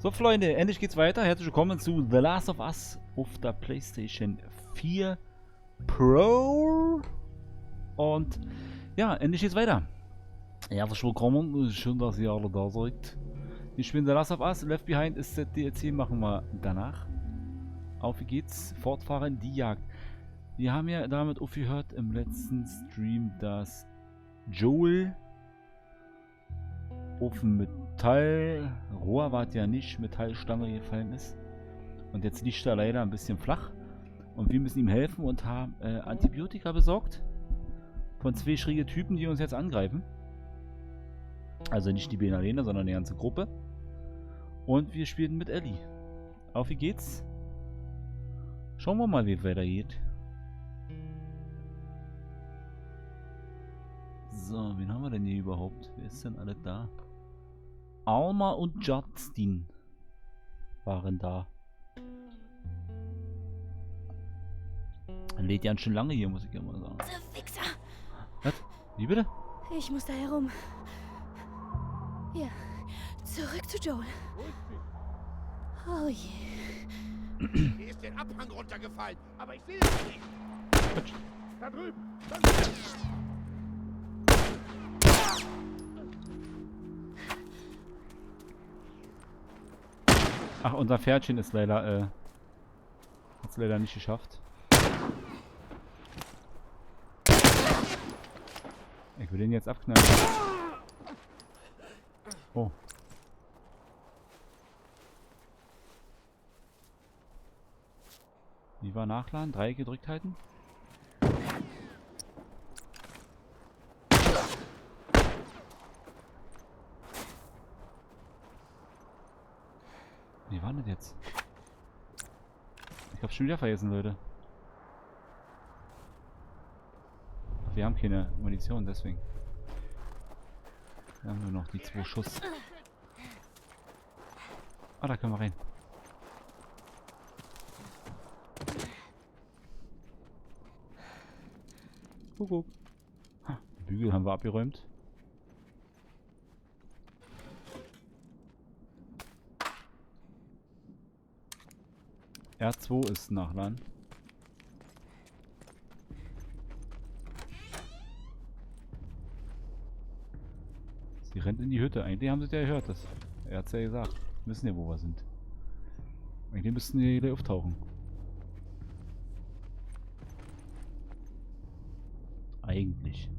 So Freunde, endlich geht's weiter. Herzlich willkommen zu The Last of Us auf der PlayStation 4 Pro. Und ja, endlich geht's weiter. Herzlich willkommen, schön, dass ihr alle da seid. Ich bin The Last of Us, Left Behind ist das DLC, machen wir danach. Auf wie geht's, fortfahren, die Jagd. Wir haben ja damit aufgehört im letzten Stream, dass Joel auf dem Metallrohr, war es ja nicht, Metallstange gefallen ist. Und jetzt liegt er leider ein bisschen flach. Und wir müssen ihm helfen und haben Antibiotika besorgt. Von zwei schräge Typen, die uns jetzt angreifen. Also nicht die beiden alleine, sondern die ganze Gruppe. Und wir spielen mit Ellie. Auf wie geht's? Schauen wir mal, wie es weitergeht. So, wen haben wir denn hier überhaupt? Wer ist denn alle da? Alma und Justin waren da. Lädt ja schon lange hier, muss ich ja mal sagen. Wichser. Was? Wie bitte? Ich muss da herum. Ja, zurück zu Joel. Oh je. Hier ist den Abhang runtergefallen, aber ich will es nicht. Quatsch. Da drüben. Ach, unser Pferdchen ist leider, hat es leider nicht geschafft. Ich will den jetzt abknallen. Oh. Wie war Nachladen? Dreieck gedrückt halten? Wie war das jetzt? Ich hab's schon wieder vergessen, Leute. Ach, wir haben keine Munition, deswegen. Wir haben nur noch die 2 Schuss. Ah, da können wir rein. Kuckuck. Die Bügel haben wir abgeräumt. R2 ist Nachladen. Sie rennt in die Hütte. Eigentlich haben sie es ja gehört. Er hat es ja gesagt. Wir wissen ja, wo wir sind. Eigentlich müssten die wieder auftauchen. Eigentlich.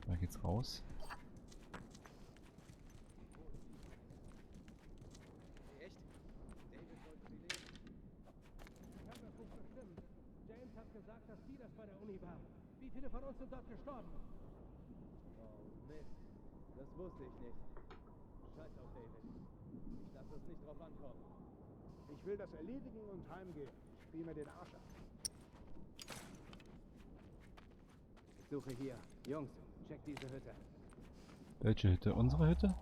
Da geht's raus. Echt? David wollte sie leben. Ich kann das nicht bestimmen. James hat gesagt, dass Sie das bei der Uni waren. Wie viele von uns sind dort gestorben? Oh Mist. Das wusste ich nicht. Scheiß auf David. Ich lasse es nicht drauf ankommen. Ich will das erledigen und heimgehen. Ich spiele mir den Arsch ab. Ich suche hier. Jungs, check diese Hütte. Welche Hütte? Unsere Hütte?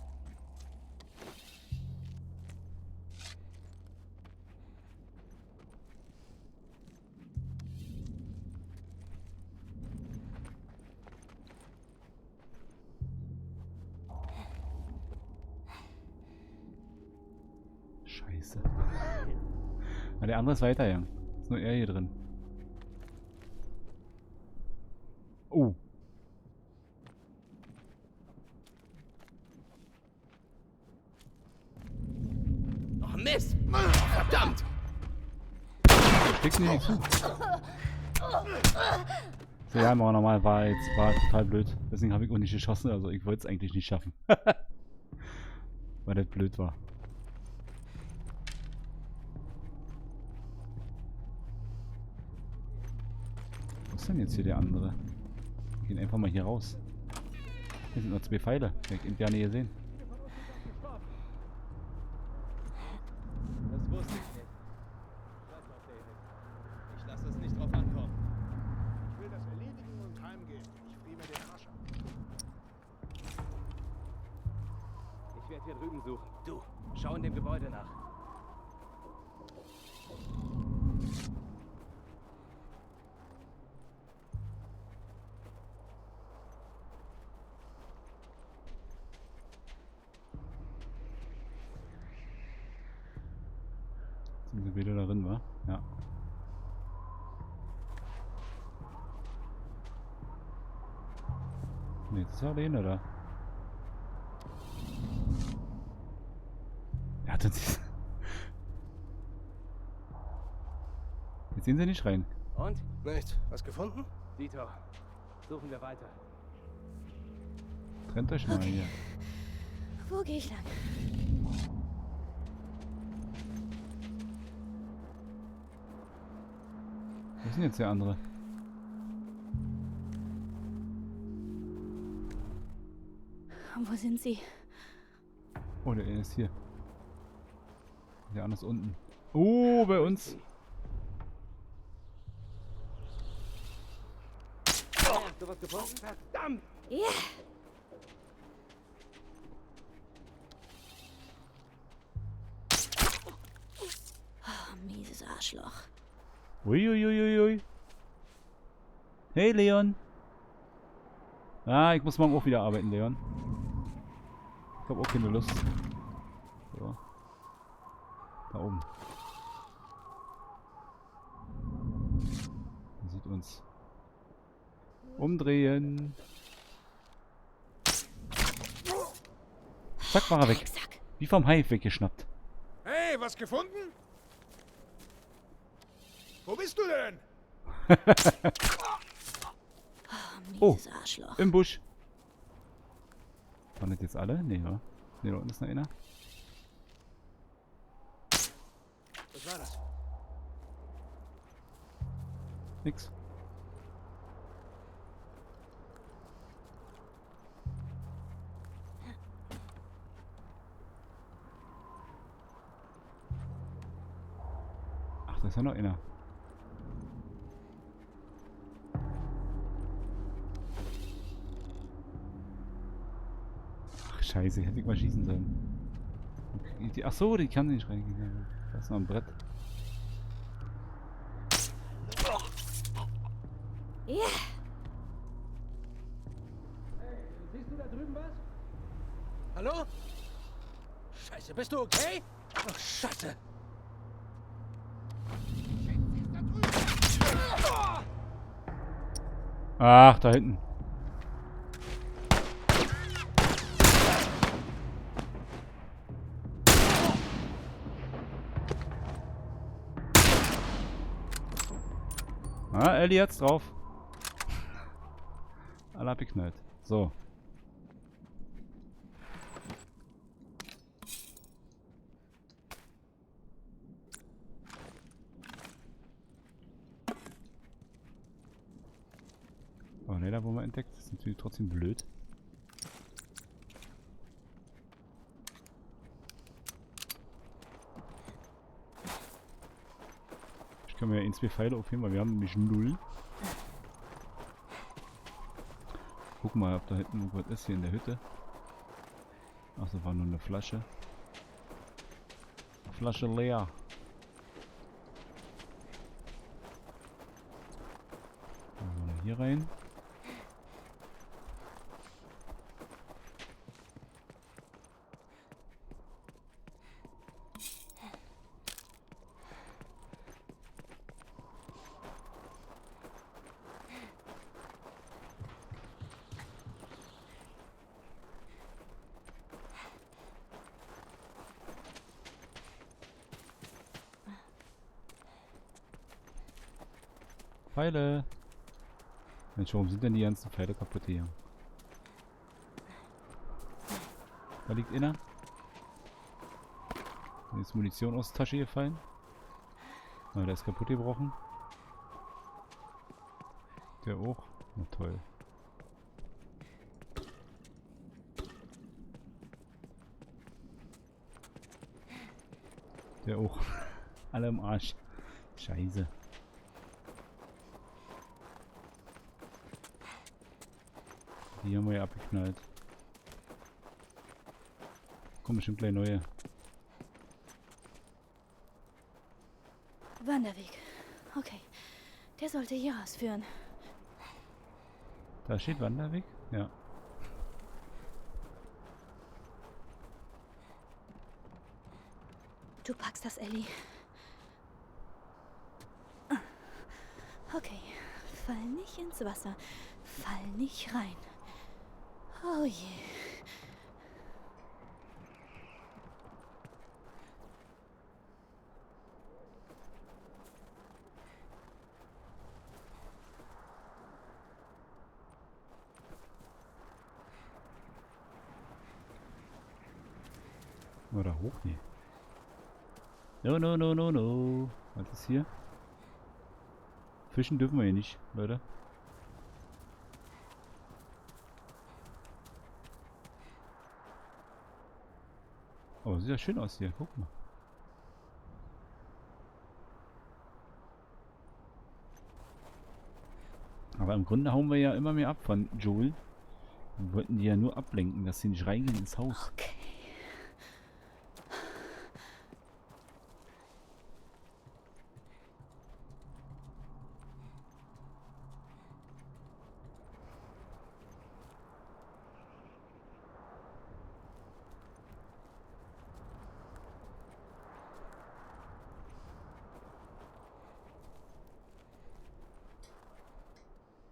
Scheiße. Na, der andere ist weitergegangen. Ist nur er hier drin. Oh. Oh Mist! Verdammt! Kriegst du nicht zu. So, ja, aber normal war total blöd. Deswegen habe ich auch nicht geschossen. Also ich wollte es eigentlich nicht schaffen. Weil das blöd war. Wo ist denn jetzt hier der andere? Wir gehen einfach mal hier raus. Hier sind noch 2 Pfeile. Ich hätte ihn gerne gesehen. Das wusste ich nicht. Scheiß auf David. Ich lasse es nicht drauf ankommen. Ich will das erledigen und heimgehen. Ich spiele mir den Arsch ab. Ich werde hier drüben suchen. Du, schau in dem Gebäude nach. Sind sie wieder darin, wa? Ja. Ne, jetzt ist er alleine da. Er hat uns. Jetzt sehen sie nicht rein. Und? Nichts. Was gefunden? Dito, suchen wir weiter. Trennt euch mal hier. Wo gehe ich lang? Wo ist denn jetzt der andere? Und wo sind sie? Oh, der ist hier. Der andere ist unten. Oh, bei uns. Hast du was gefunden? Verdammt! Ja! Oh, mieses Arschloch. Uiuiuiui. Hey, Leon. Ah, ich muss morgen auch wieder arbeiten, Leon. Ich habe auch keine Lust. So. Da oben. Man sieht uns. Umdrehen. Zack, war er weg. Sack. Wie vom Hai weggeschnappt. Hey, was gefunden? Wo bist du denn? Oh, Oh. mieses Arschloch. Im Busch. Waren das jetzt alle? Nee, ja. Nee, da unten ist noch einer. Was war das? Nix. Ach, da ist ja noch einer. Ach, scheiße, hätte ich mal schießen sollen. Ach so, die kann nicht reingehen. Da ist noch ein Brett. Ja! Siehst du da drüben was? Hallo? Scheiße, bist du okay? Ach, Scheiße. Ach, da hinten. Ah, Ellie hat's drauf. Alle abgeknallt. So. Oh ne, da wurden wir entdeckt. Das ist natürlich trotzdem blöd. Ich kann mir ja 1, 2 Pfeile aufheben, weil wir haben nämlich 0. Guck mal, ob da hinten irgendwas ist hier in der Hütte. Ach, das war nur eine Flasche. Flasche leer. Dann hier rein. Pfeile. Mensch, warum sind denn die ganzen Pfeile kaputt hier? Da liegt einer. Da ist Munition aus der Tasche gefallen. Ah, der ist kaputt gebrochen. Der auch. Na toll. Der auch. Alle im Arsch. Scheiße. Die haben wir ja abgeknallt. Kommen bestimmt gleich neue. Wanderweg. Okay. Der sollte hier ausführen. Da steht Wanderweg? Ja. Du packst das, Ellie. nicht ins Wasser. Fall nicht rein. Oh je. Oder hoch? Nee. No, no, no, no, no. Was ist hier? Fischen dürfen wir hier nicht, Leute. Oh, sieht ja schön aus hier. Guck mal. Aber im Grunde hauen wir ja immer mehr ab von Joel. Wir wollten die ja nur ablenken, dass sie nicht reingehen ins Haus. Okay.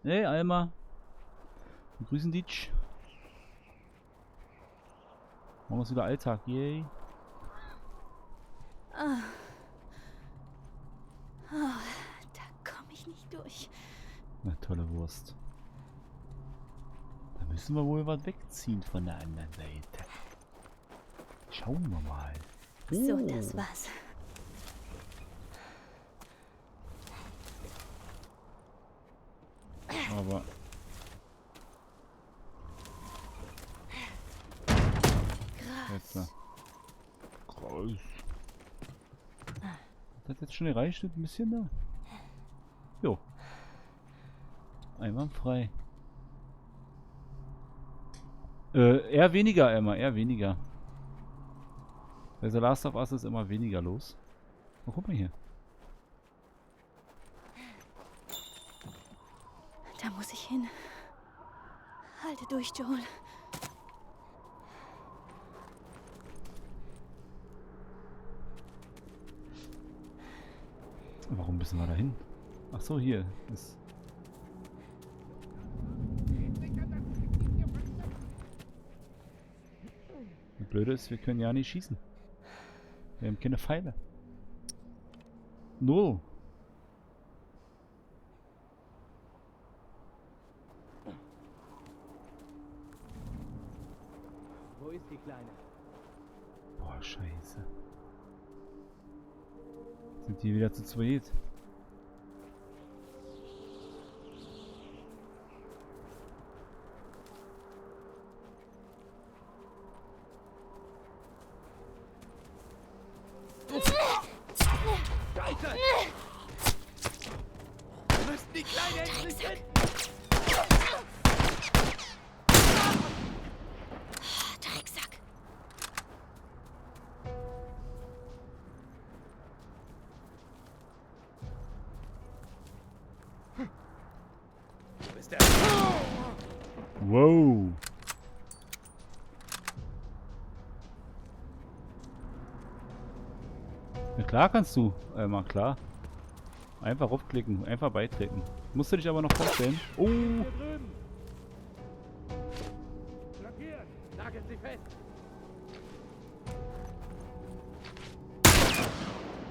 Hey, Alma. Wir grüßen dich. Machen wir es wieder Alltag, yay. Ah. Oh, da komme ich nicht durch. Na, tolle Wurst. Da müssen wir wohl was wegziehen von der anderen Seite. Schauen wir mal. So, das war's. Aber... Jetzt, Krass. Krass. Hat das jetzt schon gereicht? Ein bisschen da? Jo. Einwandfrei. Eher weniger, Emma, eher weniger. Bei The Last of Us ist immer weniger los. Oh, guck mal hier. Da muss ich hin. Halte durch, Joel. Warum müssen wir da hin? Ach so, hier ist... Das Blöde ist, wir können ja nicht schießen. Wir haben keine Pfeile. Null. Wo ist die Kleine? Boah, scheiße. Sind die wieder zu zweit? Scheiße! Wir müssen die Kleine endlich finden! Drecksack. Wo ist der? Wow. Ja, klar kannst du. Mal klar. Einfach raufklicken, einfach beitreten. Musst du dich aber noch vorstellen. Oh! Hier drüben! Blockiert! Nagelt sie fest!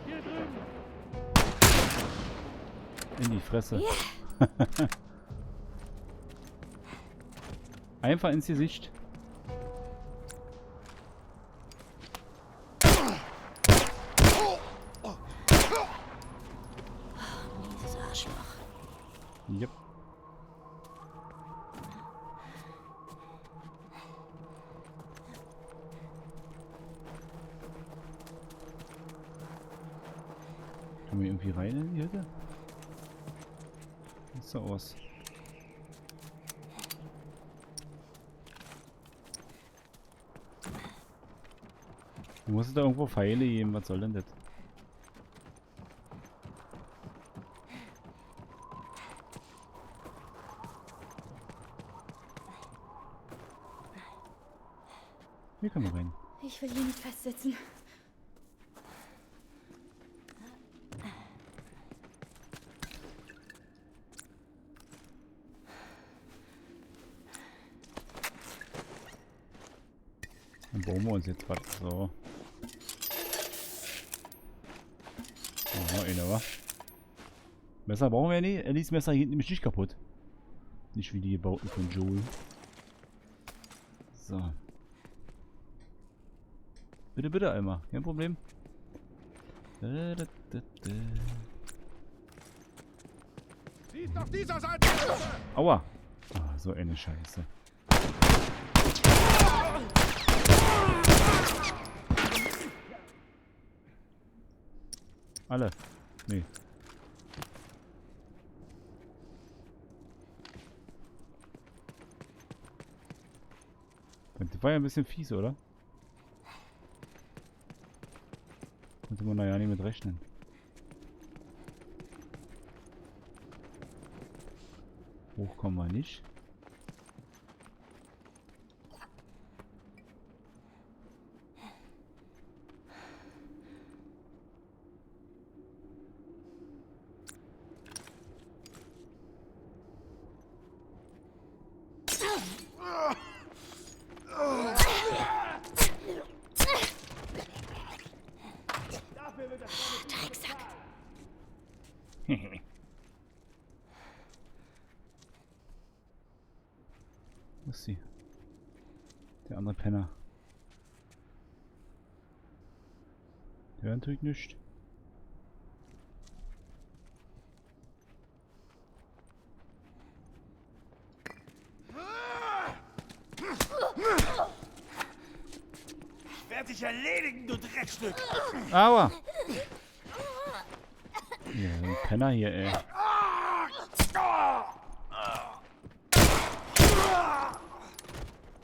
Hier drüben! In die Fresse. Einfach ins Gesicht. Dieses Arschloch. Yep. Können wir irgendwie rein in die Hütte? Sieht so aus. Du musst da irgendwo Pfeile geben, was soll denn das? Hier können wir rein. Ich will hier nicht festsitzen. bauen wir uns jetzt was. So. Aha, einer, wa? Messer brauchen wir nicht. Ellies Messer geht nämlich nicht kaputt. Nicht wie die gebauten von Joel. So. Bitte, bitte einmal. Kein Problem. Sie ist auf dieser Seite! Aua. Ah, so eine Scheiße. Alle. Nee. Das war ja ein bisschen fies, oder? Konnte man da ja nicht mit rechnen. Hoch kommen wir nicht. Was ist sie? Der andere Penner. Der natürlich nicht. Ich werde dich erledigen, du Dreckstück! Aua! Ja, ein Penner hier, ey.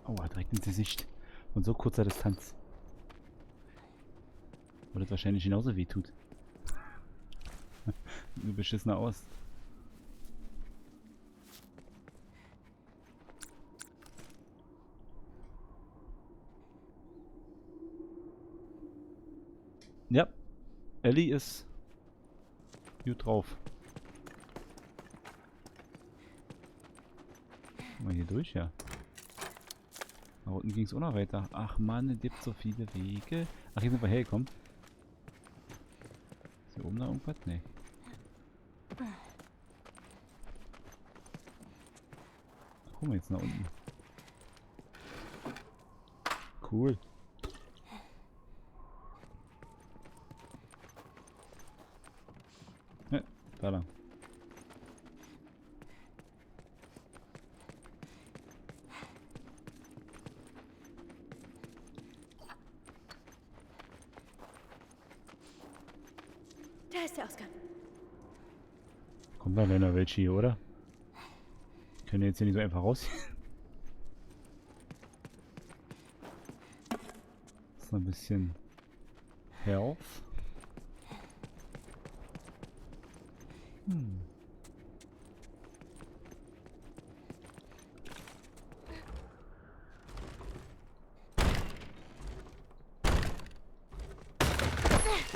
Aua, direkt ins Gesicht. Von so kurzer Distanz. Wo das wahrscheinlich genauso weh tut. So beschissener aus. Ja, Ellie ist gut drauf. Mal hier durch, ja. Da unten ging es auch noch weiter. Ach man, es gibt so viele Wege. Ach, hier sind wir hergekommen. Ist hier oben noch irgendwas? Nee. Gucken wir jetzt nach unten. Cool. Ja, da lang. Da ist der Ausgang. Kommt da denn noch welche hier, oder? Können jetzt hier nicht so einfach raus. Ist noch ein bisschen Health.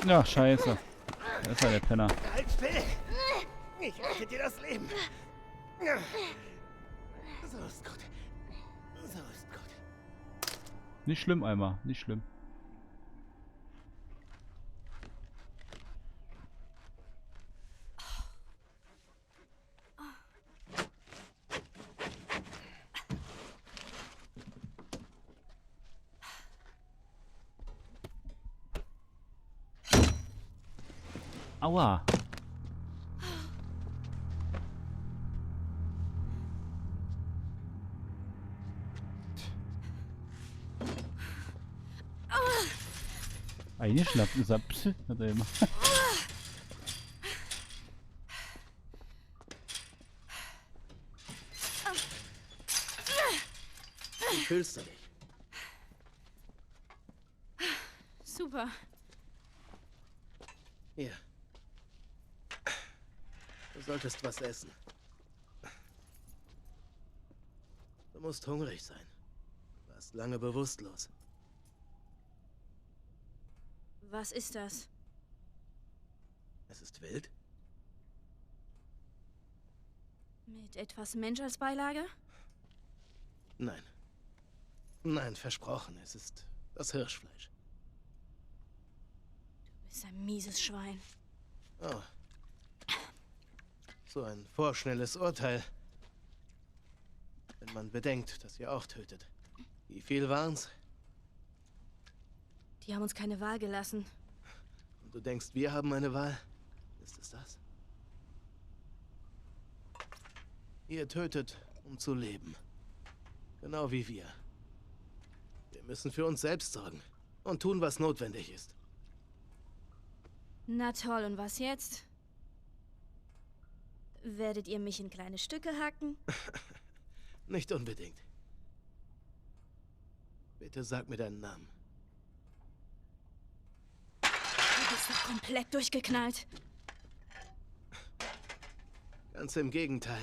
Ja, scheiße. Da ist ja der Penner. Halt still! Ich rette dir das Leben! So ist gut. So ist gut. Nicht schlimm, Eimer. Nicht schlimm. Aua. Eingeschnappt ist er. Psst, hat er immer. Wie fühlst du dich? Super. Hier. Du solltest was essen. Du musst hungrig sein. Du warst lange bewusstlos. Was ist das? Es ist wild? Mit etwas Mensch als Beilage? Nein. Nein, versprochen. Es ist Das Hirschfleisch. Du bist ein mieses Schwein. Oh. So ein vorschnelles Urteil. Wenn man bedenkt, dass ihr auch tötet. Wie viel waren's? Die haben uns keine Wahl gelassen. Und du denkst, wir haben eine Wahl? Ist es das? Ihr tötet, um zu leben. Genau wie wir. Wir müssen für uns selbst sorgen und tun, was notwendig ist. Na toll, und was jetzt? Werdet ihr mich in kleine Stücke hacken? Nicht unbedingt. Bitte sag mir deinen Namen. Du bist doch komplett durchgeknallt. Ganz im Gegenteil.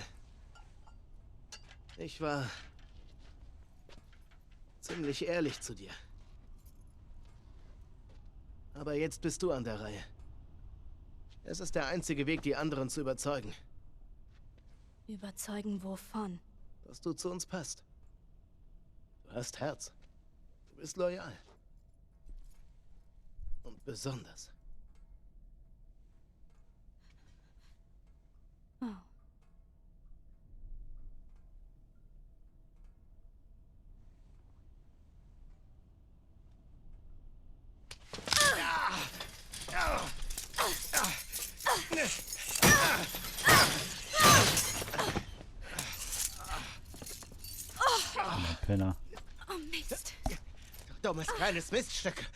Ich war ziemlich ehrlich zu dir. Aber jetzt bist du an der Reihe. Es ist der einzige Weg, die anderen zu überzeugen, Überzeugen wovon? dass du zu uns passt. Du hast Herz. Du bist loyal. Und besonders. Oh. Penner. Oh Mist. Dummes kleines Miststück.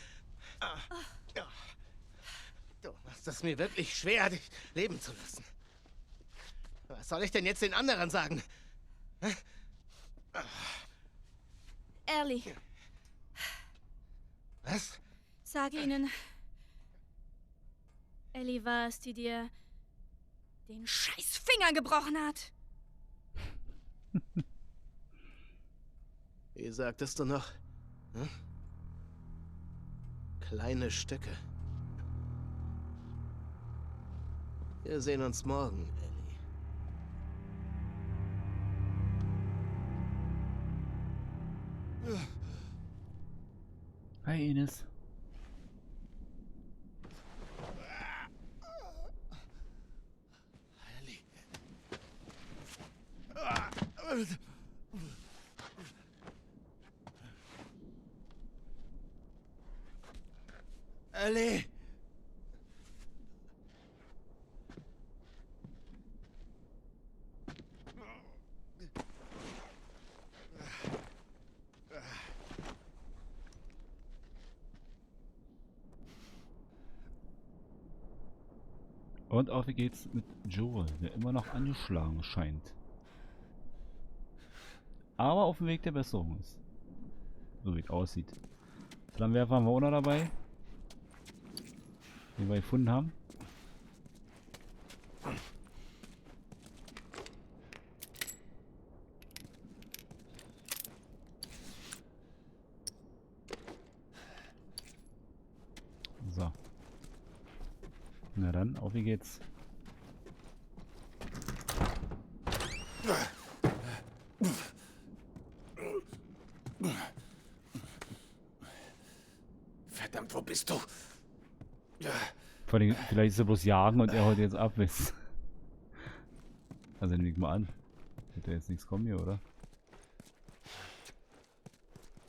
Du machst es mir wirklich schwer, dich leben zu lassen. Was soll ich denn jetzt den anderen sagen? Ellie, Was? sag ihnen. Ellie war es, die dir den scheiß Finger gebrochen hat. Wie sagtest du noch? Hm? Kleine Stücke. Wir sehen uns morgen, Ellie. Hi Ines. Ellie! Und auf wie geht's mit Joel, der immer noch angeschlagen scheint. Aber auf dem Weg der Besserung ist. So wie es aussieht. Flammenwerfer haben wir auch noch dabei. Den wir gefunden haben. So. Na dann, auf wie geht's. Verdammt, wo bist du? Vor allem, vielleicht ist er bloß jagen und er heute jetzt ab ist. Also nimm mal an. Wird ja jetzt nichts kommen hier, oder?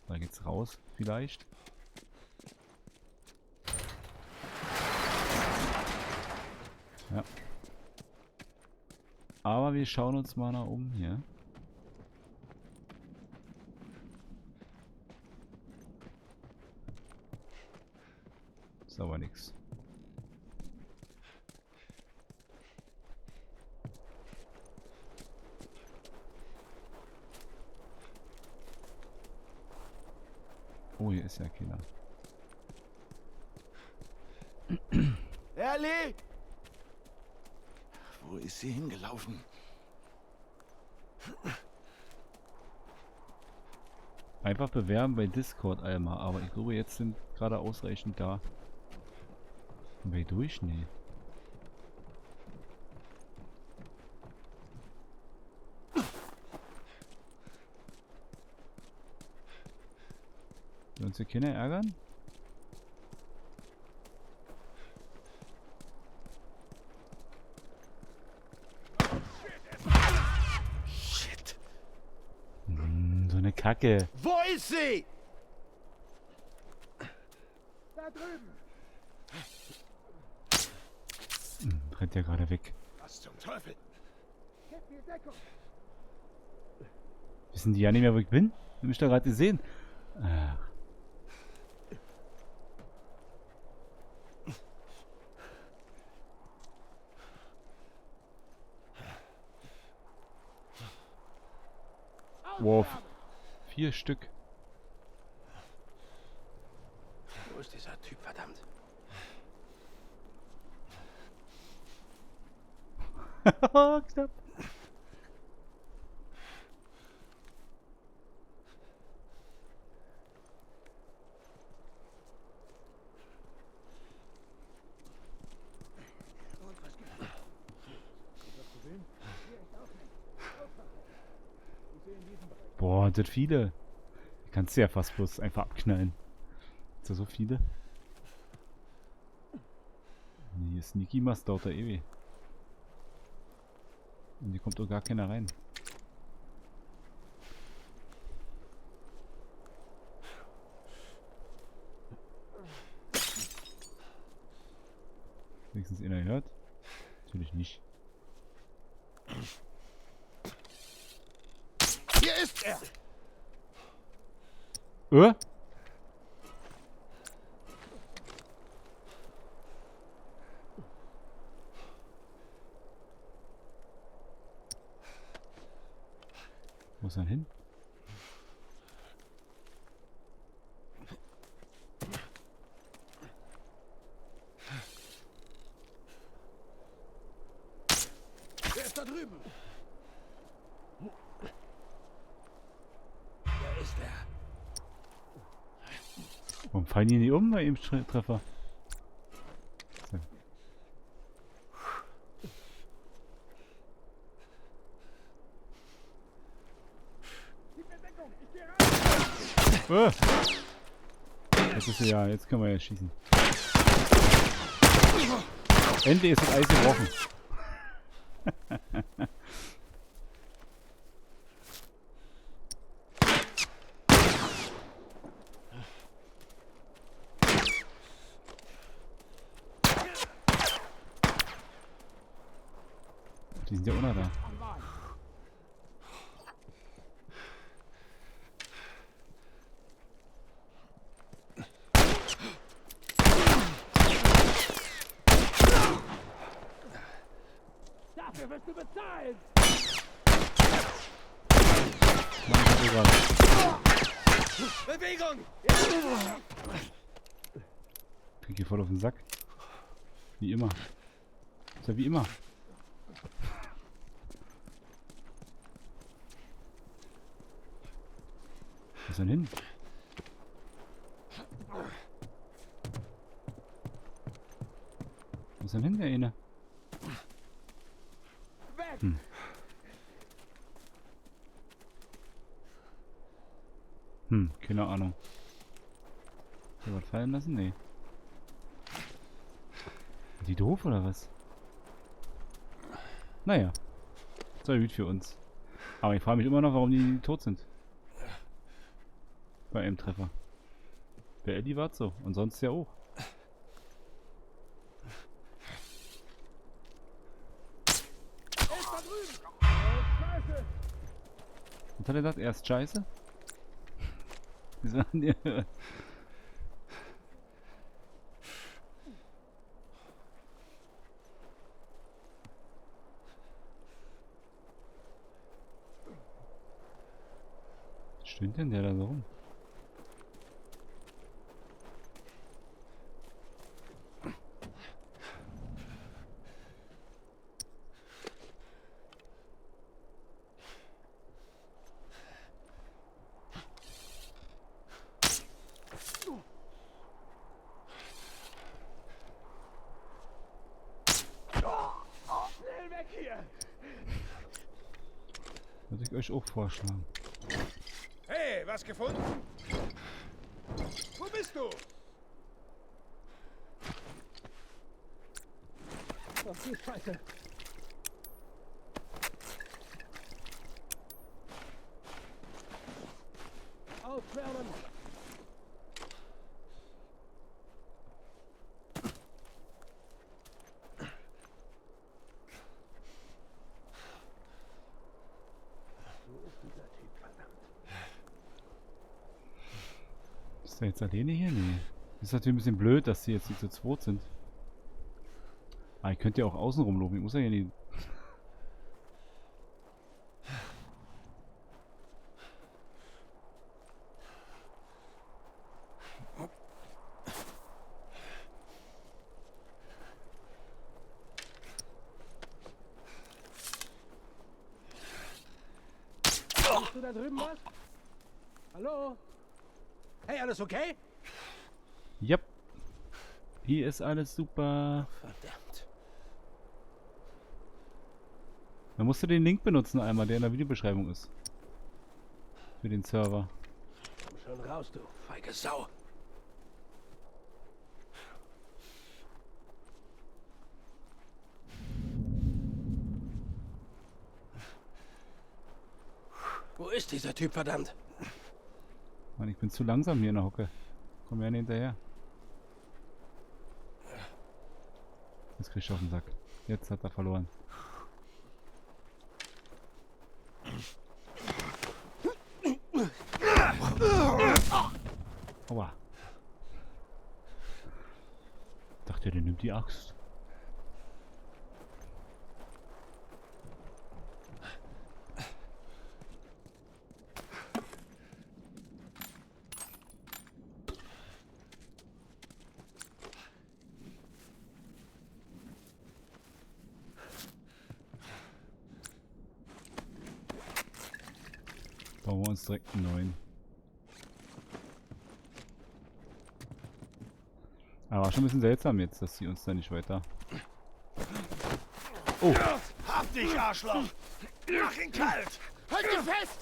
Da geht's raus, vielleicht. Ja. Aber wir schauen uns mal nach um hier. Ist aber nichts. Oh, hier ist ja keiner. Ellie! Wo ist sie hingelaufen? Einfach bewerben bei Discord einmal, aber ich glaube jetzt sind gerade ausreichend da. Sind wir durch? Nee. uns hier keiner ärgern? Shit. So eine Kacke. Wo ist sie? Da drüben! Rennt ja gerade weg. Was zum Teufel? Gib mir Deckung! Wissen die ja nicht mehr, wo ich bin? Ich hab mich da gerade gesehen. Ach. Wow. 4 Stück. Wo ist dieser Typ, verdammt? Knapp. Boah, das viele. Die kannst du ja fast bloß einfach abknallen. Ist da so viele? Hier Sneaky Mast dauert da ewig. Und hier kommt doch gar keiner rein. Wenigstens einer hört. Natürlich nicht. Hier ist er! Wo ist er hin? Der ist da drüben! Da ist er! Warum fallen die nicht um bei ihm Treffer? So. Gib mir Deckung! Ich geh rein! Jetzt ist er ja, jetzt können wir ja schießen. Endlich ist das Eis gebrochen. Die sind ja auch noch da. Dafür wirst du bezahlen! Mann, ich hab gerade. Bewegung! Krieg hier voll auf den Sack. Wie immer. Ist ja wie immer. Wo ist denn hin? Wo ist denn hin, der eine? Hm. Keine Ahnung. Hat er was fallen lassen? Nee. Sind die doof oder was? Naja. Soll gut für uns. Aber ich frage mich immer noch, warum die tot sind. Bei einem Treffer. Bei Eddie war es so. Und sonst ja auch. Was hat er gesagt? Erst Scheiße? Die sagen dir. Was stöhnt denn der da so rum? Würde ich euch auch vorschlagen. Hey, was gefunden? Wo bist du? Ach, die Scheiße. Auswärmen. Wo ist dieser Typ, verdammt? Ist der jetzt alleine hier? Nee. Ist natürlich ein bisschen blöd, dass die jetzt nicht zu zweit sind. Ah, ich könnte ja auch außen rumlaufen. Ich muss ja hier nicht. Hast du da drüben was? Hallo? Hey, alles okay? Yep. Hier ist alles super. Verdammt. Dann musst du den Link benutzen einmal, der in der Videobeschreibung ist. Für den Server. Komm schon raus, du feige Sau. Wo ist dieser Typ, verdammt? Mann, ich bin zu langsam hier in der Hocke. Komm ja nicht hinterher. Jetzt krieg ich auf den Sack. Jetzt hat er verloren. Aua. Dachte, der nimmt die Axt. Bauen wir uns direkt einen neuen. Aber schon ein bisschen seltsam jetzt, dass sie uns da nicht weiter... Oh! Hab dich, Arschloch! Mach ihn kalt! Halt ihn fest!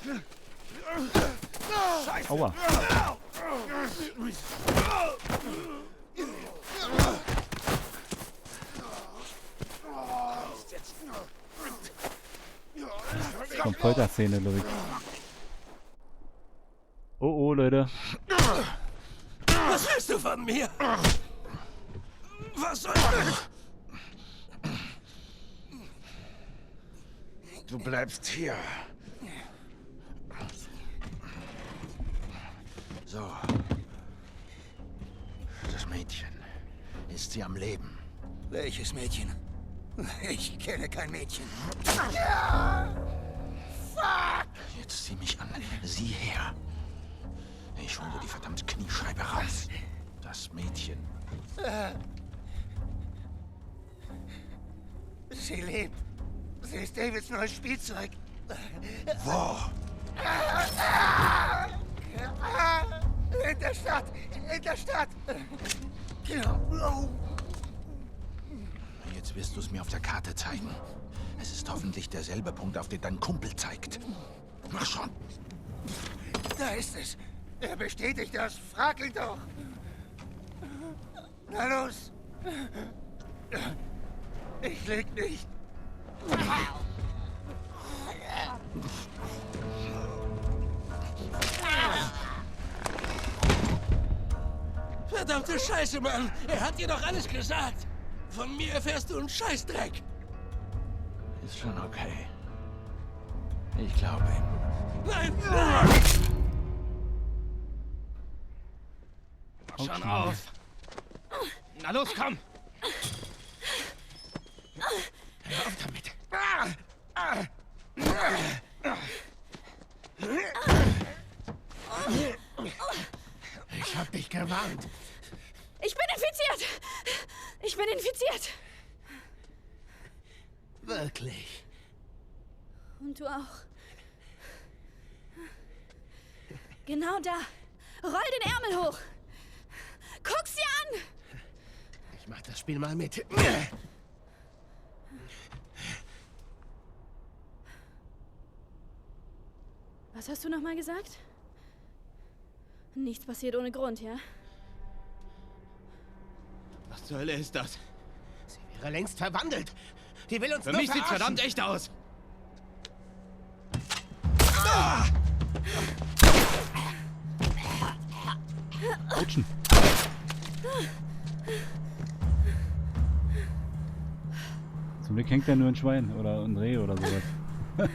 Scheiße! Aua! Kommt Folterszene, glaube ich. Oh, oh, Leute. Was willst du von mir? Was soll das? Du bleibst hier. So. Das Mädchen. Ist sie am Leben? Welches Mädchen? Ich kenne kein Mädchen. Jetzt sieh mich an. Sieh her. Ich hole die verdammte Kniescheibe raus. Das Mädchen. Sie lebt. Sie ist Davids neues Spielzeug. Wo? In der Stadt. In der Stadt. Jetzt wirst du es mir auf der Karte zeigen. Es ist hoffentlich derselbe Punkt, auf den dein Kumpel zeigt. Mach schon. Da ist es. Er bestätigt das. Frag ihn doch. Na los. Ich leg nicht. Verdammte Scheiße, Mann! Er hat dir doch alles gesagt! Von mir erfährst du einen Scheißdreck! Ist schon okay. Ich glaube ihm. Nein! Schon auf! Na los, komm! Hör auf damit! Ich hab dich gewarnt. Ich bin infiziert! Ich bin infiziert! Wirklich. Und du auch. Genau da. Roll den Ärmel hoch. Guck sie an! Ich mach das Spiel mal mit. Was hast du nochmal gesagt? Nichts passiert ohne Grund, ja? Was zur Hölle ist das? Sie wäre längst verwandelt. Die will uns Für nur mich sieht's verarschen. verdammt echt aus. Rutschen. Zum Glück hängt ja nur ein Schwein oder ein Reh oder sowas.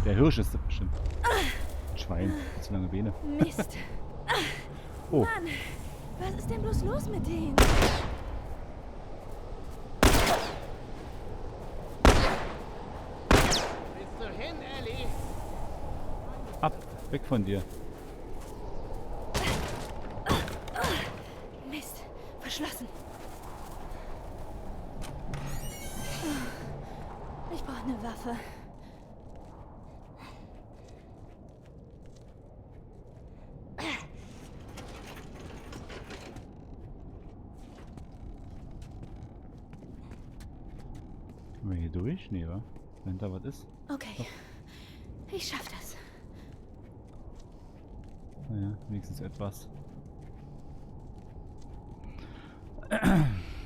Der Hirsch ist das bestimmt. Ein Schwein, hat so lange Beine. Mist. Oh, Mann, was ist denn bloß los mit denen? Willst du hin, Ellie? ab, weg von dir. Mist, verschlossen. Ich brauche eine Waffe. Können wir hier durch? Nee, wa? Wenn da was ist. Okay, ich schaff das. Naja, wenigstens etwas.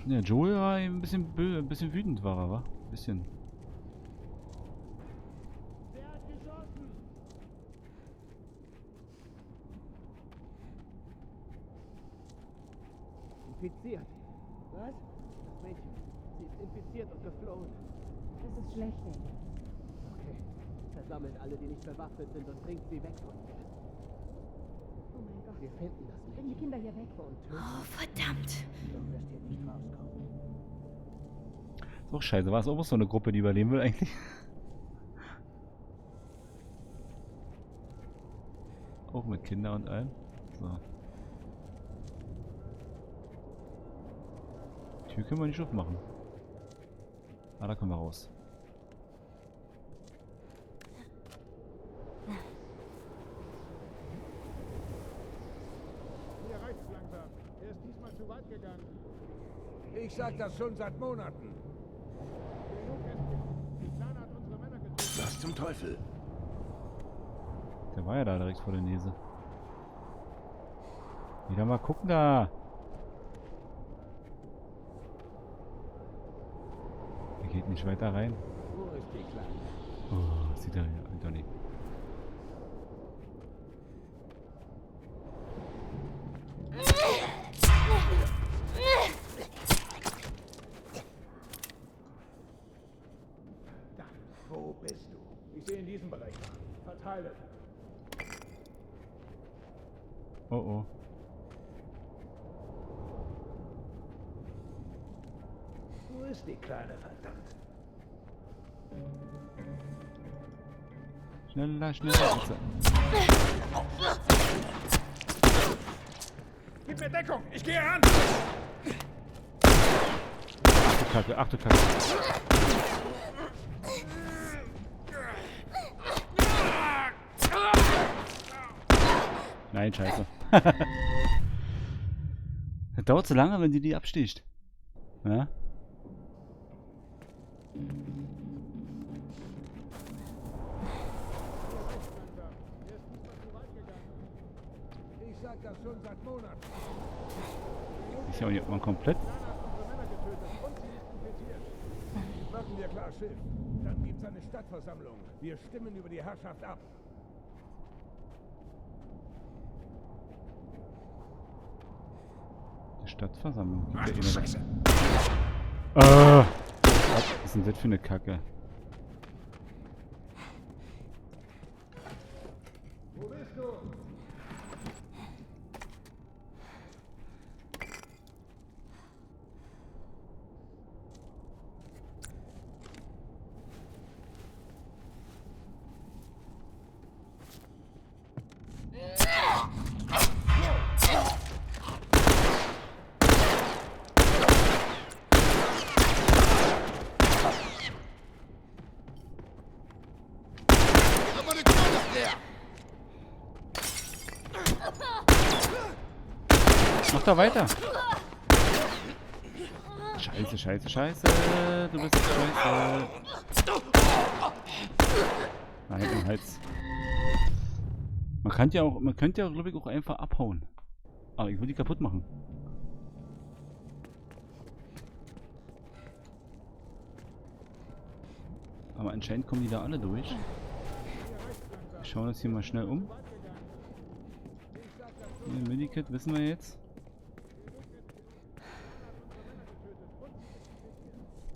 Ja, Joel war ein bisschen ein bisschen wütend, war er, wa? Ein bisschen. Wer hat geschossen? Infiziert. Was? Das Mädchen. Sie ist infiziert und geflohen. Das ist schlecht, David. Okay. Versammelt alle, die nicht bewaffnet sind und bringt sie weg von hier. Oh mein Gott. Wir finden das Bring die Mädchen Kinder hier weg. und töten Oh, verdammt. sie. Du wirst hier nicht rauskommen. Ist auch scheiße. War es auch so eine Gruppe, die überleben will eigentlich? Auch mit Kindern und allem. So. Tür können wir nicht aufmachen. Ah, da können wir raus. Hier reicht's langsam. Er ist diesmal zu weit gegangen. Ich sag das schon seit Monaten. Genug ist jetzt. Die Kleine hat unsere Männer getötet. Was zum Teufel? Der war ja da direkt vor der Nase. Wieder mal gucken da. Er geht nicht weiter rein. Wo ist die Kleine? Oh, sieht er ja, Alter, nicht. Da. Wo bist du? Ich sehe in diesem Bereich nach. Verteile. Oh oh. Wo ist die Kleine, verdammt? Schneller, schneller. Bitte. Gib mir Deckung! Ich gehe ran! Ach du Kacke, ach du Kacke. Nein, scheiße. Das dauert so lange, wenn sie die absticht. Ja? Ich sag das schon seit Monaten. Ich ja auch nicht, ob man komplett. Machen wir klar Schiff. Dann gibt's eine Stadtversammlung. Wir stimmen über die Herrschaft ab. Die Stadtversammlung. Ach Gibt du ja eh Scheiße. noch- Was ist denn das für eine Kacke? Wo bist du? Mach da weiter. Scheiße, scheiße, scheiße. Du bist scheiße. Nein, im Hals. Man könnte ja, glaube ich, auch einfach abhauen. Aber ich will die kaputt machen. Aber anscheinend kommen die da alle durch. Wir schauen uns hier mal schnell um. Hier, Medikit, wissen wir jetzt.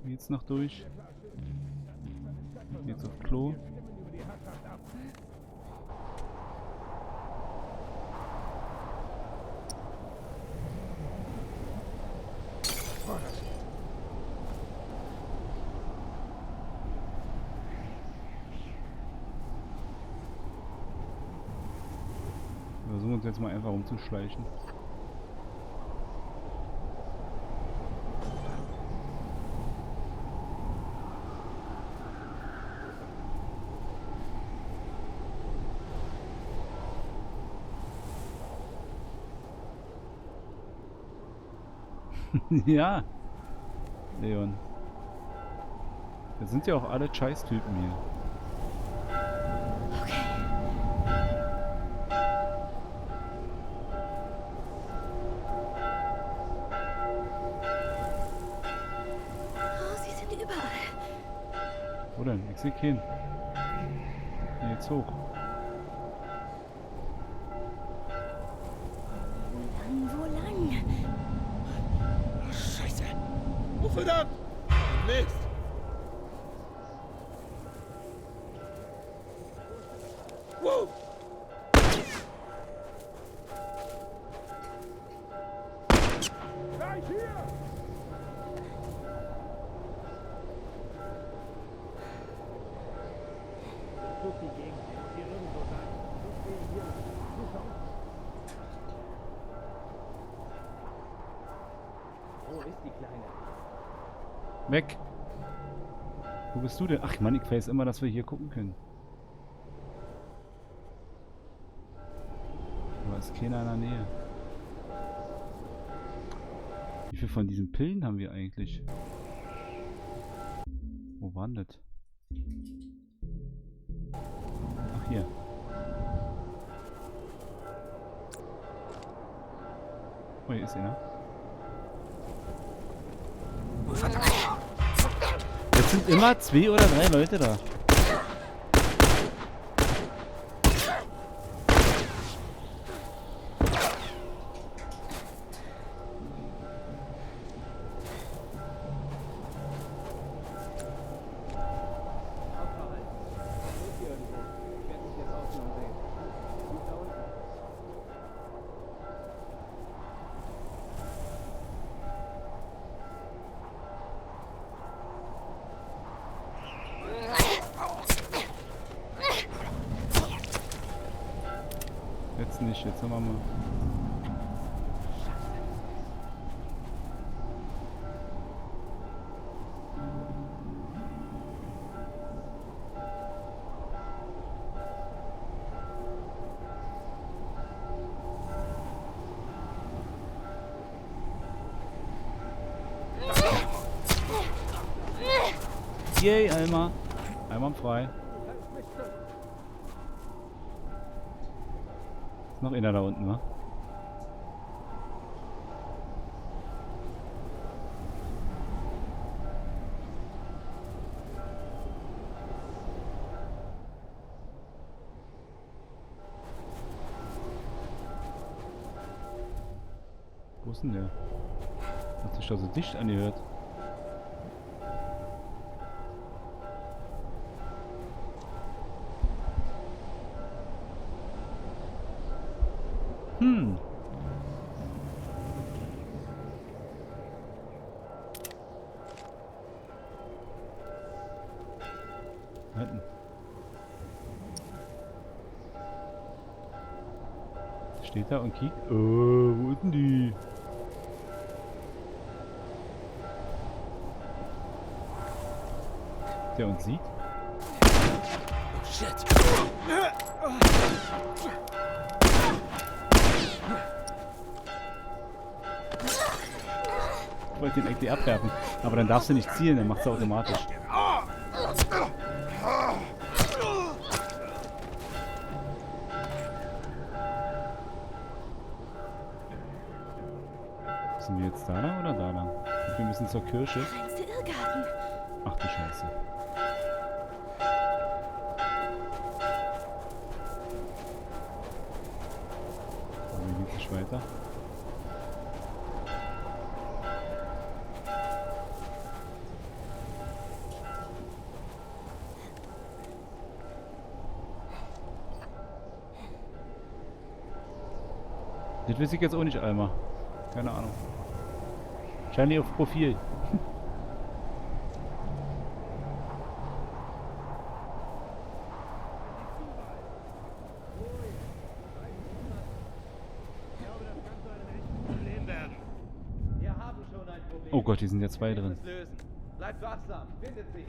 Geht's noch durch? Jetzt auf Klo. Wir versuchen uns jetzt mal einfach rumzuschleichen. Ja, Leon. Das sind ja auch alle Scheiß-Typen hier. Oh, sie sind überall. Wo denn? Ich sehe keinen. Jetzt hoch. Wo lang? Scheiße. Oh, verdammt! Mist! Wow! Gleich hier! Such die Gegend. Muss hier irgendwo sein. Ich stehe hier. Zuschauen. Wo ist die Kleine? Weg! Wo bist du denn? Ach Mann, ich weiß immer, dass wir hier gucken können. Aber ist keiner in der Nähe. Wie viel von diesen Pillen haben wir eigentlich? Wo waren das? Ach hier. Oh, hier ist einer. Jetzt sind immer 2 oder 3 Leute da. Jetzt nicht, jetzt haben wir mal. Yay, Alma. Einmal frei. Ist noch einer da unten, wa? Wo ist denn der? Hat sich da so dicht angehört. Hinten. Steht da und kickt. Wo ist denn die? Der uns sieht? Oh, shit! Ich wollte den eigentlich abwerfen, aber dann darfst du nicht zielen, dann macht es automatisch. Sind wir jetzt da lang oder da lang? Wir müssen zur Kirche. Reinste Irrgarten. Ach du Scheiße. Aber wie geht's nicht weiter? Das weiß ich jetzt auch nicht einmal. Keine Ahnung. Wahrscheinlich auf Profil. Wir haben schon ein Problem. Oh Gott, hier sind ja zwei drin. Es lösen. Bleibt wachsam. Findet sie.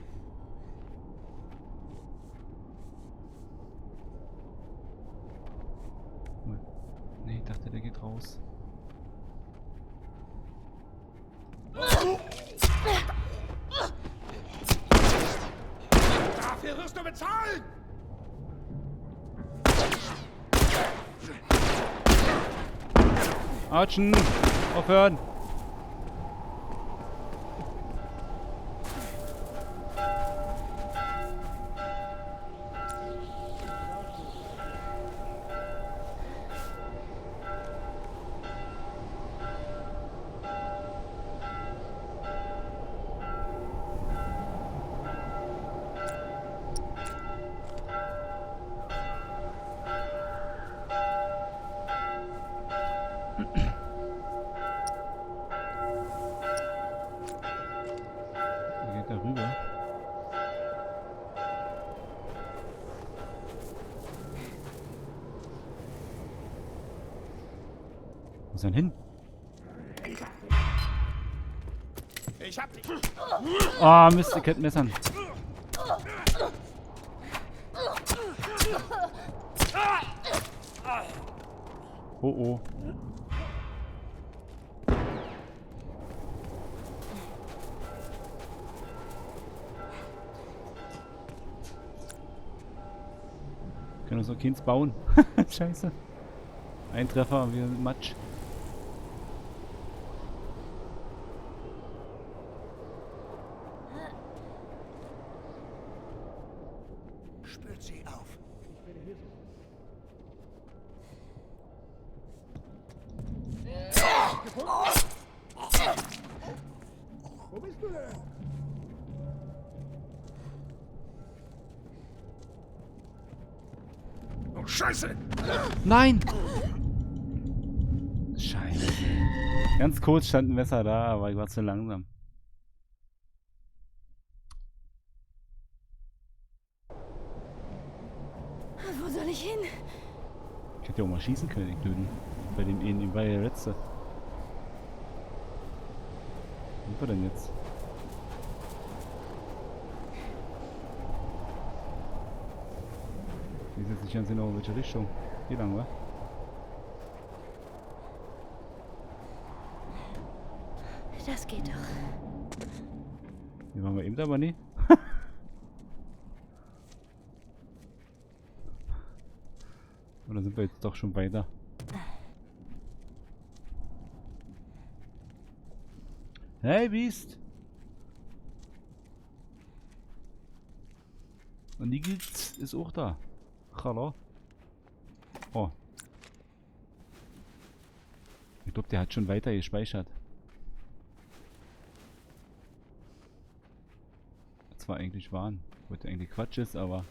Nee, ich dachte, der geht raus. Dafür wirst du bezahlen! Archen! Aufhören! Wie geht da rüber? Wo ist er denn hin? Ich hab dich! Ah, Mist, ihr könnt messern. Oh oh. Können uns noch keins bauen. Scheiße. Ein Treffer, wir sind Matsch. Spürt sie auf. Wo bist du denn? Oh, Scheiße! Nein! Scheiße. Ganz kurz stand ein Messer da, aber ich war zu langsam. Wo soll ich hin? Ich hätte ja auch mal schießen können, die Blöden. Bei dem einen, bei der letzte. Wo sind wir denn jetzt? Ich weiß jetzt nicht ganz genau, in welche Richtung. Hier lang, wa? Das geht doch. Hier waren wir eben aber nie. Oder sind wir jetzt doch schon weiter? Hey, Biest! Und die Gilz ist auch da. Hallo. Oh. Ich glaube, der hat schon weiter gespeichert. Das war eigentlich waren. Wollte eigentlich Quatsch ist, aber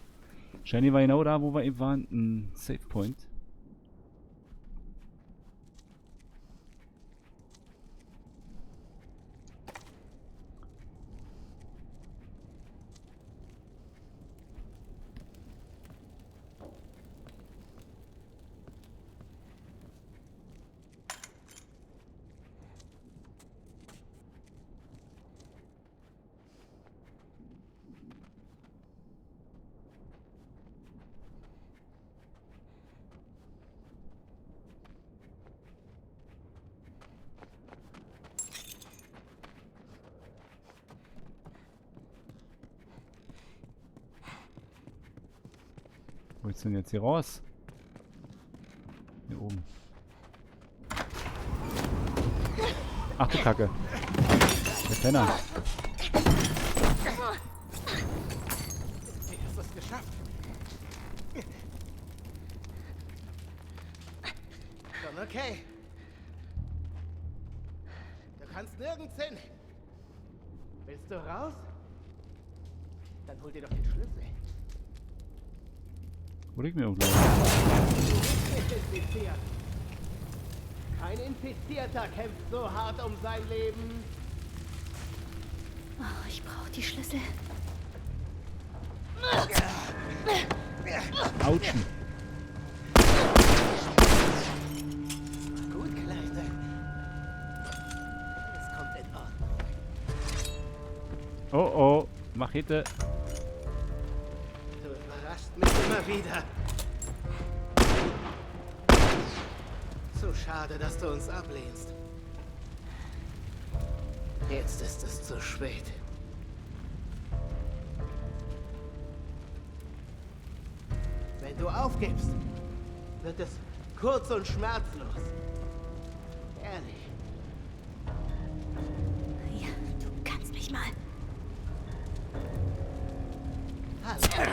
Shiny war genau da, wo wir eben waren. Ein Save Point. Wo ist denn jetzt hier raus? Hier oben. Ach du Kacke. Der Penner. Wie hast du es geschafft? Schon okay. Du kannst nirgends hin. Willst du raus? Dann hol dir doch den Schlüssel. Wo liegt mir irgendwo? Du bist nicht infiziert. Kein Infizierter kämpft so hart um sein Leben. Oh, ich brauche die Schlüssel. Autschen. Gut, Kleine. Es kommt in Ordnung. Oh oh, Machete. Du überraschst mich immer wieder. Zu schade, dass du uns ablehnst. Jetzt ist es zu spät. Wenn du aufgibst, wird es kurz und schmerzlos. Ehrlich. Ja, du kannst mich mal. Hallo.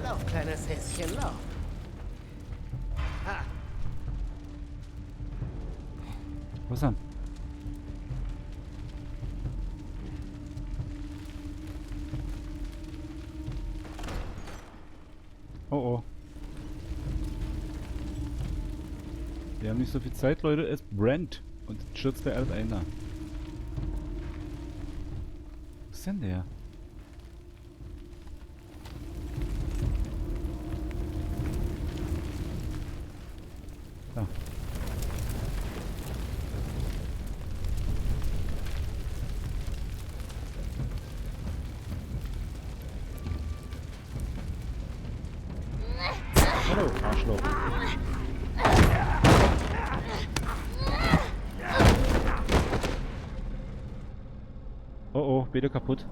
Lauf, kleines Häschen, lauf. Ha. Was dann? Oh oh. Wir haben nicht so viel Zeit, Leute. Es brennt. Und jetzt stürzt der Erd ein. Was ist denn der? Da. Hallo, Arschloch. Oh oh, bitte kaputt.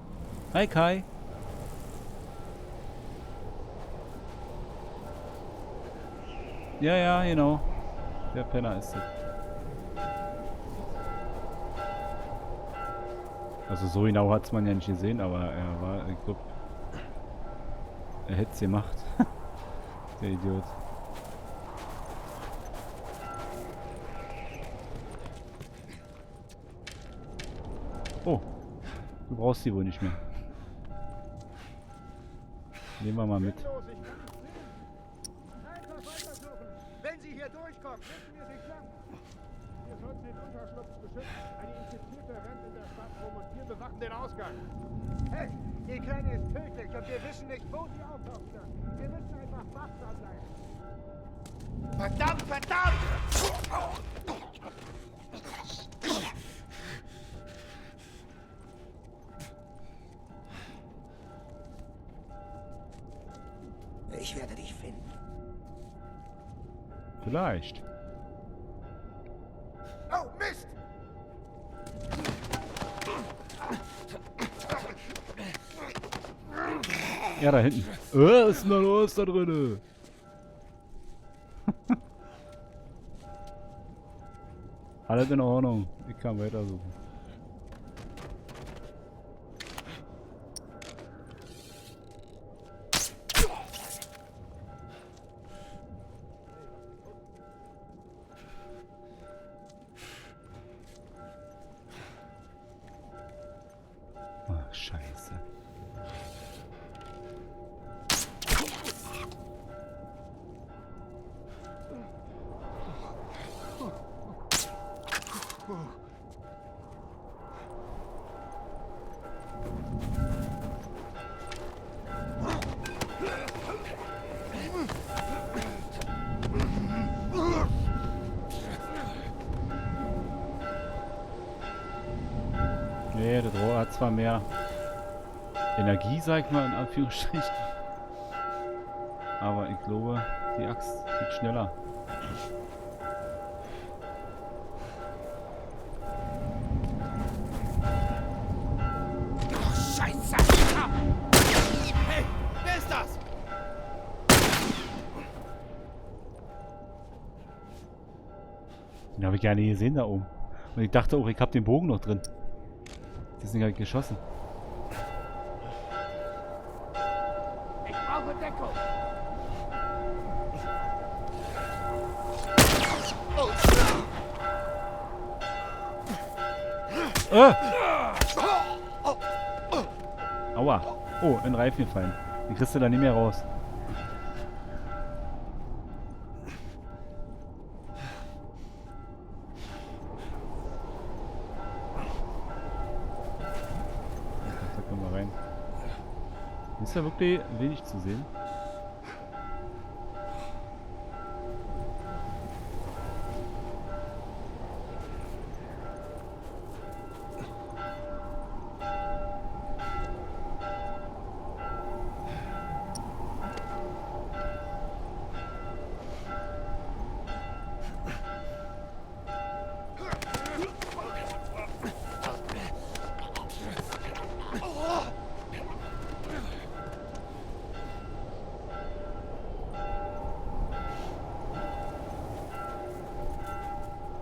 Hi Kai. Ja, ja, genau. Der Penner ist es. Also so genau hat es man ja nicht gesehen, aber er war, ich glaube, er hätte es gemacht. Der Idiot. Oh, du brauchst sie wohl nicht mehr. Nehmen wir mal mit. Einfach weitersuchen. Wenn Sie hier durchkommen, müssen wir Sie schnappen. Wir sollten den Unterschlupf beschützen. Eine Infizierte rennt in der Stadt rum und wir bewachen den Ausgang. Hey, die Kleine ist tödlich und wir wissen nicht, wo sie auftauchen kann. Wir müssen einfach wachsam bleiben. Verdammt, verdammt! Ich werde dich finden. Vielleicht. Oh, Mist! Ja, da hinten. Was ist denn da los da drinne? Alles in Ordnung. Ich kann weitersuchen. Ach, Scheiße. Nee, der Rohr hat zwar mehr Energie, sag ich mal, in Anführungsstrichen. Aber ich glaube, die Axt geht schneller. Oh, Scheiße! Hey, wer ist das? Den habe ich gar nicht gesehen da oben. Und ich dachte auch, ich hab den Bogen noch drin. Das Ding hat geschossen. Ich brauche Deckung. Aua. Oh, in den Reifen gefallen. Den kriegst du da nicht mehr raus. Da können wir rein. Ist ja wirklich wenig zu sehen.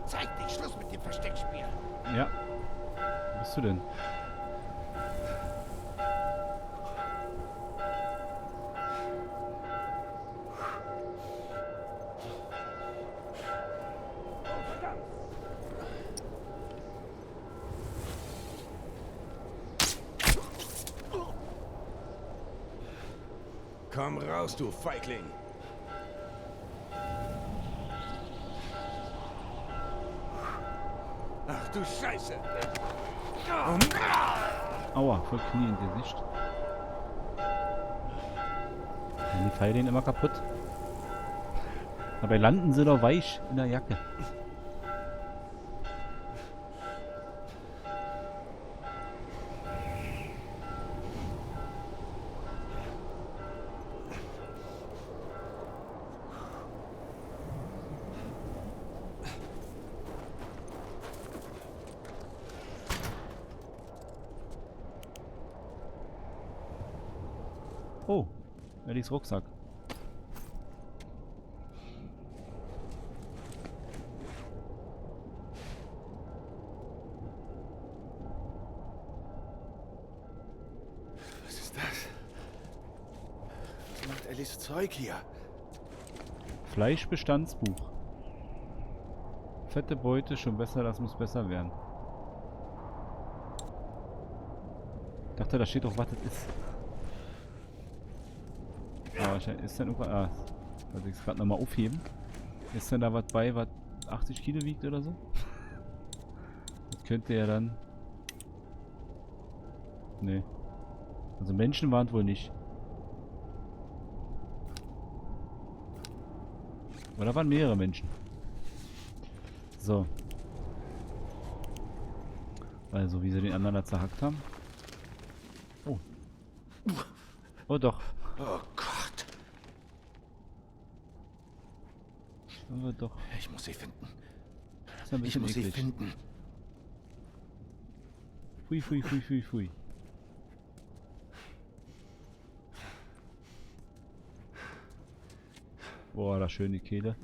Zeig dich, Schluss mit dem Versteckspiel. Ja. Wo bist du denn? Komm raus, du Feigling. Ach du Scheiße. Aua, voll Knie im Gesicht. Dann die Pfeile den immer kaputt. Dabei landen sie doch weich in der Jacke. Oh, Ellis Rucksack. Was ist das? Was macht Ellis Zeug hier? Fleischbestandsbuch. Fette Beute, schon besser, das muss besser werden. Ich dachte, da steht doch, was das ist. Aber wahrscheinlich ist dann irgendwas. Ah, wollte ich es gerade nochmal aufheben. Ist denn da was bei, was 80 Kilo wiegt oder so? Das könnte ja dann. Nee. Also Menschen waren wohl nicht. Oder waren mehrere Menschen. So. Also wie sie den anderen da zerhackt haben. Oh. Oh doch. Oh Gott. Haben wir doch. Ich muss sie finden. Ist ja ein Ich bisschen muss sie eklig. finden. Fui, fui, fui, fui, fui. Boah, da schön die Kehle.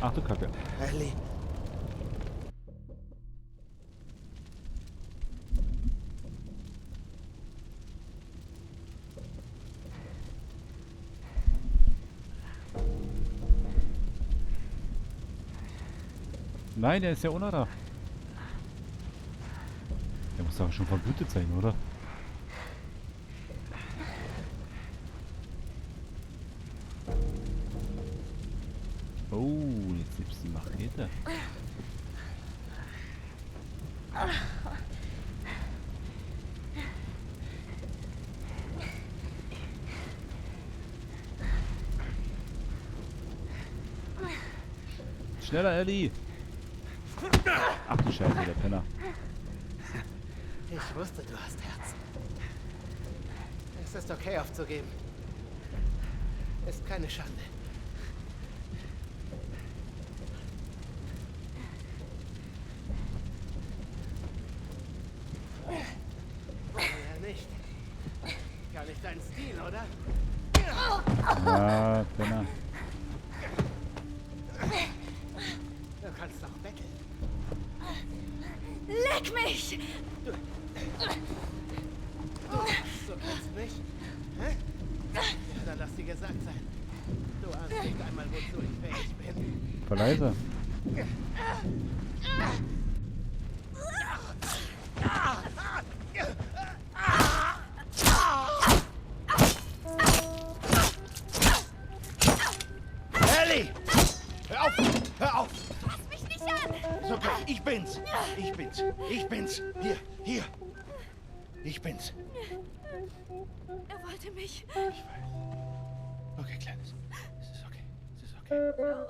Ach du Kacke. Ellie. Nein, der ist ja ohne da. Der muss doch schon verblutet sein, oder? Oh, jetzt gibt's die Machete. Schneller, Ellie! Ach du Scheiße, der Penner. Ich wusste, du hast Herz. Es ist okay aufzugeben. Ist keine Schande. nicht dein Stil, oder? Ja, Penner. Du kannst doch betteln. Leck mich! Du kennst mich? Hä? Ja, dann lass dir gesagt sein. Du ahnst nicht einmal, wozu ich fähig bin. Voll leise. Ellie! Hör auf! Hör auf! Fass mich nicht an! Ist okay, ich bin's! Ich bin's! Ich bin's! Hier! Ich bin's! Er wollte mich. Ich weiß. Okay, Kleines. Es ist okay. Es ist okay. Es ist okay.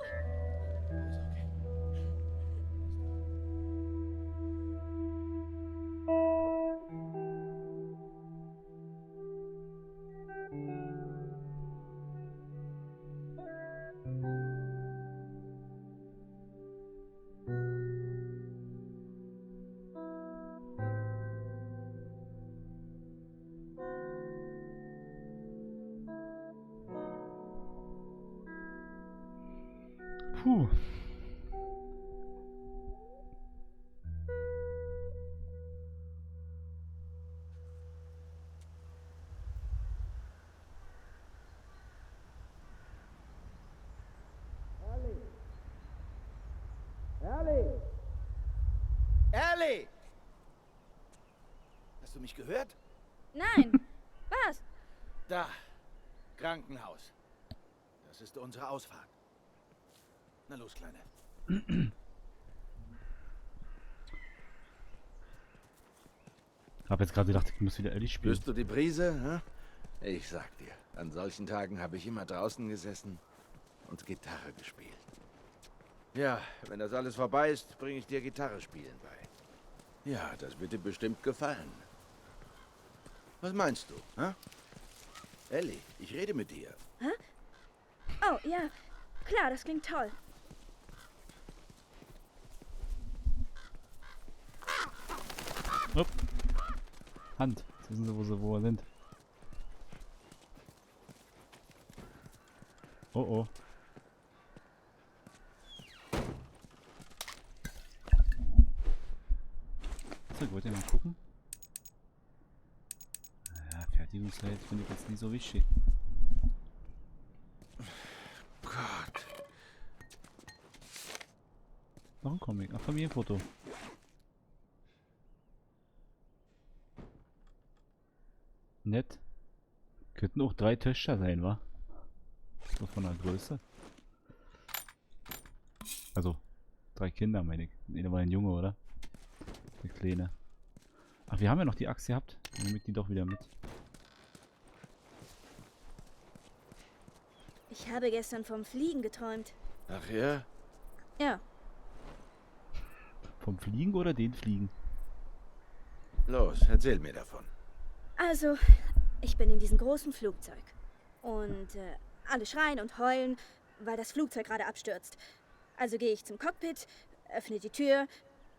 Puh. Ellie! Hast du mich gehört? Nein! Was? Da. Krankenhaus. Das ist unsere Ausfahrt. Na los, Kleine. Hab jetzt gerade gedacht, ich muss wieder Ellie spielen. Spürst du die Brise? Hä? Ich sag dir, an solchen Tagen habe ich immer draußen gesessen und Gitarre gespielt. Ja, wenn das alles vorbei ist, bringe ich dir Gitarre spielen bei. Ja, das wird dir bestimmt gefallen. Was meinst du, hä? Ellie, ich rede mit dir. Oh, ja. Klar, das klingt toll. Upp. Hand. Jetzt wissen sie, wo wir sind. Oh oh. So, wollt ihr mal gucken? Ja, Fertigungszeit finde ich jetzt nicht so wichtig. Gott. Noch ein Comic, ein Familienfoto. Nett. Könnten auch 3 Töchter sein, wa? So von der Größe. Also, 3 Kinder, meine ich. Einer war ein Junge, oder? Der Kleine. Ach, wir haben ja noch die Axt gehabt. Dann nehme ich die doch wieder mit. Ich habe gestern vom Fliegen geträumt. Ach ja? Ja. Vom Fliegen oder den Fliegen? Los, erzähl mir davon. Also, ich bin in diesem großen Flugzeug. Und alle schreien und heulen, weil das Flugzeug gerade abstürzt. Also gehe ich zum Cockpit, öffne die Tür,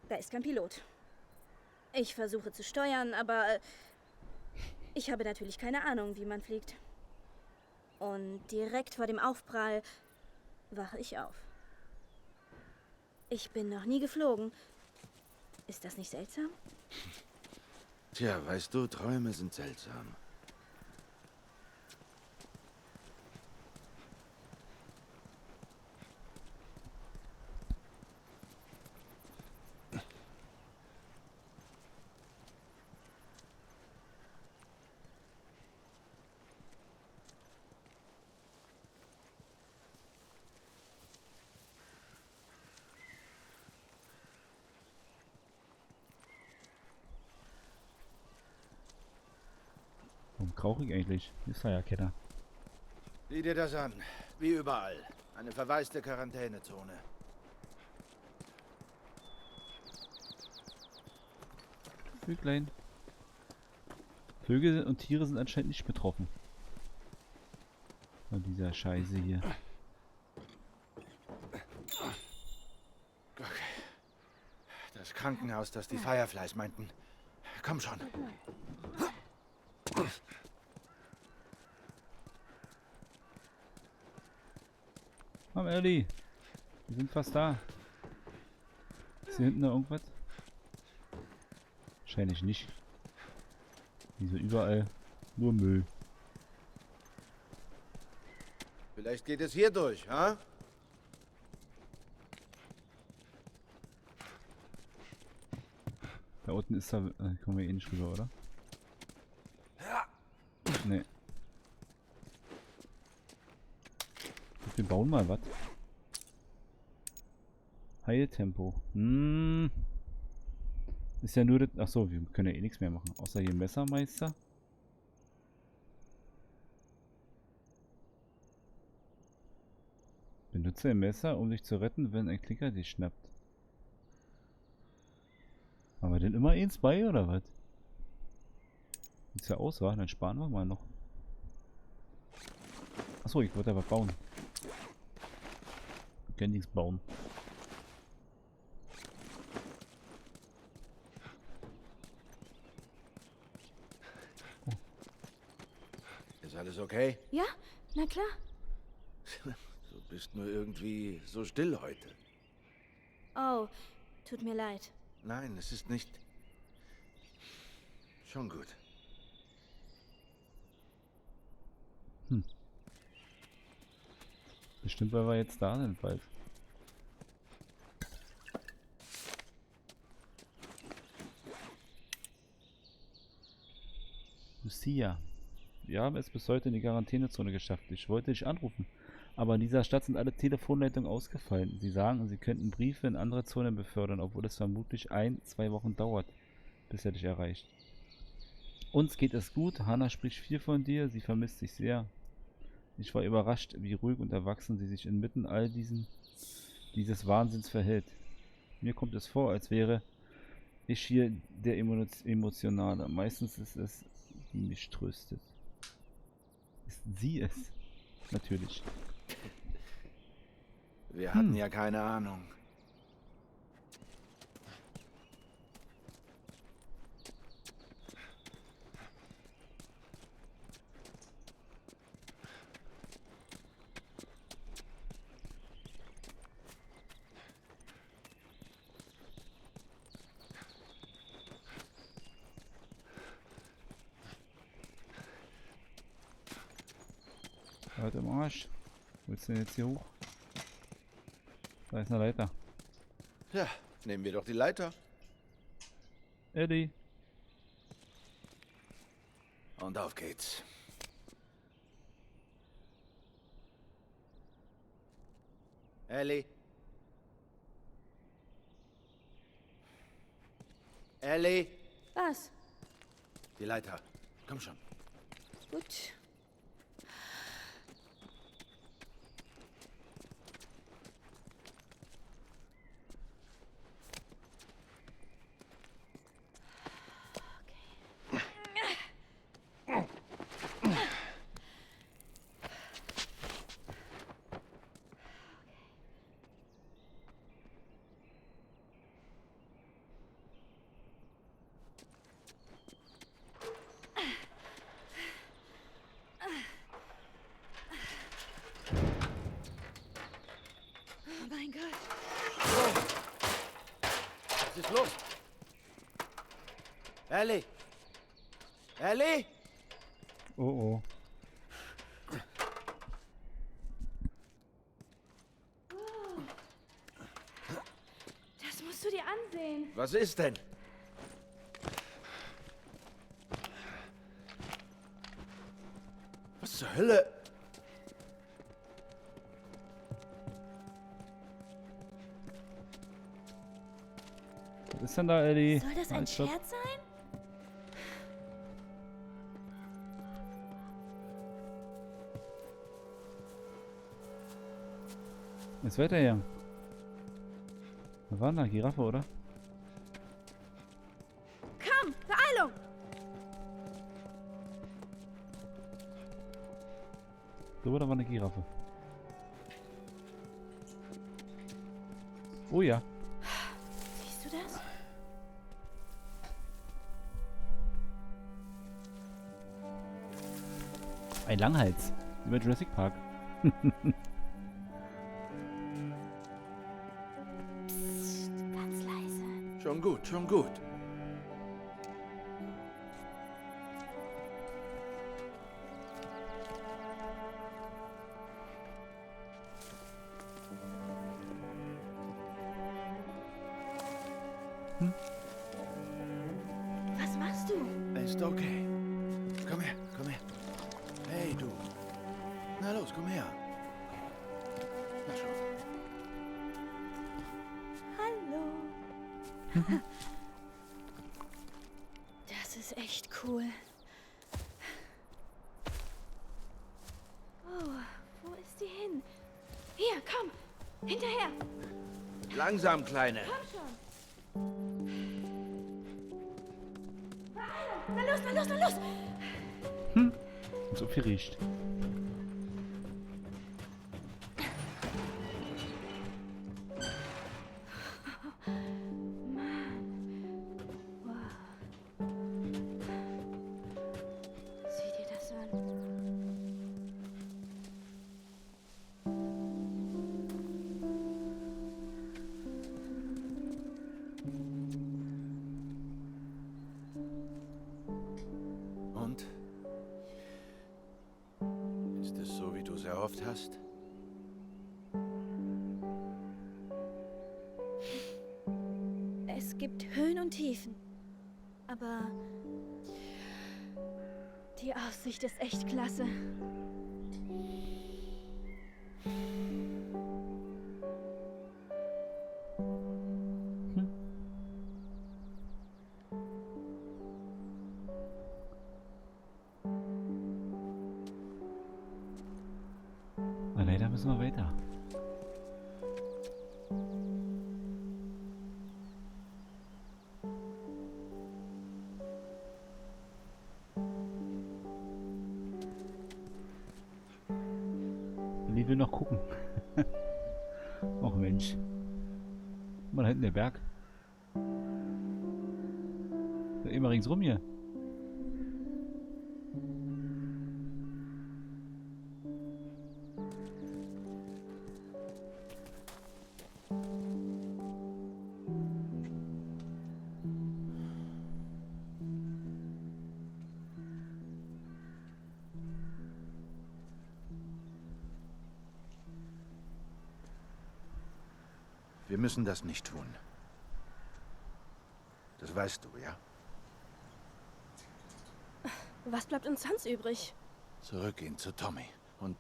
da ist kein Pilot. Ich versuche zu steuern, aber ich habe natürlich keine Ahnung, wie man fliegt. Und direkt vor dem Aufprall wache ich auf. Ich bin noch nie geflogen. Ist das nicht seltsam? Tja, weißt du, Träume sind seltsam. Warum krauche ich eigentlich? Ist ja Ketter. Sieh dir das an. Wie überall. Eine verwaiste Quarantänezone. Vöglein. Vögel und Tiere sind anscheinend nicht betroffen. Von dieser Scheiße hier. Okay. Das Krankenhaus, das die Fireflies meinten. Komm schon. Komm, Ellie. Wir sind fast da. Ist hier hinten noch irgendwas? Wahrscheinlich nicht. Wieso überall nur Müll. Vielleicht geht es hier durch, ha? Da unten ist da. Kommen wir eh nicht rüber, oder? Nee. Wir bauen mal was. Heiltempo. Ist ja nur das. Achso, wir können ja eh nichts mehr machen. Außer hier Messermeister. Benutze ein Messer, um dich zu retten, wenn ein Klicker dich schnappt. Haben wir denn immer eins bei, oder was? Sieht's ja aus, wa? Dann sparen wir mal noch. Achso, ich wollte aber bauen. Ich kann nichts bauen. Ist alles okay? Ja, na klar. Du bist nur irgendwie so still heute. Oh, tut mir leid. Nein, es ist nicht... Schon gut. Bestimmt, weil wir jetzt da sind bald. Lucia. Wir haben es bis heute in die Quarantänezone geschafft. Ich wollte dich anrufen. Aber in dieser Stadt sind alle Telefonleitungen ausgefallen. Sie sagen, sie könnten Briefe in andere Zonen befördern, obwohl es vermutlich 1-2 Wochen dauert, bis er dich erreicht. Uns geht es gut. Hannah spricht viel von dir. Sie vermisst dich sehr. Ich war überrascht, wie ruhig und erwachsen sie sich inmitten all dieses Wahnsinns verhält. Mir kommt es vor, als wäre ich hier der Emotionale. Meistens ist es, die mich tröstet. Ist sie es? Natürlich. Wir hatten ja keine Ahnung. Warte im Arsch. Wo willst du denn jetzt hier hoch? Da ist eine Leiter. Ja, nehmen wir doch die Leiter. Eddie. Und auf geht's. Ellie. Ellie. Was? Die Leiter. Komm schon. Gut. Oh mein Gott. Was ist los? Ellie! Ellie! Oh oh. Das musst du dir ansehen. Was ist denn? Was zur Hölle? Was ist denn da, Eddie? Soll das ein Halt, stopp. Scherz sein? Jetzt weiter hier. Was war denn da? Giraffe, oder? Komm, Beeilung! So, da war eine Giraffe. Oh ja. Siehst du das? Ein Langhals. Über Jurassic Park. Schon gut, schon gut. Was machst du? Ist okay. Komm her, komm her. Hey, du. Na los, komm her. Na schon. Hallo. Das ist echt cool. Oh, wo ist die hin? Hier, komm. Hinterher. Langsam, Kleine. Komm schon. Na los, na los, na los. So viel riecht. Sieh dir das an. Und? Ist es so, wie du es erhofft hast? Es gibt Höhen und Tiefen. Aber die Aussicht ist echt klasse. Na nee, da müssen wir weiter. Wie will noch gucken? Och Mensch. Mal da hinten der Berg. Da immer ringsrum hier. Wir müssen das nicht tun. Das weißt du, ja? Was bleibt uns sonst übrig? Zurückgehen zu Tommy und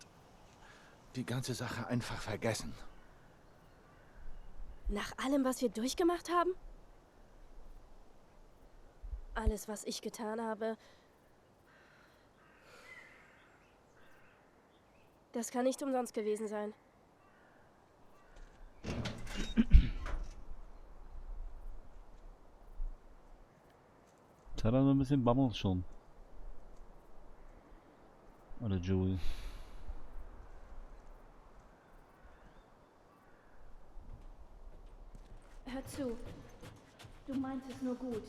die ganze Sache einfach vergessen. Nach allem, was wir durchgemacht haben? Alles, was ich getan habe. Das kann nicht umsonst gewesen sein. Jetzt hat er noch ein bisschen Bammels schon. Oder Joel. Hör zu. Du meinst es nur gut.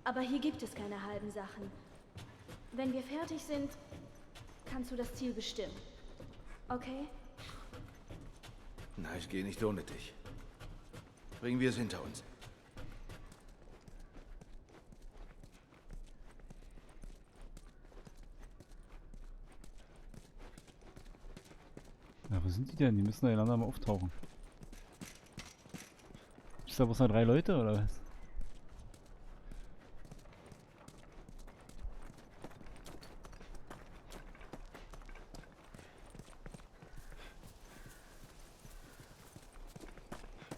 Aber hier gibt es keine halben Sachen. Wenn wir fertig sind, kannst du das Ziel bestimmen. Okay? Na, ich gehe nicht ohne dich. Bringen wir es hinter uns. Ja, wo sind die denn? Die müssen da einander mal auftauchen. Ist da bloß noch 3 Leute oder was?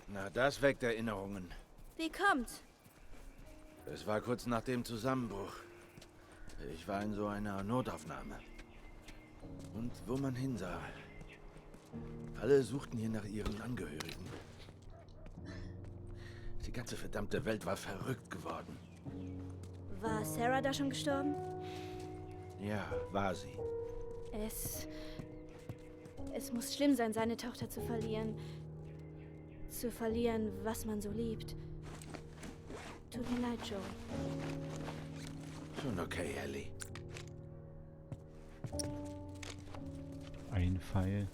Na, das weckt Erinnerungen. Wie kommt's? Es war kurz nach dem Zusammenbruch. Ich war in so einer Notaufnahme. Und wo man hinsah. Alle suchten hier nach ihren Angehörigen. Die ganze verdammte Welt war verrückt geworden. War Sarah da schon gestorben? Ja, war sie. Es muss schlimm sein, seine Tochter zu verlieren. Zu verlieren, was man so liebt. Tut mir leid, Joe. Schon okay, Ellie. Ein Pfeil.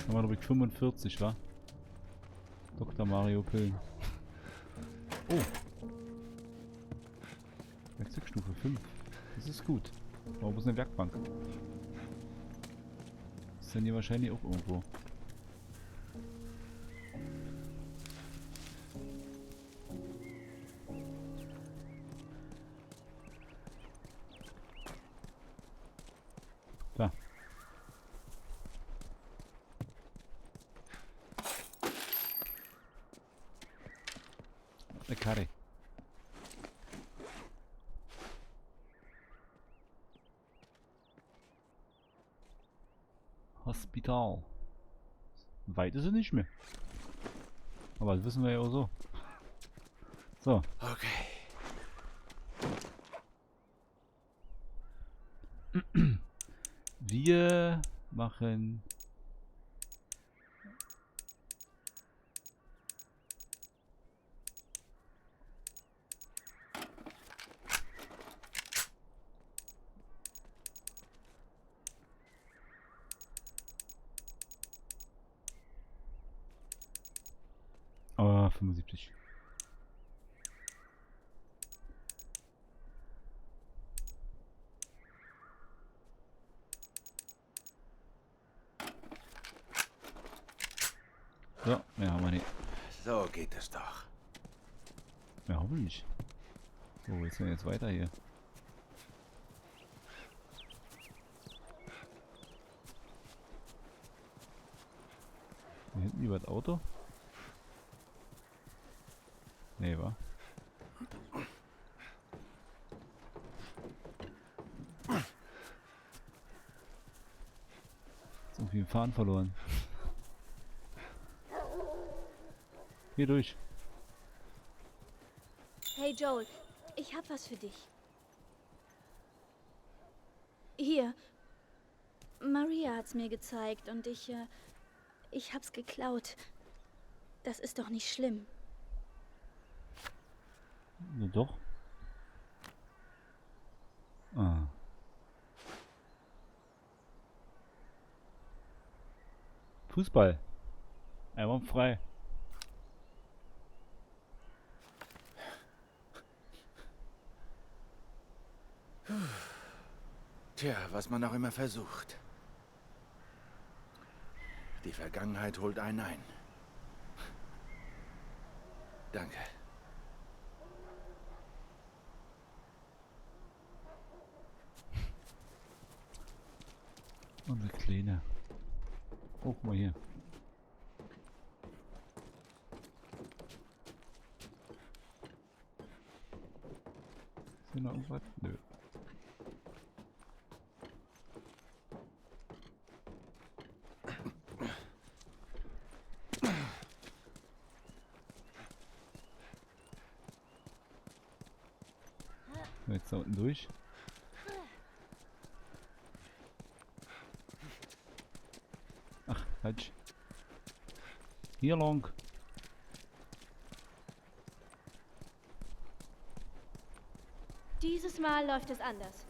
Haben wir Rubrik 45, wa? Dr. Mario Pillen. Oh. Werkzeugstufe 5. Das ist gut. Aber wo ist eine Werkbank? Ist denn hier wahrscheinlich auch irgendwo. Da. Eine Karre. Hospital. Weit ist es nicht mehr. Aber das wissen wir ja auch so. So. Okay. Wir machen... Oh, 75. So, mehr haben wir nicht. So geht es doch. Ja, hoffentlich. So, wo ist denn jetzt weiter hier? Hier hinten über das Auto? Nee, wa? So viel Fahren verloren. Hier durch. Hey Joel, ich hab was für dich. Hier. Maria hat's mir gezeigt und ich hab's geklaut. Das ist doch nicht schlimm. Na doch. Ah. Fußball. Einwandfrei. Tja, was man auch immer versucht. Die Vergangenheit holt einen ein. Danke. Unsere Kleine. Oh, guck mal hier. Ist hier noch irgendwas? Nö. So, jetzt da unten durch. Ach, falsch. Hier lang. Dieses Mal läuft es anders.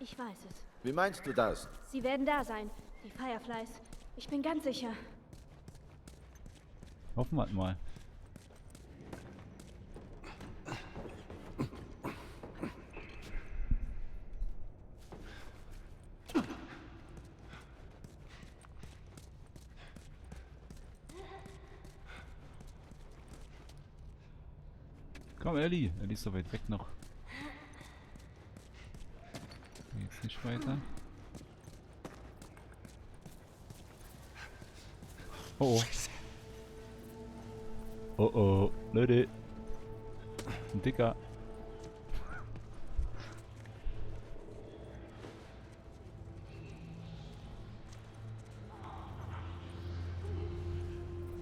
Ich weiß es. Wie meinst du das? Sie werden da sein. Die Fireflies. Ich bin ganz sicher. Hoffen wir mal. Komm, Ellie. Ellie ist so weit weg noch. Jetzt nicht weiter. Oh oh. Oh oh. Leute. Ein Dicker.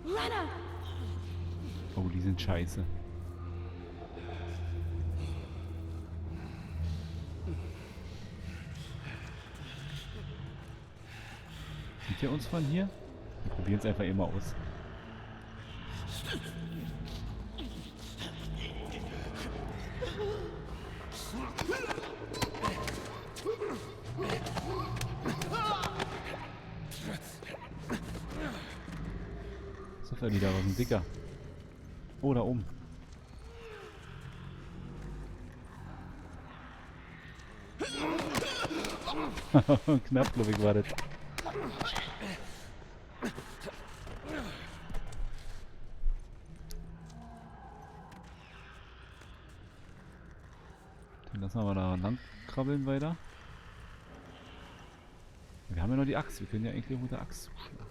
Runner! Oh, die sind scheiße. Sieht ihr uns von hier? Wir probieren es einfach immer aus. kommt er wieder raus? Ein Dicker. Oh, da oben. Knapp, glaube ich, war das. Dann lassen wir mal da lang krabbeln weiter. Wir haben ja noch die Axt. Wir können ja eigentlich auch mit der Axt zuschlagen.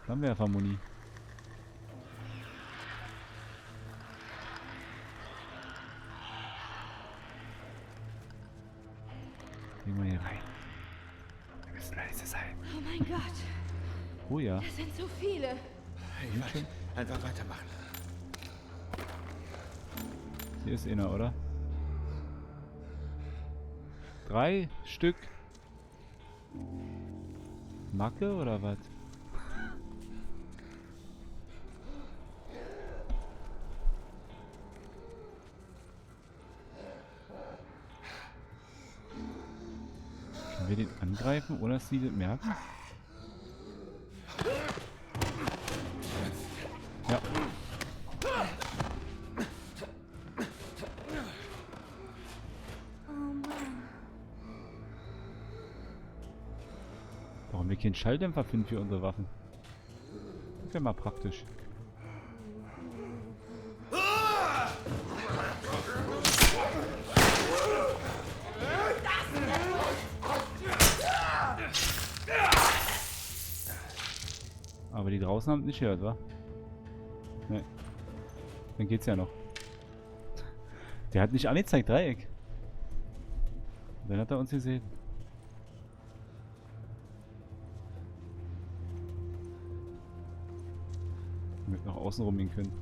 Flammenwerfer-Muni. Gehen wir hier rein. Wir müssen leise sein. Oh mein Gott, Oh ja. das sind so viele. Hey, warte. Einfach weitermachen. Hier ist einer, oder? 3 Stück. Macke oder was? Können wir den angreifen, ohne dass sie das merken? Ja. Oh Mann. Warum wir keinen Schalldämpfer finden für unsere Waffen? Das wäre mal praktisch. Aber die draußen haben nicht gehört, wa? Ne. Dann geht's ja noch. Der hat nicht angezeigt, Dreieck. Dann hat er uns gesehen. Damit wir nach außen rumgehen können.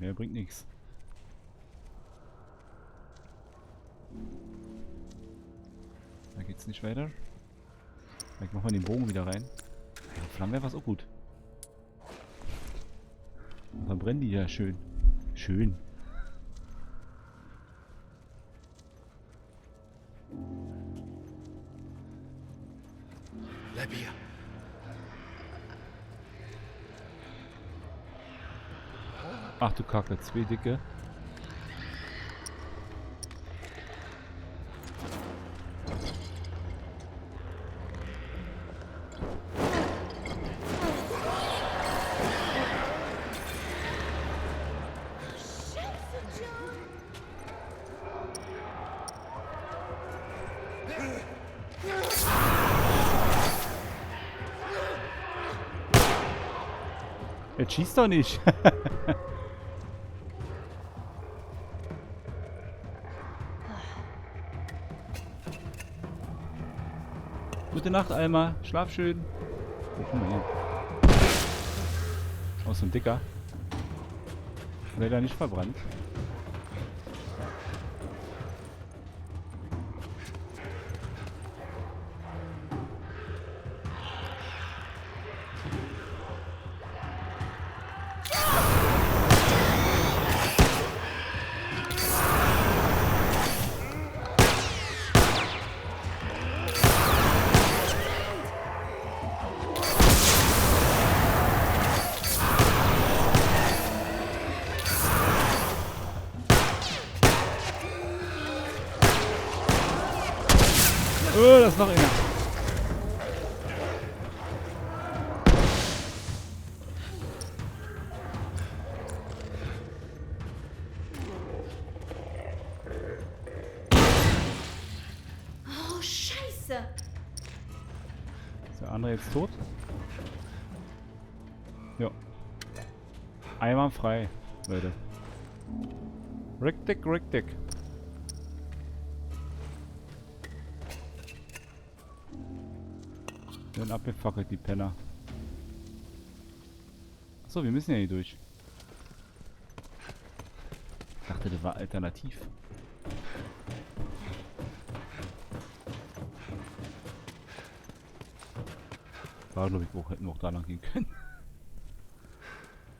Mehr bringt nichts. Da geht's nicht weiter. Vielleicht machen wir den Bogen wieder rein. Ja, Flammenwerfer ist auch gut. Und dann brennen die ja schön. Schön. Bleib hier. Ach du Kacke, 2 dicke. Jetzt schießt doch nicht. Gute Nacht, Alma. Schlaf schön. Oh, guck mal hier. Oh, so ein Dicker. Leider nicht verbrannt. Oh, das ist noch einer. Oh, Scheiße. Ist der andere jetzt tot? Ja. Einwandfrei, Leute. Richtig, richtig. Dann abgefackelt, die Penner. Achso, wir müssen ja hier durch. Ich dachte, das war alternativ. Frage, glaube ich, wo hätten wir auch da lang gehen können.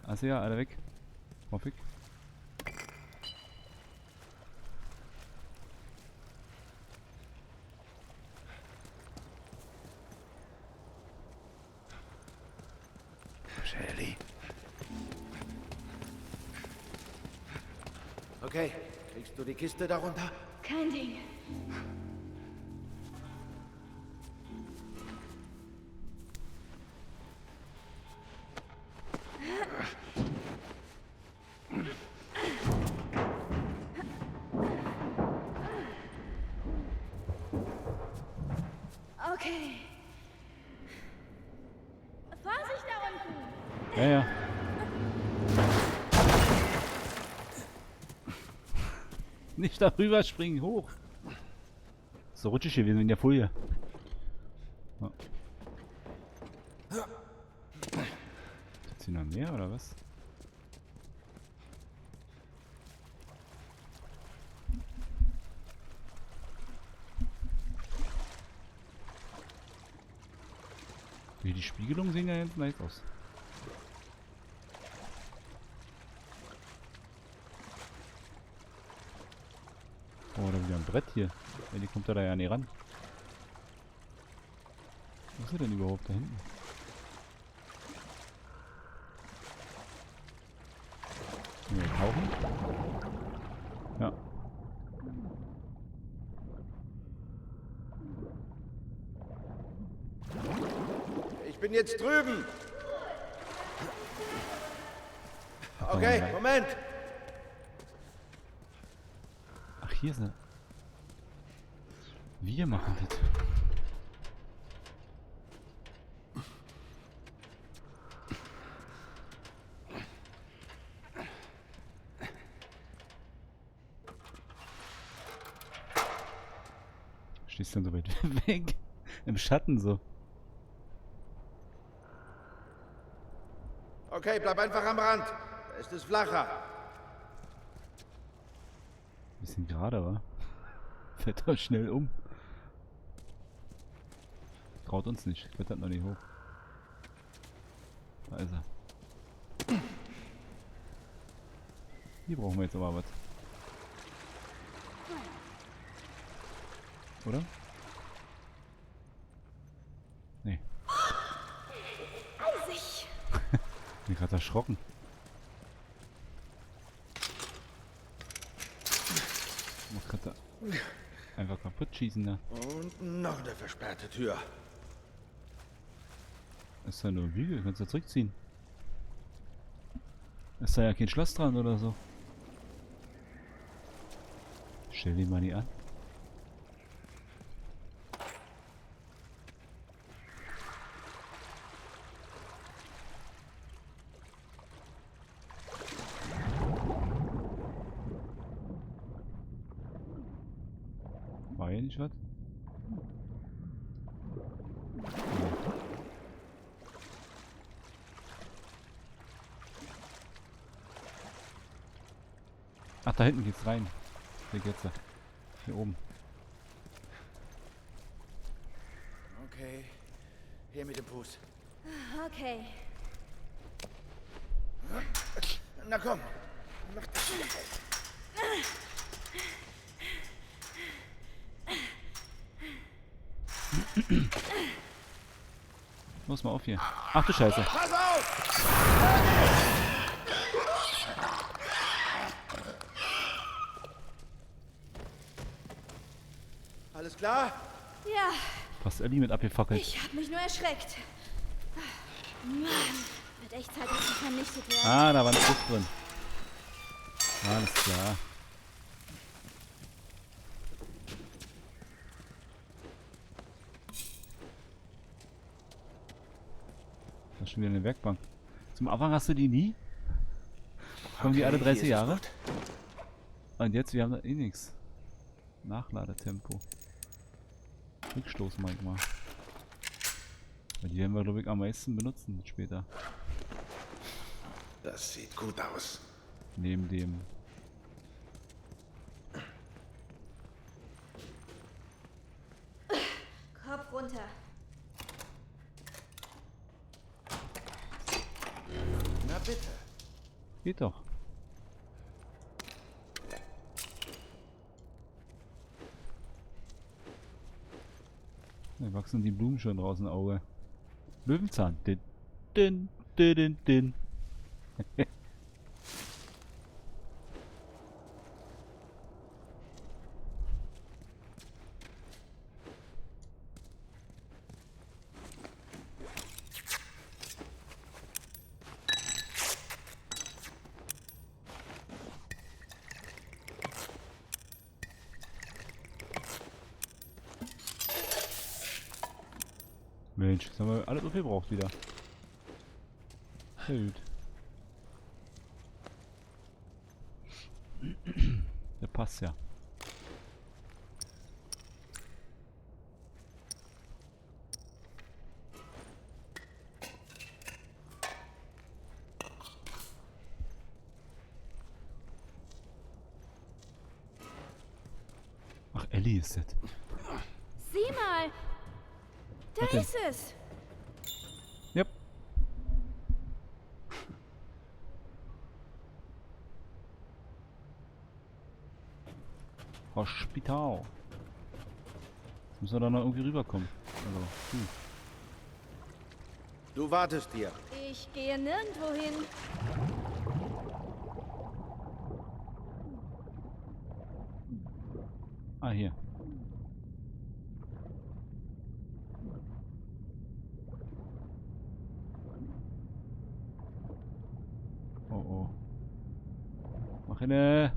Also ja, alle weg. Hoffe ich. Shelly. Okay, kriegst du die Kiste darunter? Kein Ding. Okay. Vorsicht da unten! Ja, ja. Nicht darüber springen, hoch. So rutschig hier, wir sind in der Folie. Ja. Ist hier noch mehr oder was? Die Spiegelungen sehen ja jetzt nice aus. Oh, da wieder ein Brett hier. Ja, die kommt da ja nicht ran. Was ist er denn überhaupt da hinten? Wir tauchen. Ja. Ich bin jetzt drüben. Okay, Moment. Ach, hier ist eine... Wir machen das. Stehst du denn so weit weg? Im Schatten so. Okay, bleib einfach am Rand. Da ist es flacher. Bisschen gerade, wa? Fällt doch schnell um. Traut uns nicht. Klettert noch nicht hoch. Da ist er. Hier brauchen wir jetzt aber was. Oder? Nee. Eisig. Ich bin gerade erschrocken. Ich muss gerade einfach kaputt schießen da. Und noch eine versperrte Tür. Ist da nur ein Bügel, kannst du zurückziehen. Ist da ja kein Schloss dran oder so. Stell die mal nie an. War hier nicht was? Ach, da hinten geht's rein. Hier geht's da. Hier oben. Okay, hier mit dem Fuß. Okay. Na komm, mach das. Los mal auf hier. Ach du Scheiße. Pass auf! Alles klar? Ja, Fast Ellie mit abgefackelt. ich hab mich nur erschreckt. Mann, wird echt Zeit, dass ich vernichtet werde. Ah, da war ein Stück drin. Alles klar. Das ist schon wieder eine Werkbank. Zum Anfang hast du die nie? Kommen die alle 30 Jahre? Und jetzt, wir haben da eh nichts. Nachladetempo. Rückstoß manchmal. Weil die werden wir, glaube ich, am meisten benutzen später. Das sieht gut aus. Neben dem. Kopf runter. bitte. Geht doch. Da wachsen die Blumen schon draußen im Auge. Löwenzahn. Din, din, din, din, din. Mensch, jetzt haben wir alles so viel braucht wieder. Sehr gut. Der passt ja. Ach, Ellie ist das. Sieh mal! Da Was denn? ist es! Yep. Hospital. Jetzt müssen wir da noch irgendwie rüberkommen. Also, Du wartest hier. Ich gehe nirgendwo hin. Ah, hier. Oh, oh. Mach eine.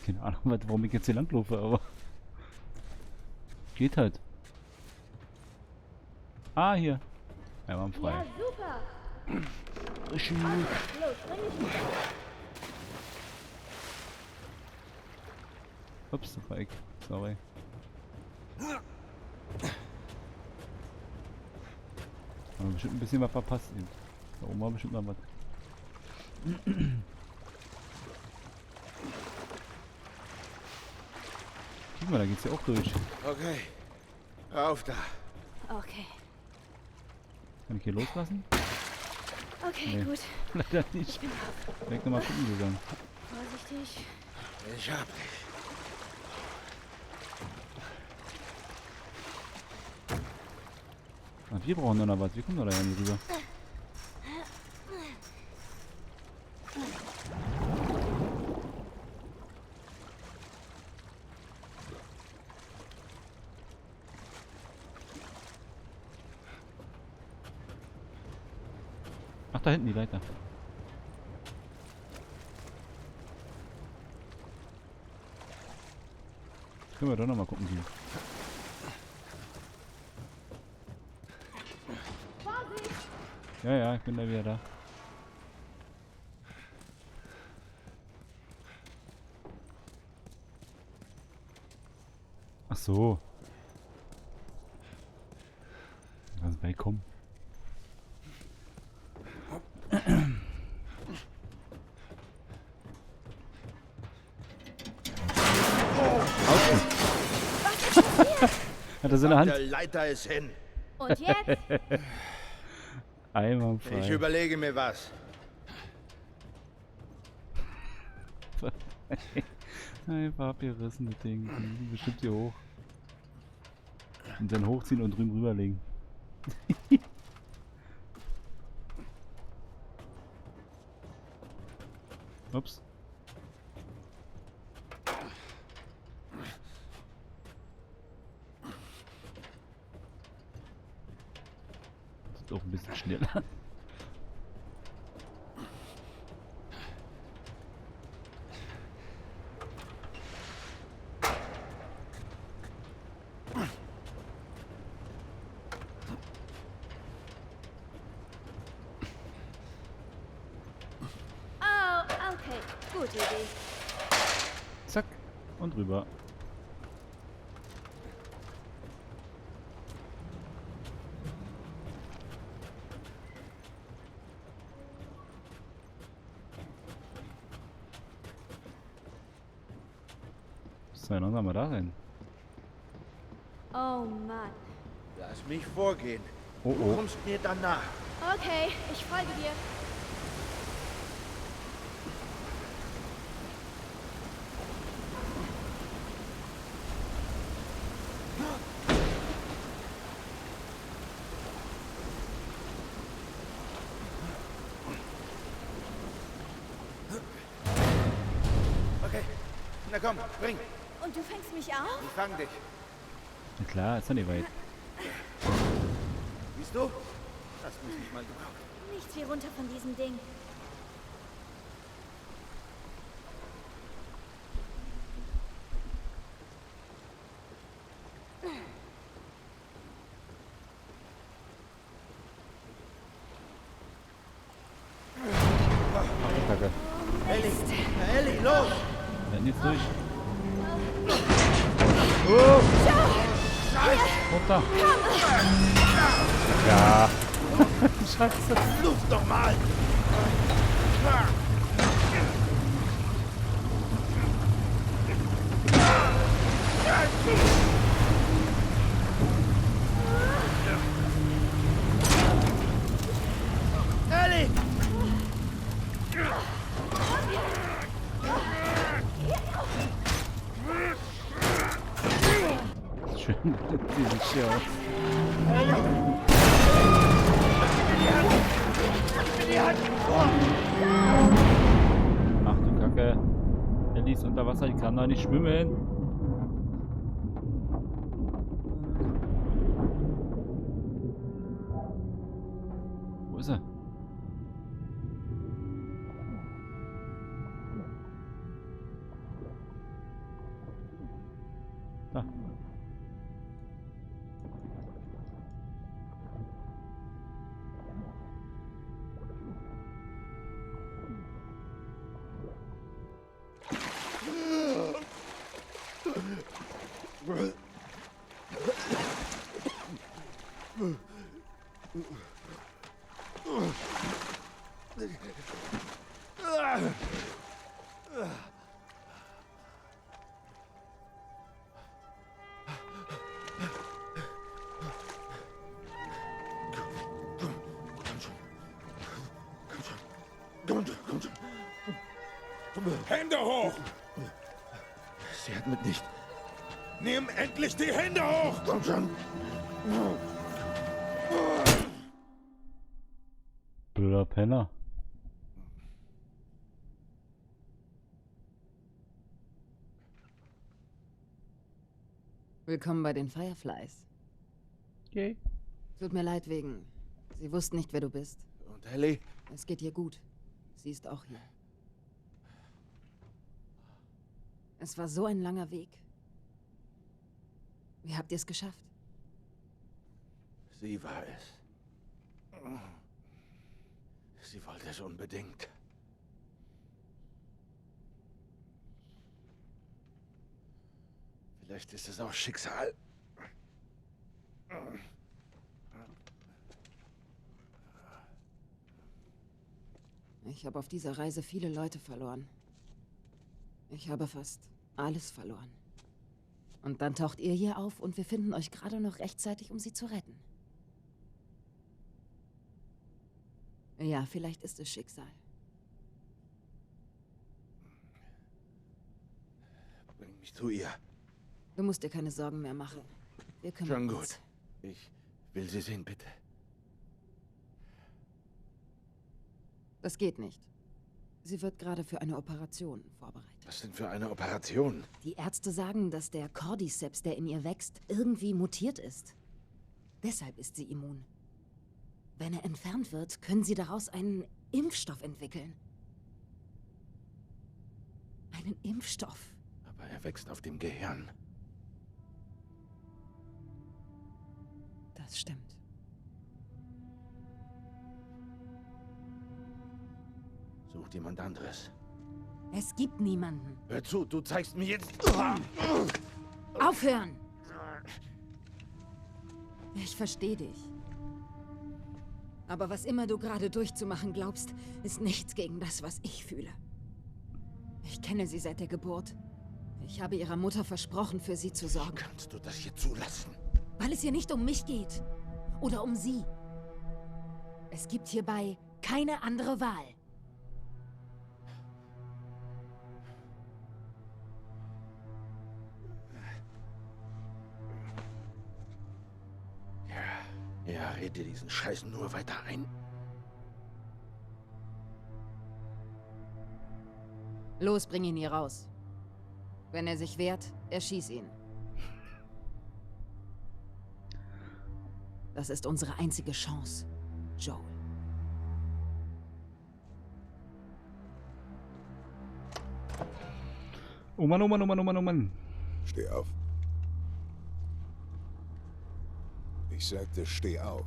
Keine Ahnung, warum ich jetzt hier langlaufe, aber geht halt. Ah, hier. Einmal frei. Ja, super! Richtig gut. Los, bring mich wieder. Ups, das war ich. Sorry. Aber bestimmt ein bisschen was verpasst. Eben. Da oben war bestimmt noch was. Guck mal, da geht's ja auch durch. Okay. Hör auf da. Okay. Kann ich hier loslassen? Okay, Nee. gut. Leider nicht. Ich bin drauf. Direkt nochmal gucken gegangen. Vorsichtig. Ich hab dich. Ah, wir brauchen noch was. Wir kommen doch da ja nicht rüber. Ach, da hinten die Leiter. Können wir doch noch mal gucken, wie. Ja, ja, ich bin da wieder da. Ach so. Also bei kommen. Hat er so eine Hand? Der Leiter ist hin. Und jetzt? Einwandfrei. Ich überlege mir was. Einfach abgerissen, das Ding. Bestimmt hier hoch. Und dann hochziehen und drüben rüberlegen. Ups. Das ist doch ein bisschen schneller. Gute Idee. Zack. Und rüber. So, dann haben wir da denn? Oh Mann. Lass mich vorgehen. Oh, Du oh. kommst mir dann nach. Okay, ich folge dir. Okay. Na komm, bring. Und du fängst mich auf? Ich fang dich. Na klar, ist ja nicht weit. Siehst du? Das muss ich mal gebrauchen. Nichts wie runter von diesem Ding. Ach, du Kacke. Ellie! Na, Ellie, los! Werden jetzt durch. Scheiße! Runter. Ja. Scheiße. Luft doch mal! Ellie! Schön, dieses Schirr aus. Ach du Kacke. Ellie ist unter Wasser, die kann doch nicht schwimmen. Wo ist er? Da. Hände hoch! Sie hat mit nicht. Nimm endlich die Hände hoch! Komm schon! Blöder Penner. Willkommen bei den Fireflies. Okay. Tut mir leid wegen... Sie wussten nicht, wer du bist. Und Ellie? Es geht ihr gut. Sie ist auch hier. Es war so ein langer Weg. Wie habt ihr es geschafft? Sie war es. Sie wollte es unbedingt. Vielleicht ist es auch Schicksal. Ich habe auf dieser Reise viele Leute verloren. Ich habe fast alles verloren. Und dann taucht ihr hier auf und wir finden euch gerade noch rechtzeitig, um sie zu retten. Ja, vielleicht ist es Schicksal. Bring mich zu ihr. Du musst dir keine Sorgen mehr machen. Wir kümmern Schon uns. gut. Ich will sie sehen, bitte. Das geht nicht. Sie wird gerade für eine Operation vorbereitet. Was denn für eine Operation? Die Ärzte sagen, dass der Cordyceps, der in ihr wächst, irgendwie mutiert ist. Deshalb ist sie immun. Wenn er entfernt wird, können sie daraus einen Impfstoff entwickeln. Einen Impfstoff. Aber er wächst auf dem Gehirn. Das stimmt. Sucht jemand anderes. Es gibt niemanden. Hör zu, du zeigst mir jetzt... Aufhören! Ich verstehe dich. Aber was immer du gerade durchzumachen glaubst, ist nichts gegen das, was ich fühle. Ich kenne sie seit der Geburt. Ich habe ihrer Mutter versprochen, für sie zu sorgen. Kannst du das hier zulassen? Weil es hier nicht um mich geht. Oder um sie. Es gibt hierbei keine andere Wahl. Ja, red dir diesen Scheiß nur weiter ein. Los, bring ihn hier raus. Wenn er sich wehrt, erschieß ihn. Das ist unsere einzige Chance, Joel. Oh Mann, oh Mann, oh Mann, oh Mann, oh Mann. Steh auf. Ich sagte, steh auf.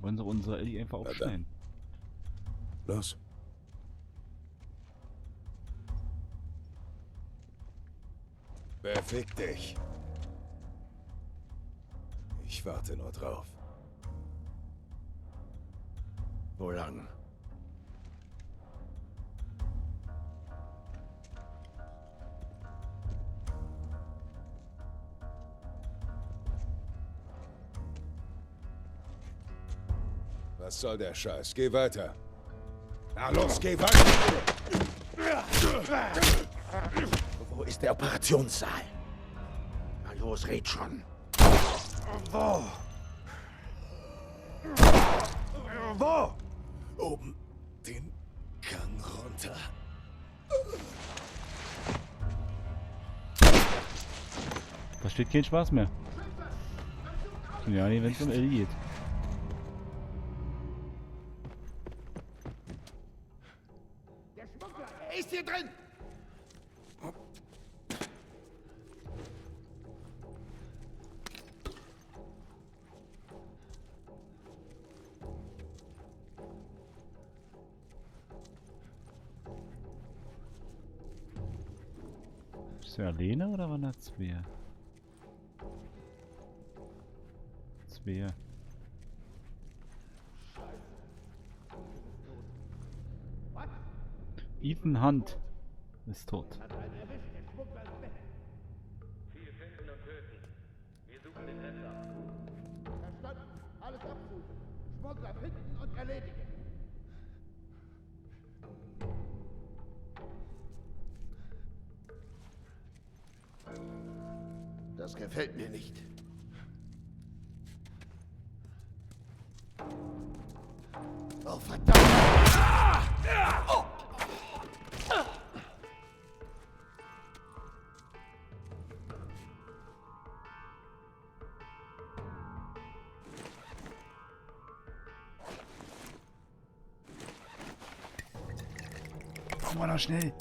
Wollen sie unsere Ellie einfach aufschneiden? Los. Befick dich. Ich warte nur drauf. Wo lang? Was soll der Scheiß? Geh weiter. Na los, geh weiter! Wo ist der Operationssaal? Na los, red schon. Wo? Wo? Oben den Gang runter. Da steht kein Spaß mehr. Ja, nee, wenn es um Ellie geht. Der Schmuggler, er ist hier drin! Ist er alleine oder waren das zwei? Zwei. Ethan Hunt ist tot. Viel finden und töten. Wir suchen den Rest ab. Verstanden. Alles abprüfen. Schmuggler finden und erledigen. Das gefällt mir nicht. Oh, verdammt! Komm mal noch schnell.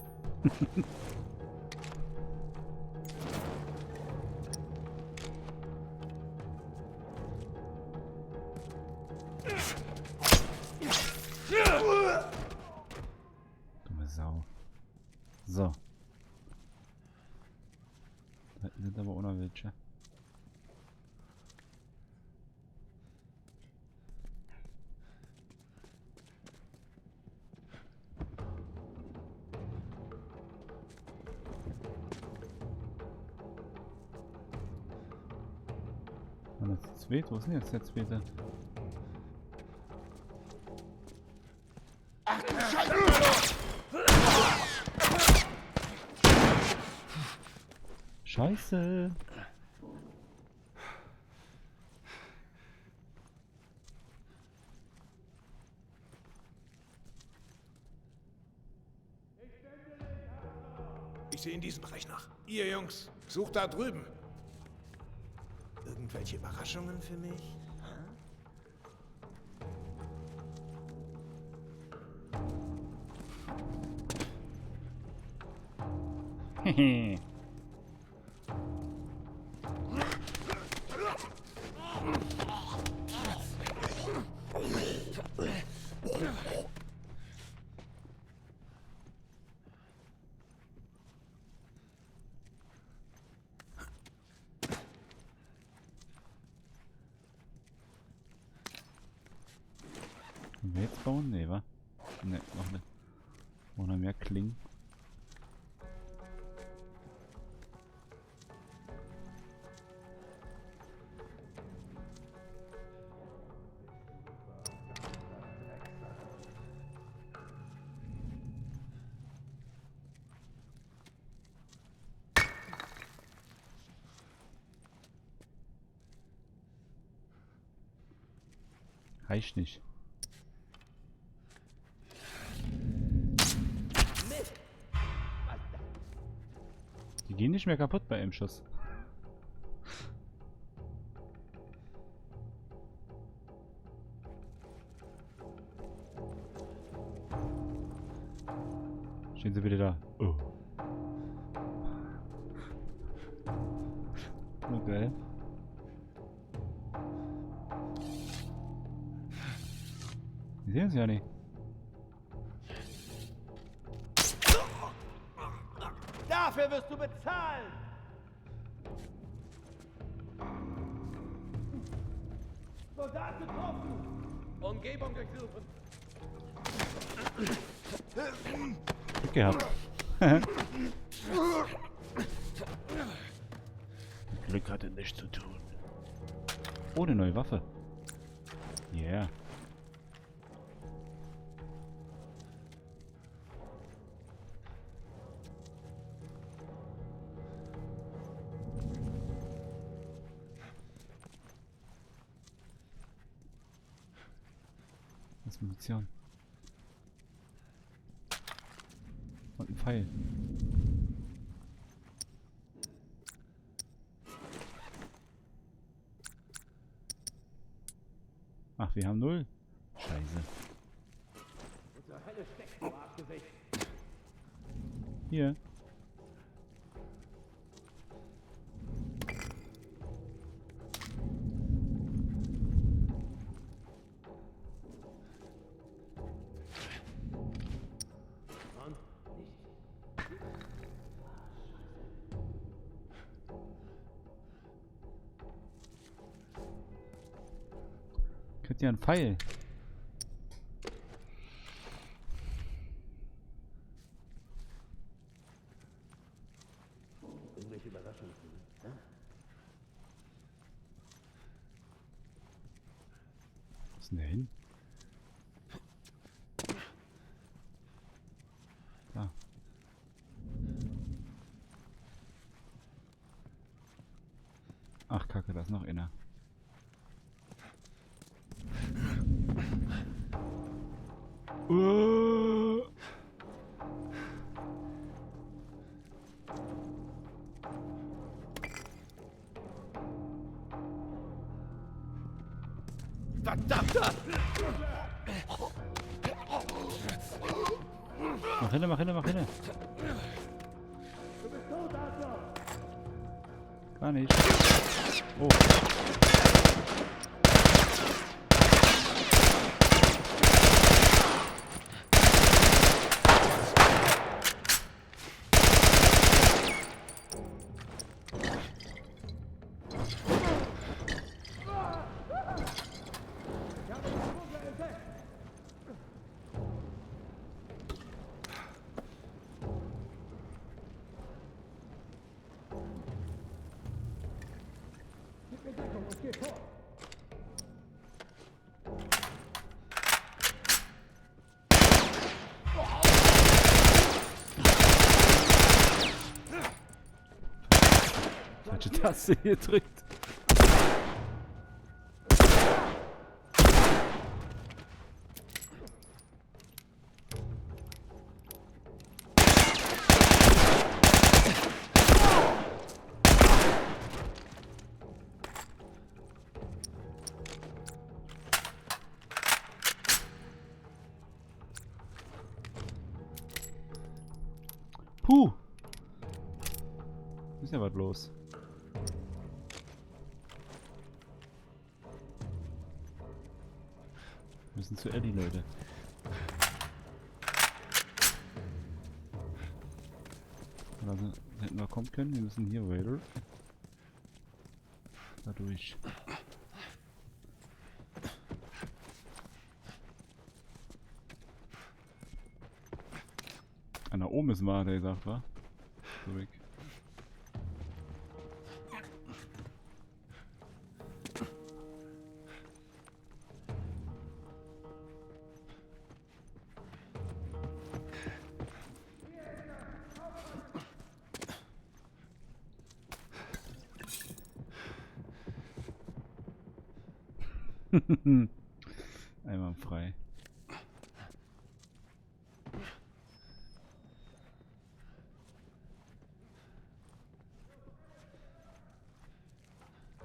Dumme Sau. So. Da sind aber auch noch welche. Und das zweite, wo ist denn jetzt der zweite? Ach du Scheiße! Scheiße! Ich sehe in diesem Bereich nach. Ihr Jungs, sucht da drüben. Irgendwelche Überraschungen für mich? Hehe. wir jetzt bauen? Nee, wa? Ne, noch nicht. Brauchen noch mehr Klingen. Reicht nicht. Die gehen nicht mehr kaputt bei einem Schuss. Stehen sie wieder da. Oh. Okay. Die sehen es ja nicht. Dafür wirst du bezahlen! Soldat getroffen! Umgebung durchsuchen! Glück gehabt. Glück hatte nichts zu tun. Oh, eine neue Waffe. Yeah. Das ist Munition. Und ein Pfeil. Ach, wir haben 0. Scheiße. Unser helles steckt im Arschgesicht. Hier. Kriegt ihr einen Pfeil? Irgendwelche Überraschungen. Ja? Was ist denn da hin? Da. Ach Kacke, da ist noch einer. Verdammter! Mach hin, mach hin, mach hin. Du bist tot, Arschloch! Gar nicht. Oh. Falsche Taste gedrückt. Puh. Ist ja was los. Wir müssen zu Ellie, Leute. Also hätten wir kommen können. Wir müssen hier weiter. Dadurch. müssen wir, hat er gesagt, wa? Zurück. Einmal frei.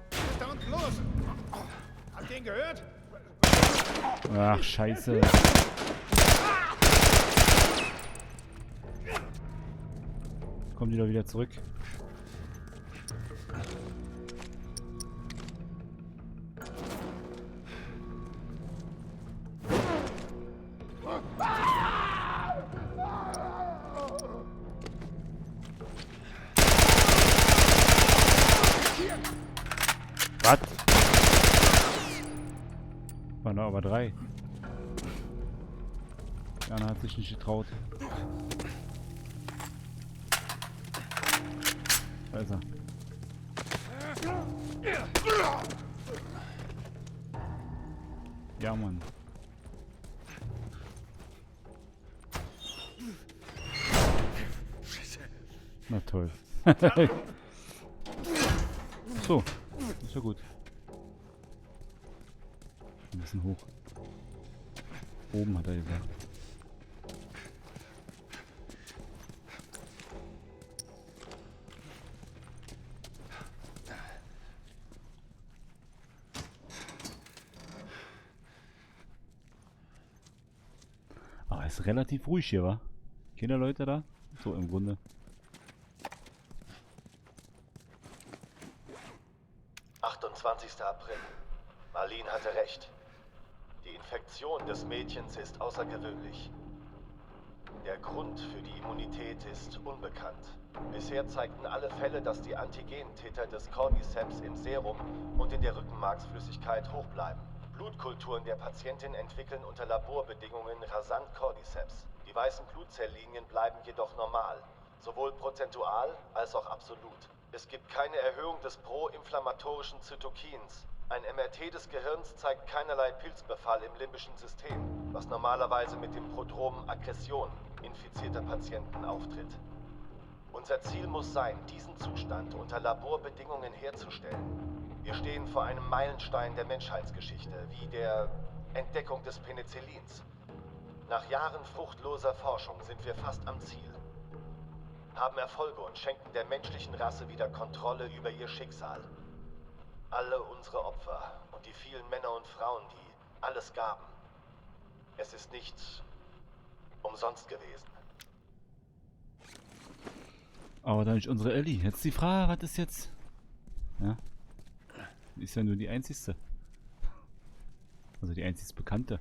Was ist da unten los? Habt ihr ihn gehört? Ach, scheiße. Kommt die doch wieder zurück. Was? Waren da aber 3. Jana hat sich nicht getraut. Da ist er. Ja, Mann. Na toll. So, ist ja gut. Ein bisschen hoch. Oben hat er gesagt. Aber es ist relativ ruhig hier, wa? Keine Leute da? So im Grunde. April. Marlene hatte recht. Die Infektion des Mädchens ist außergewöhnlich. Der Grund für die Immunität ist unbekannt. Bisher zeigten alle Fälle, dass die Antigentäter des Cordyceps im Serum und in der Rückenmarksflüssigkeit hoch bleiben. Blutkulturen der Patientin entwickeln unter Laborbedingungen rasant Cordyceps. Die weißen Blutzelllinien bleiben jedoch normal, sowohl prozentual als auch absolut. Es gibt keine Erhöhung des proinflammatorischen Zytokins. Ein MRT des Gehirns zeigt keinerlei Pilzbefall im limbischen System, was normalerweise mit dem Prodrom Aggression infizierter Patienten auftritt. Unser Ziel muss sein, diesen Zustand unter Laborbedingungen herzustellen. Wir stehen vor einem Meilenstein der Menschheitsgeschichte, wie der Entdeckung des Penicillins. Nach Jahren fruchtloser Forschung sind wir fast am Ziel. Haben Erfolge und schenken der menschlichen Rasse wieder Kontrolle über ihr Schicksal. Alle unsere Opfer und die vielen Männer und Frauen, die alles gaben. Es ist nicht umsonst gewesen. Aber dann nicht unsere Ellie. Jetzt die Frage, was ist jetzt? Ja. Ist ja nur die einzigste. Also die einzigste Bekannte.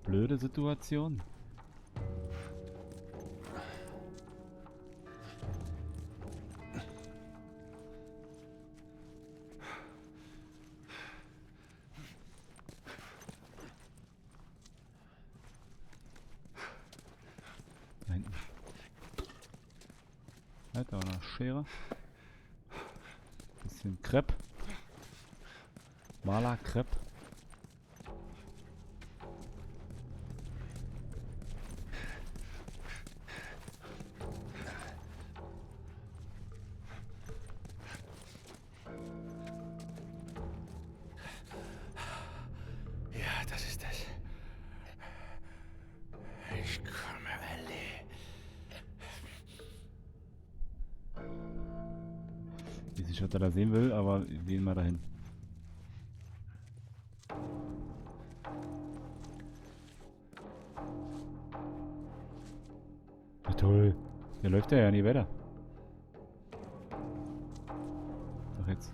Blöde Situation. Da hinten. Da war eine Schere. Bisschen Crepe. Malercrepe. Ja, das ist es. Ich komme, Ellie. Ich weiß nicht, was er da sehen will, aber wir gehen mal dahin. Ja, toll. Hier läuft er ja nie weiter. Doch jetzt.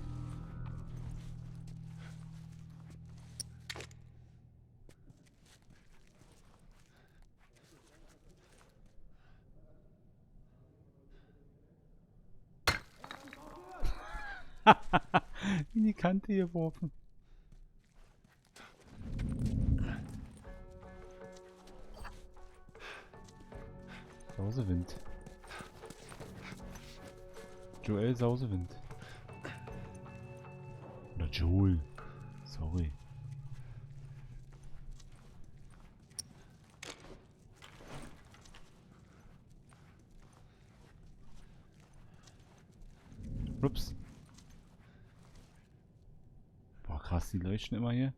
In die Kante geworfen. Sausewind. Joel Sausewind. Oder Joel. Sorry. Ups. Boah, krass, die leuchten immer hier.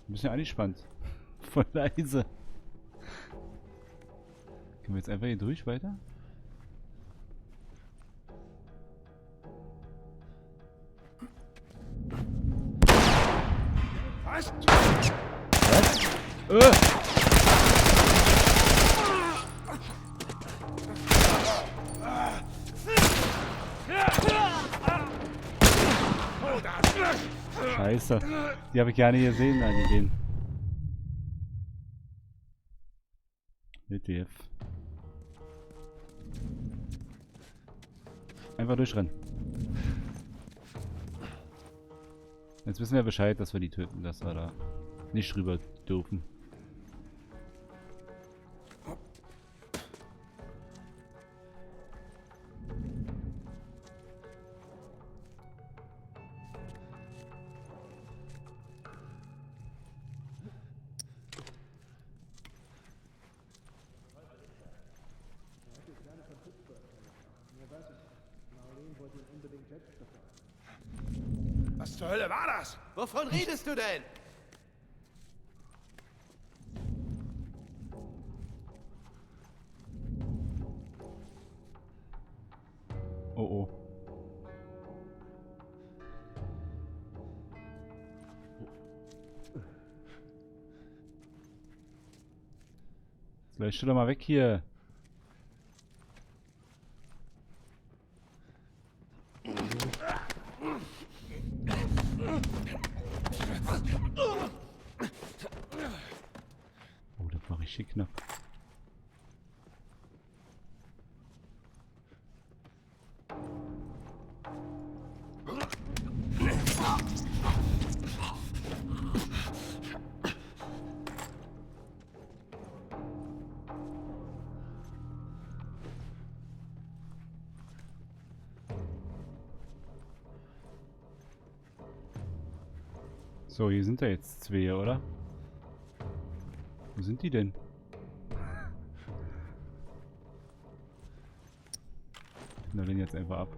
Ein bisschen angespannt. Voll leise. Können wir jetzt einfach hier durch weiter? Was? Was? Scheiße. Die habe ich gerne gesehen, die gehen. WTF. Einfach durchrennen. Jetzt wissen wir Bescheid, dass wir die töten, dass wir da nicht rüber dürfen. Was zur Hölle war das? Wovon redest du denn? Oh oh. Jetzt leuchte doch mal weg hier. Oh, das war richtig knapp. So, hier sind da jetzt zwei, oder? Wo sind die denn? Na, den jetzt einfach ab.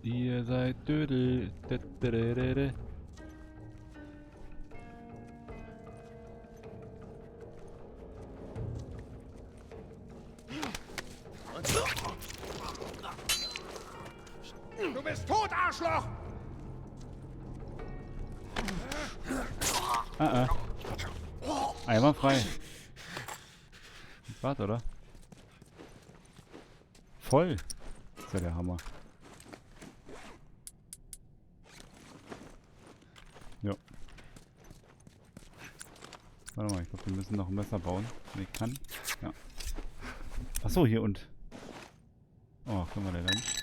Ihr seid Dödel. Du bist tot, Arschloch! Einmal frei. Warte, oder? Voll. Das ist ja der Hammer. Jo. Warte mal, ich glaube, wir müssen noch ein Messer bauen, wenn ich kann. Ja. Achso, hier und. Oh, können wir leider nicht.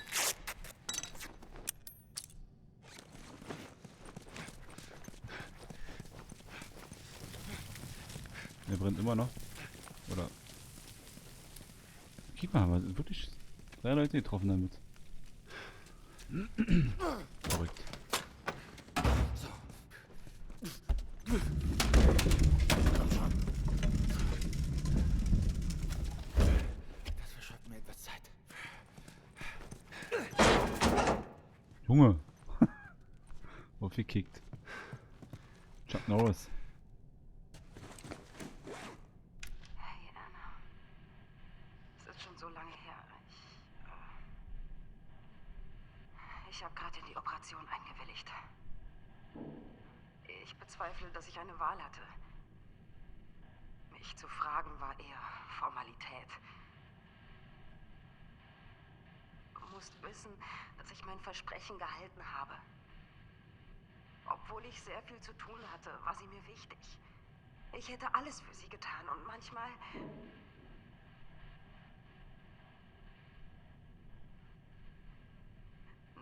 Der brennt immer noch. Oder... Guck mal, haben wir wirklich 3 Leute getroffen damit. Verrückt. Das verschafft mir etwas Zeit. Junge! Aufgekickt. Chuck Norris. Hey, Anna. Es ist schon so lange her. Ich habe gerade in die Operation eingewilligt. Ich bezweifle, dass ich eine Wahl hatte. Mich zu fragen war eher Formalität. Du musst wissen, dass ich mein Versprechen gehalten habe. Obwohl ich sehr viel zu tun hatte, war sie mir wichtig. Ich hätte alles für sie getan und manchmal...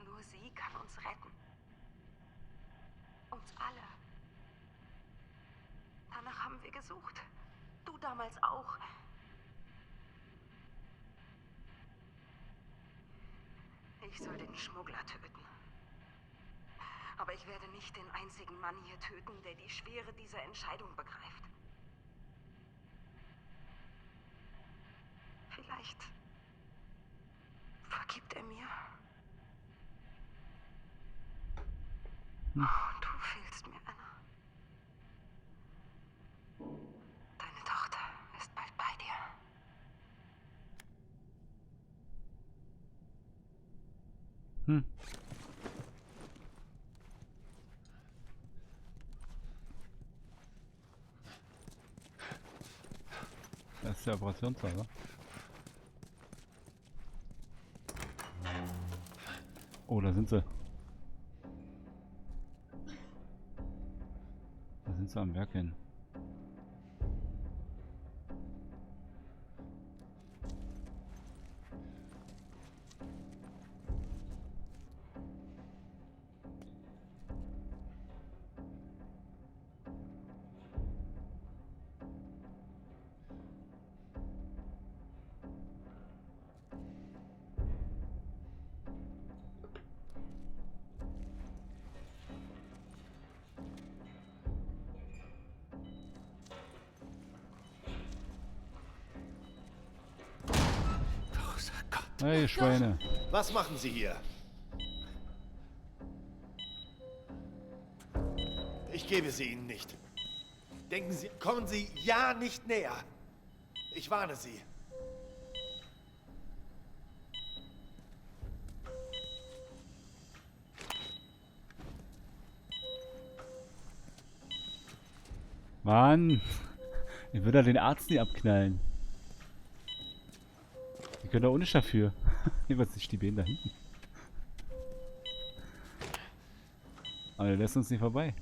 Nur sie kann uns retten. Uns alle. Danach haben wir gesucht. Du damals auch. Ich soll den Schmuggler töten. Aber ich werde nicht den einzigen Mann hier töten, der die Schwere dieser Entscheidung begreift. Vielleicht vergibt er mir. Oh, du fehlst mir, Anna. Deine Tochter ist bald bei dir. Das ist der Operationssaal, oder? Oh, da sind sie. Da sind sie am Werk hin. Hey, Schweine. Was machen Sie hier? Ich gebe sie Ihnen nicht. Denken Sie, kommen Sie ja nicht näher. Ich warne Sie. Mann! Ich würde den Arzt nie abknallen. Die können doch auch nicht dafür. Jedenfalls nicht die Bänen da hinten. Aber der lässt uns nicht vorbei.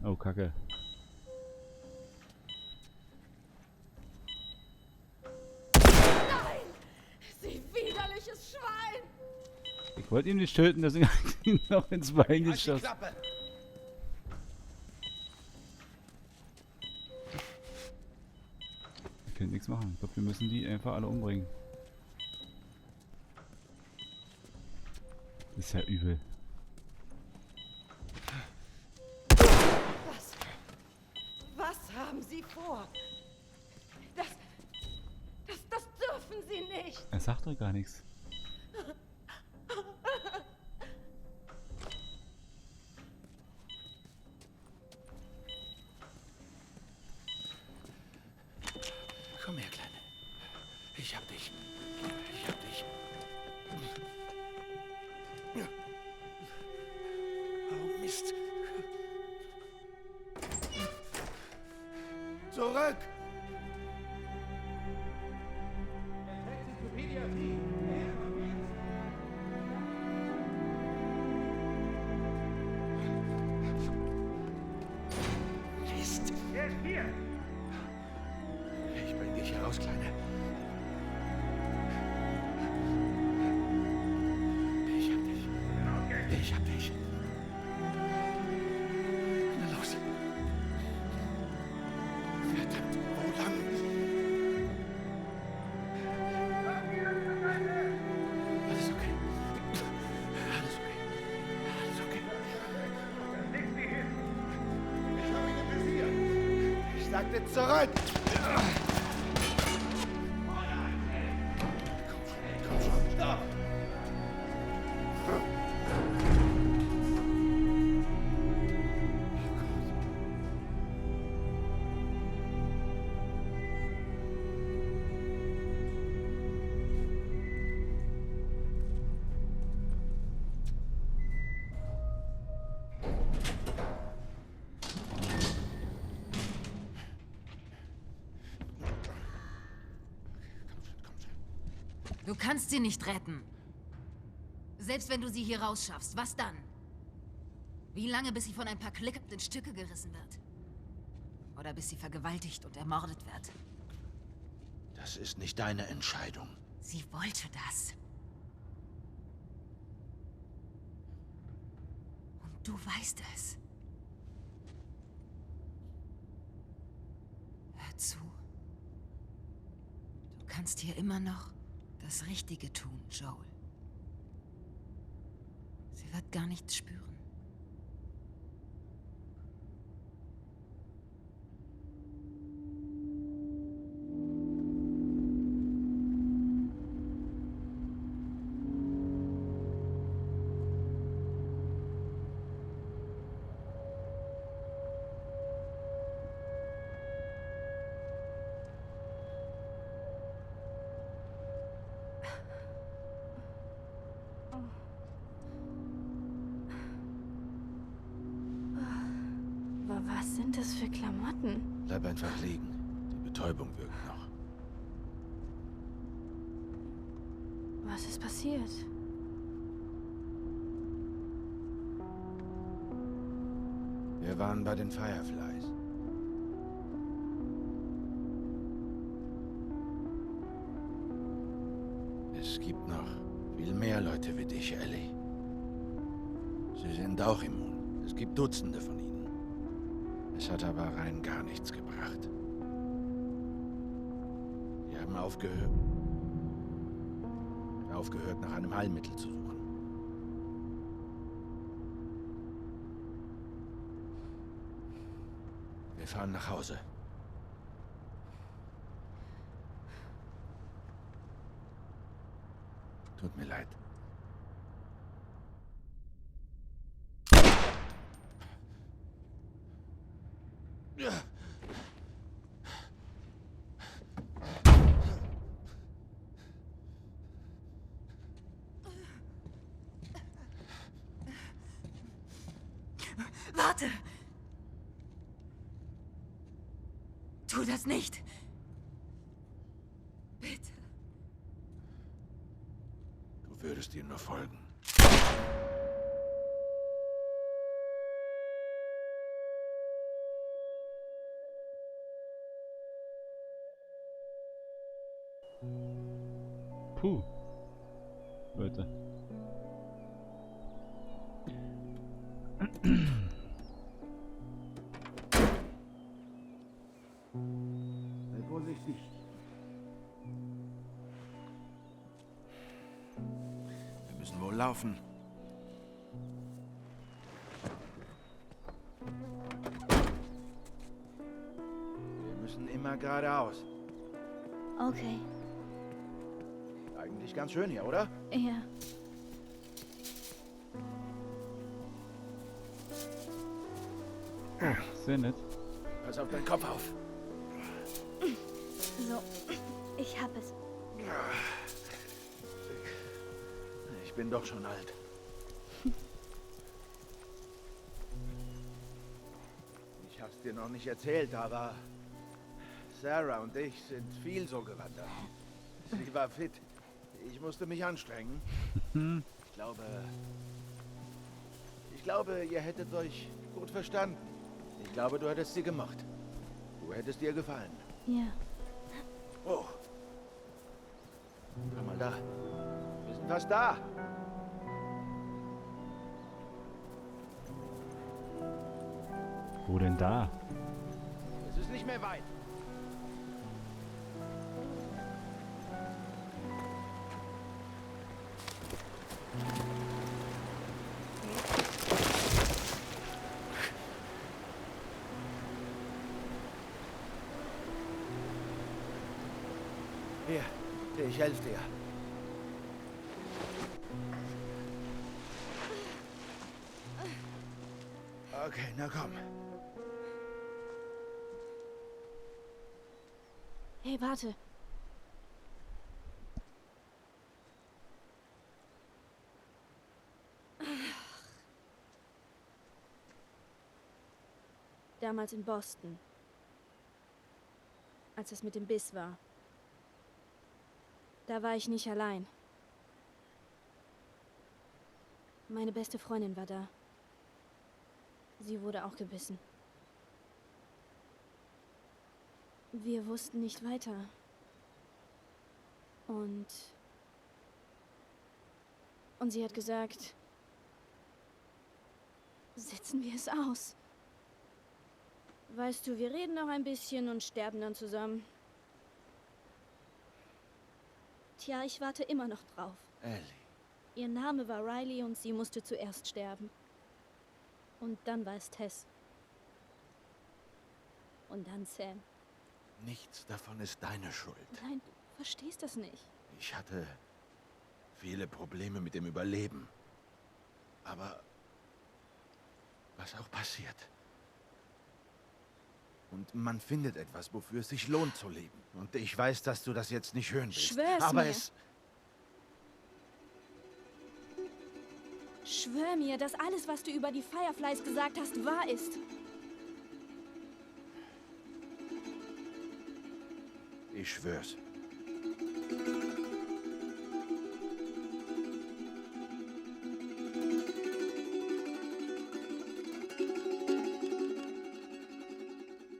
Oh, Kacke. Nein! Sie widerliches Schwein! Ich wollte ihn nicht töten, deswegen habe ich ihn noch ins Bein geschossen. Wir können nichts machen. Ich glaube, wir müssen die einfach alle umbringen. Das ist ja übel. Was haben Sie vor? Das dürfen Sie nicht! Er sagt doch gar nichts. Komm her, Kleine. Ich hab dich. Ich hab dich. Oh, Mist. Zurück! Mist. Er ist hier! Ich bring dich hier raus, Kleine. Ich hab dich. Ich hab dich. Schritt zurück! Komm schon, stopp! Du kannst sie nicht retten. Selbst wenn du sie hier rausschaffst, was dann? Wie lange, bis sie von ein paar Klick in Stücke gerissen wird? Oder bis sie vergewaltigt und ermordet wird? Das ist nicht deine Entscheidung. Sie wollte das. Und du weißt es. Hör zu. Du kannst hier immer noch das Richtige tun, Joel. Sie wird gar nichts spüren. Was sind das für Klamotten? Bleib einfach liegen. Die Betäubung wirkt noch. Was ist passiert? Wir waren bei den Fireflies. Es gibt noch viel mehr Leute wie dich, Ellie. Sie sind auch immun. Es gibt Dutzende von ihnen. Es hat aber rein gar nichts gebracht. Wir haben aufgehört, nach einem Heilmittel zu suchen. Wir fahren nach Hause. Tut mir leid. Warte! Tu das nicht! Bitte. Du würdest ihr nur folgen. Puh. Leute. Sei vorsichtig. Wir müssen wohl laufen. Wir müssen immer geradeaus. Okay. Eigentlich ganz schön hier, oder? Ja. Sehr nett. Pass auf deinen Kopf auf. So, ich hab es. Ich bin doch schon alt. Ich hab's dir noch nicht erzählt, aber Sarah und ich sind viel so gewandert. Sie war fit. Ich musste mich anstrengen. Ich glaube, ihr hättet euch gut verstanden. Ich glaube, du hättest sie gemocht. Du hättest ihr gefallen. Ja. Oh. Schau mal da. Wir sind fast da. Wo denn da? Es ist nicht mehr weit. ich helfe dir. Okay, na komm. Hey, warte. Damals in Boston. Als es mit dem Biss war. Da war ich nicht allein. Meine beste Freundin war da. Sie wurde auch gebissen. Wir wussten nicht weiter. Und sie hat gesagt, sitzen wir es aus. Weißt du, wir reden noch ein bisschen und sterben dann zusammen. Tja, ich warte immer noch drauf. Ellie. Ihr Name war Riley und sie musste zuerst sterben. Und dann war es Tess. Und dann Sam. Nichts davon ist deine Schuld. Nein, du verstehst das nicht. Ich hatte viele Probleme mit dem Überleben. Aber was auch passiert. Und man findet etwas, wofür es sich lohnt zu leben. Und ich weiß, dass du das jetzt nicht hören willst. Schwör's aber mir. Schwör mir, dass alles, was du über die Fireflies gesagt hast, wahr ist. Ich schwör's.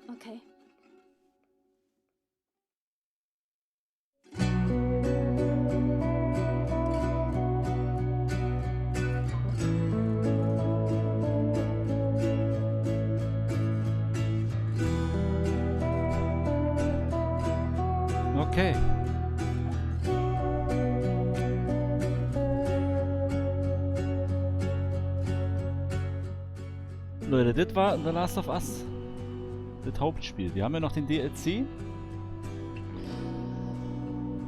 Okay. Okay. Leute, das war The Last of Us. Das Hauptspiel. Wir haben ja noch den DLC.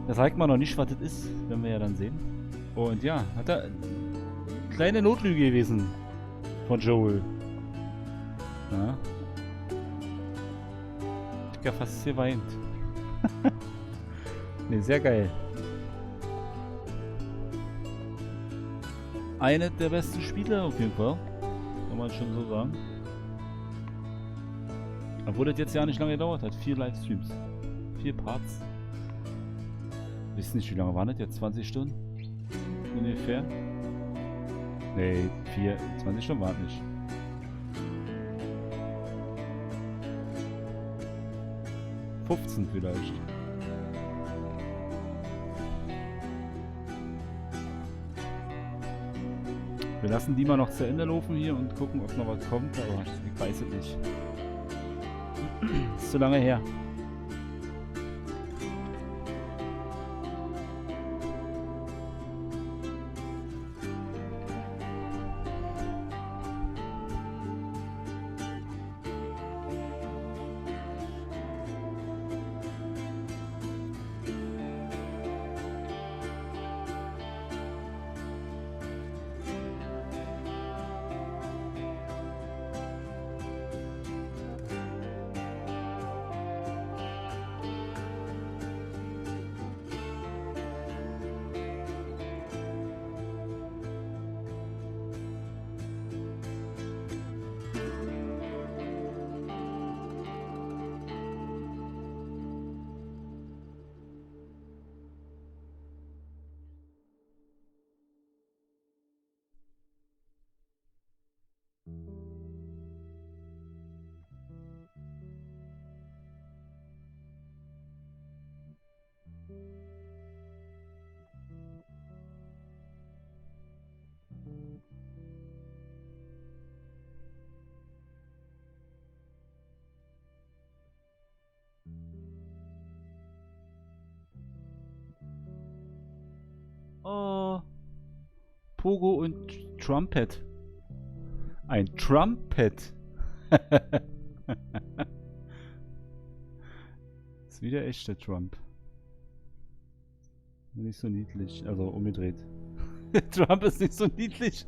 Da zeigt man noch nicht, was das ist, werden wir ja dann sehen. Und ja, hat er eine kleine Notlüge gewesen von Joel. Ja. Ich hab ja fast geweint. Ne, sehr geil. Eine der besten Spiele auf jeden Fall. Kann man schon so sagen. Obwohl das jetzt ja nicht lange gedauert hat. 4 Livestreams. 4 Parts. Wisst nicht, wie lange waren das jetzt? 20 Stunden? Ungefähr? Ne, 20 Stunden waren nicht. Vielleicht. Wir lassen die mal noch zu Ende laufen hier und gucken, ob noch was kommt, aber ich weiß es nicht. Ist zu lange her. Oh. Pogo und Trumpet. Ein Trumpet. Ist wieder echter Trump. Nicht so niedlich. Also umgedreht. Trump ist nicht so niedlich.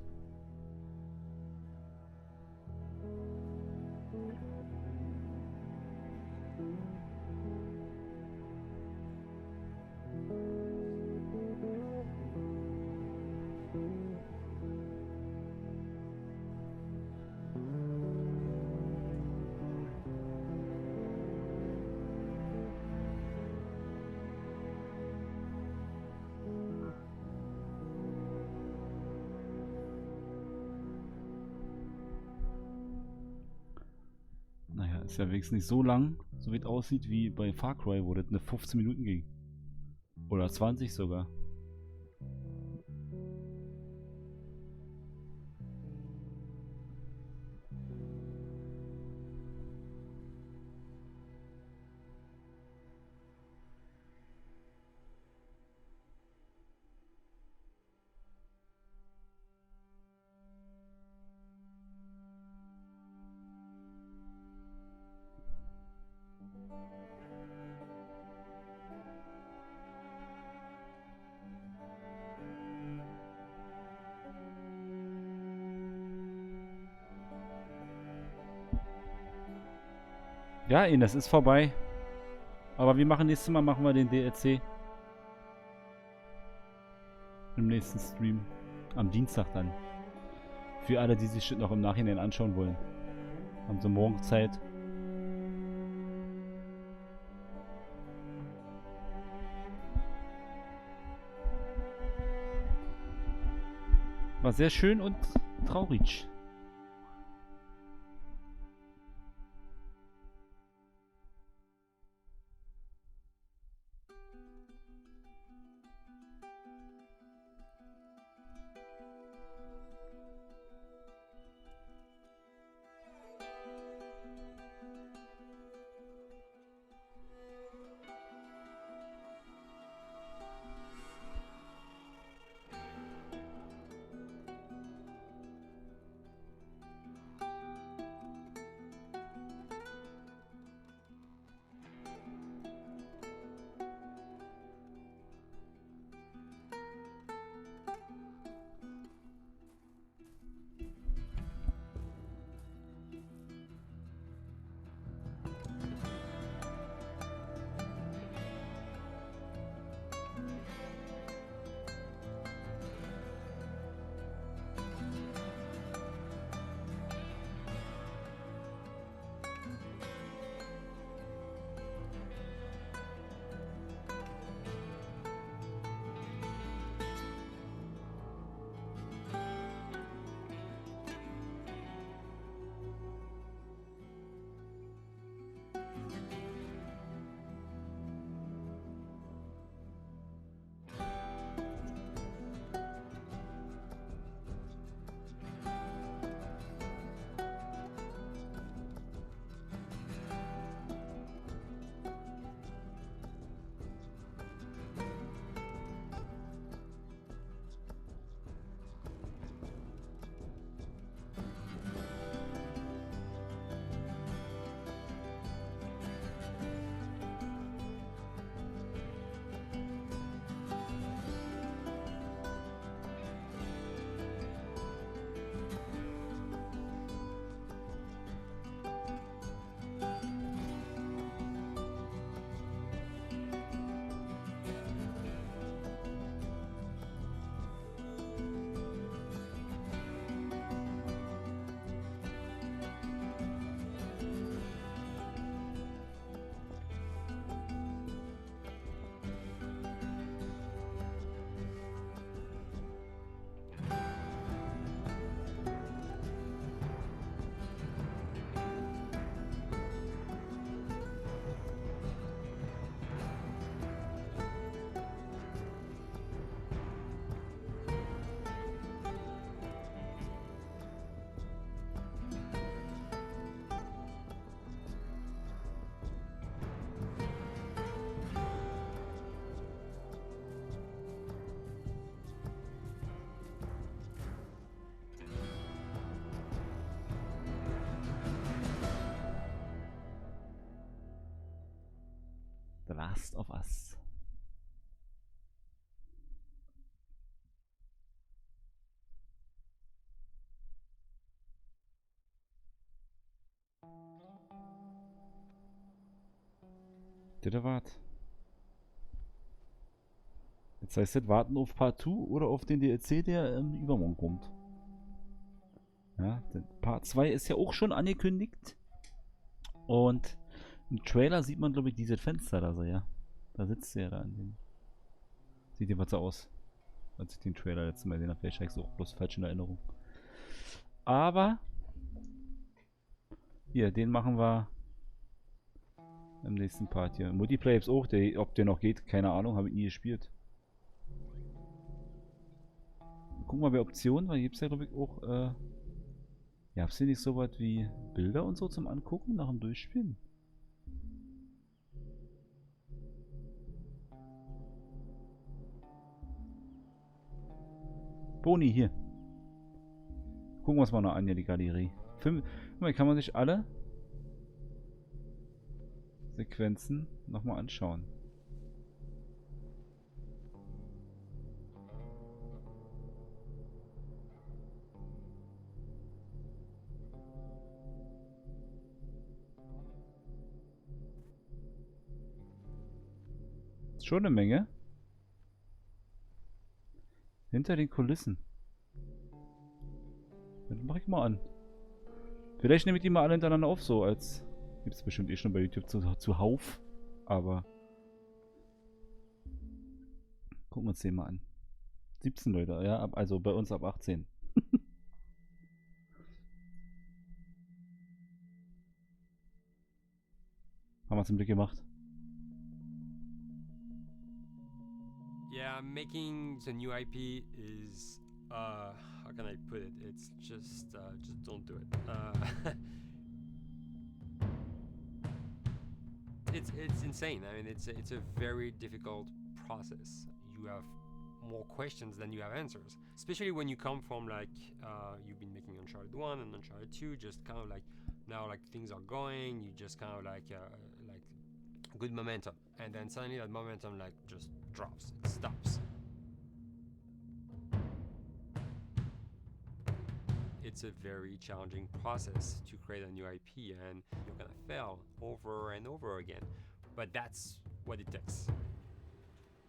Naja, ist ja wenigstens nicht so lang, so wie es aussieht wie bei Far Cry, wo das eine 15 Minuten ging. Oder 20 sogar. Ja, Ines, ist vorbei. Aber wir machen nächstes Mal machen wir den DLC. Im nächsten Stream. Am Dienstag dann. Für alle, die sich das noch im Nachhinein anschauen wollen. Haben sie morgen Zeit. War sehr schön und traurig. The Last of Us. Das wart. Jetzt heißt es warten auf Part 2 oder auf den DLC, der übermorgen kommt. Ja, Part 2 ist ja auch schon angekündigt. Und im Trailer sieht man, glaube ich, dieses Fenster da so, ja. Da sitzt er da an dem. Sieht jedenfalls so aus. Als ich den Trailer letztes Mal gesehen habe. Vielleicht habe ich es auch bloß falsch in Erinnerung. Aber hier, den machen wir im nächsten Part hier. Multiplayer gibt's auch, ob der noch geht, keine Ahnung, habe ich nie gespielt. Gucken wir bei Optionen, weil hier gibt es ja glaube ich auch, ja, habt ihr nicht so was wie Bilder und so zum Angucken nach dem Durchspielen? Boni, hier. Gucken wir uns mal noch an, hier die Galerie. Hier kann man sich alle Sequenzen nochmal anschauen. Ist schon eine Menge. Hinter den Kulissen. Das mache ich mal an. Vielleicht nehme ich die mal alle hintereinander auf, so als... Gibt es bestimmt eh schon bei YouTube zuhauf. Aber... Gucken wir uns den mal an. 17 Leute, ja, also bei uns ab 18. Haben wir es im Blick gemacht. Yeah, making the new IP is, how can I put it? It's just don't do it. It's insane. I mean, it's a very difficult process. You have more questions than you have answers. Especially when you come from like, you've been making Uncharted 1 and Uncharted 2, just kind of like, now like things are going, you just kind of like good momentum. And then suddenly that momentum like just drops, it stops. It's a very challenging process to create a new IP, and you're gonna fail over and over again. But that's what it takes.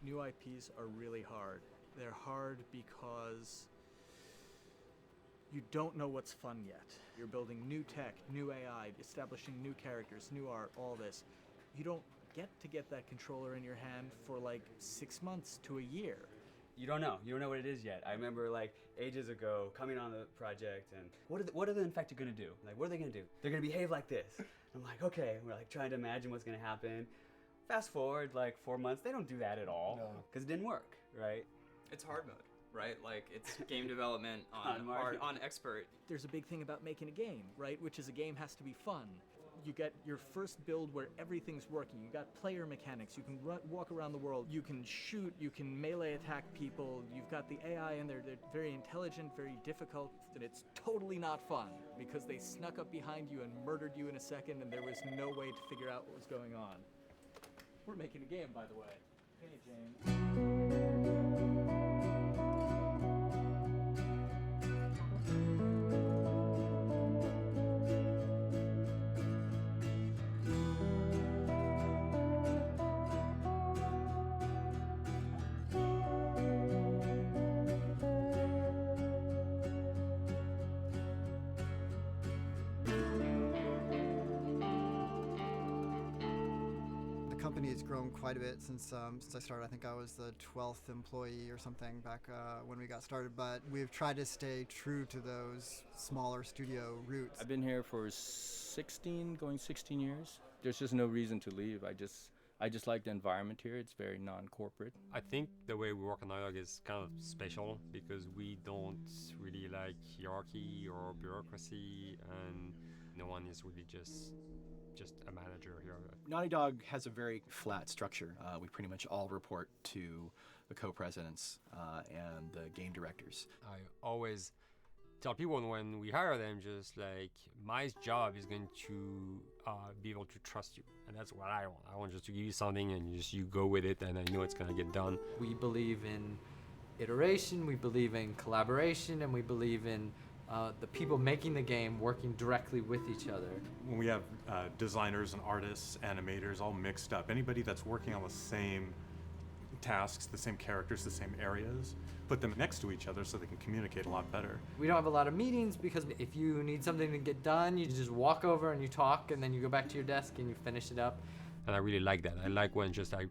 New IPs are really hard. They're hard because you don't know what's fun yet. You're building new tech, new AI, establishing new characters, new art, all this. You don't get that controller in your hand for like 6 months to a year. You don't know what it is yet. I remember like ages ago coming on the project and what are the infected gonna do? Like, what are they gonna do? They're gonna behave like this. I'm like, okay, we're like trying to imagine what's gonna happen. Fast forward like 4 months, they don't do that at all because it didn't work, right? It's hard mode, right? Like it's game development on expert. There's a big thing about making a game, right? Which is a game has to be fun. You get your first build where everything's working. You got player mechanics. You can walk around the world. You can shoot. You can melee attack people. You've got the AI in there. They're very intelligent, very difficult, and it's totally not fun because they snuck up behind you and murdered you in a second, and there was no way to figure out what was going on. We're making a game, by the way. Hey, James. The company has grown quite a bit since I started. I think I was the 12th employee or something back when we got started, but we've tried to stay true to those smaller studio roots. I've been here for going 16 years. There's just no reason to leave. I just like the environment here. It's very non-corporate. I think the way we work on Dialogue is kind of special because we don't really like hierarchy or bureaucracy, and no one is really just a manager here. Naughty Dog has a very flat structure. We pretty much all report to the co-presidents and the game directors. I always tell people when we hire them, just like, my job is going to be able to trust you, and that's what I want. I want just to give you something and you go with it, and I know it's gonna get done. We believe in iteration, we believe in collaboration, and we believe in the people making the game working directly with each other. When we have designers and artists, animators all mixed up, anybody that's working on the same tasks, the same characters, the same areas, put them next to each other so they can communicate a lot better. We don't have a lot of meetings because if you need something to get done, you just walk over and you talk and then you go back to your desk and you finish it up. And I really like that. I like when I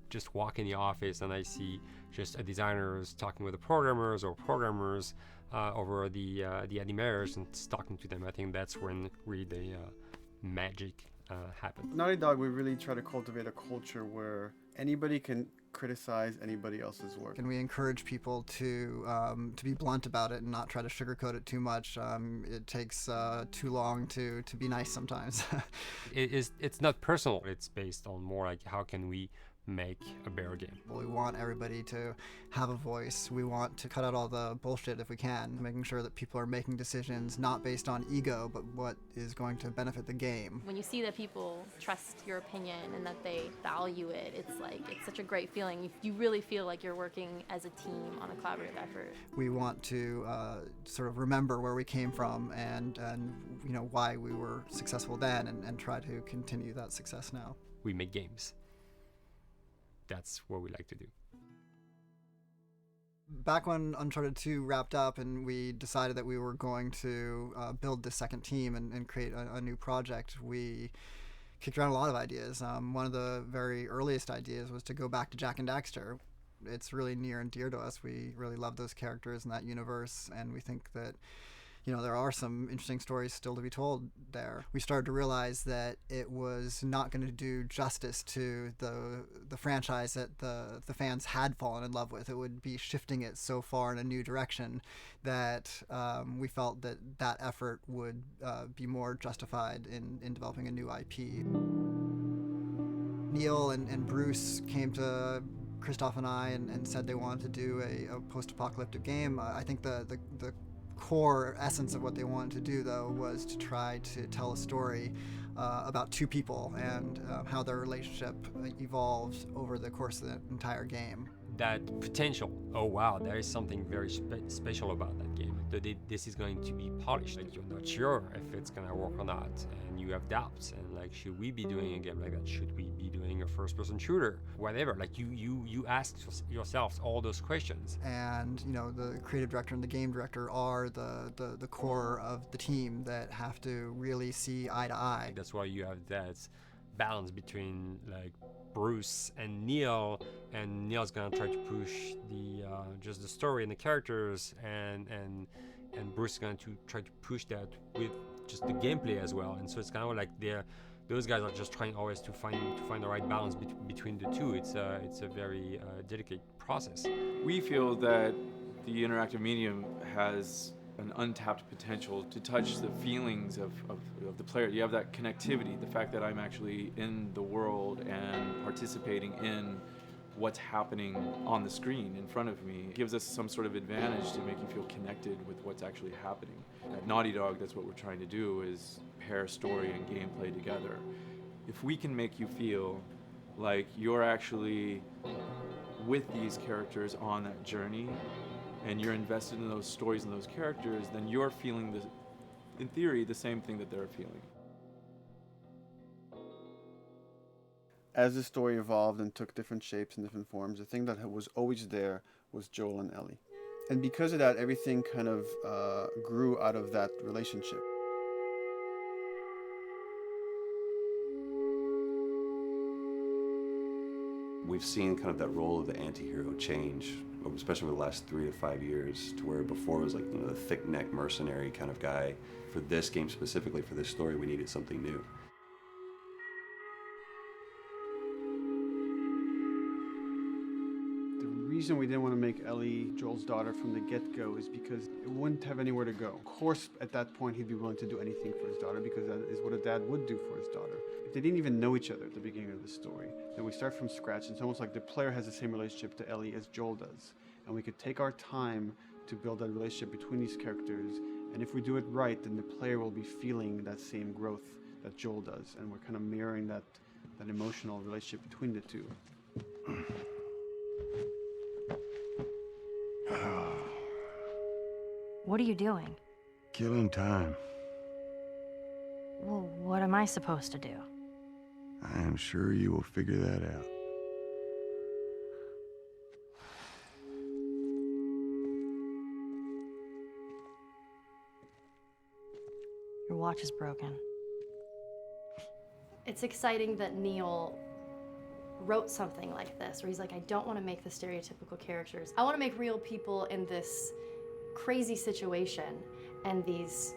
just walk in the office and I see just designers talking with the programmers or programmers over the animators and talking to them. I think that's when really the magic happens. Naughty Dog, we really try to cultivate a culture where anybody can criticize anybody else's work. And we encourage people to be blunt about it and not try to sugarcoat it too much. It takes too long to be nice sometimes. It's not personal. It's based on more like how can we make a better game. We want everybody to have a voice. We want to cut out all the bullshit if we can, making sure that people are making decisions not based on ego, but what is going to benefit the game. When you see that people trust your opinion and that they value it, it's such a great feeling. You really feel like you're working as a team on a collaborative effort. We want to sort of remember where we came from and you know why we were successful then and try to continue that success now. We make games. That's what we like to do. Back when Uncharted 2 wrapped up and we decided that we were going to build the second team and create a new project, we kicked around a lot of ideas. One of the very earliest ideas was to go back to Jak and Daxter. It's really near and dear to us. We really love those characters in that universe, and we think that there are some interesting stories still to be told there. We started to realize that it was not going to do justice to the franchise that the fans had fallen in love with. It would be shifting it so far in a new direction that we felt that effort would be more justified in developing a new IP. Neil and Bruce came to Christoph and I and said they wanted to do a post-apocalyptic game. I think the core essence of what they wanted to do, though, was to try to tell a story about two people and how their relationship evolved over the course of the entire game. That potential, oh wow, there is something very special about that game. This is going to be polished. Like, you're not sure if it's gonna work or not, and you have doubts. And like, should we be doing a game like that? Should we be doing a first-person shooter? Whatever. Like, you ask yourselves all those questions. And the creative director and the game director are the core of the team that have to really see eye to eye. That's why you have that balance between like Bruce and Neil's gonna try to push just the story and the characters, and Bruce is going to try to push that with just the gameplay as well. And so it's kind of like those guys are just trying always to find the right balance between the two. It's a very delicate process. We feel that the interactive medium has an untapped potential to touch the feelings of the player. You have that connectivity, the fact that I'm actually in the world and participating in what's happening on the screen in front of me gives us some sort of advantage to make you feel connected with what's actually happening. At Naughty Dog, that's what we're trying to do, is pair story and gameplay together. If we can make you feel like you're actually with these characters on that journey and you're invested in those stories and those characters, then you're feeling, in theory, the same thing that they're feeling. As the story evolved and took different shapes and different forms, the thing that was always there was Joel and Ellie. And because of that, everything kind of grew out of that relationship. We've seen kind of that role of the anti-hero change, especially over the last 3 to 5 years, to where before it was like the thick-neck mercenary kind of guy. For this game specifically, for this story, we needed something new. The reason we didn't want to make Ellie Joel's daughter from the get-go is because it wouldn't have anywhere to go. Of course, at that point, he'd be willing to do anything for his daughter because that is what a dad would do for his daughter. If they didn't even know each other at the beginning of the story, then we start from scratch. It's almost like the player has the same relationship to Ellie as Joel does. And we could take our time to build that relationship between these characters. And if we do it right, then the player will be feeling that same growth that Joel does. And we're kind of mirroring that emotional relationship between the two. What are you doing? killing time. Well, what am I supposed to do? I am sure you will figure that out. Your watch is broken. It's exciting that Neil wrote something like this, where he's like, I don't want to make the stereotypical characters. I want to make real people in this crazy situation and these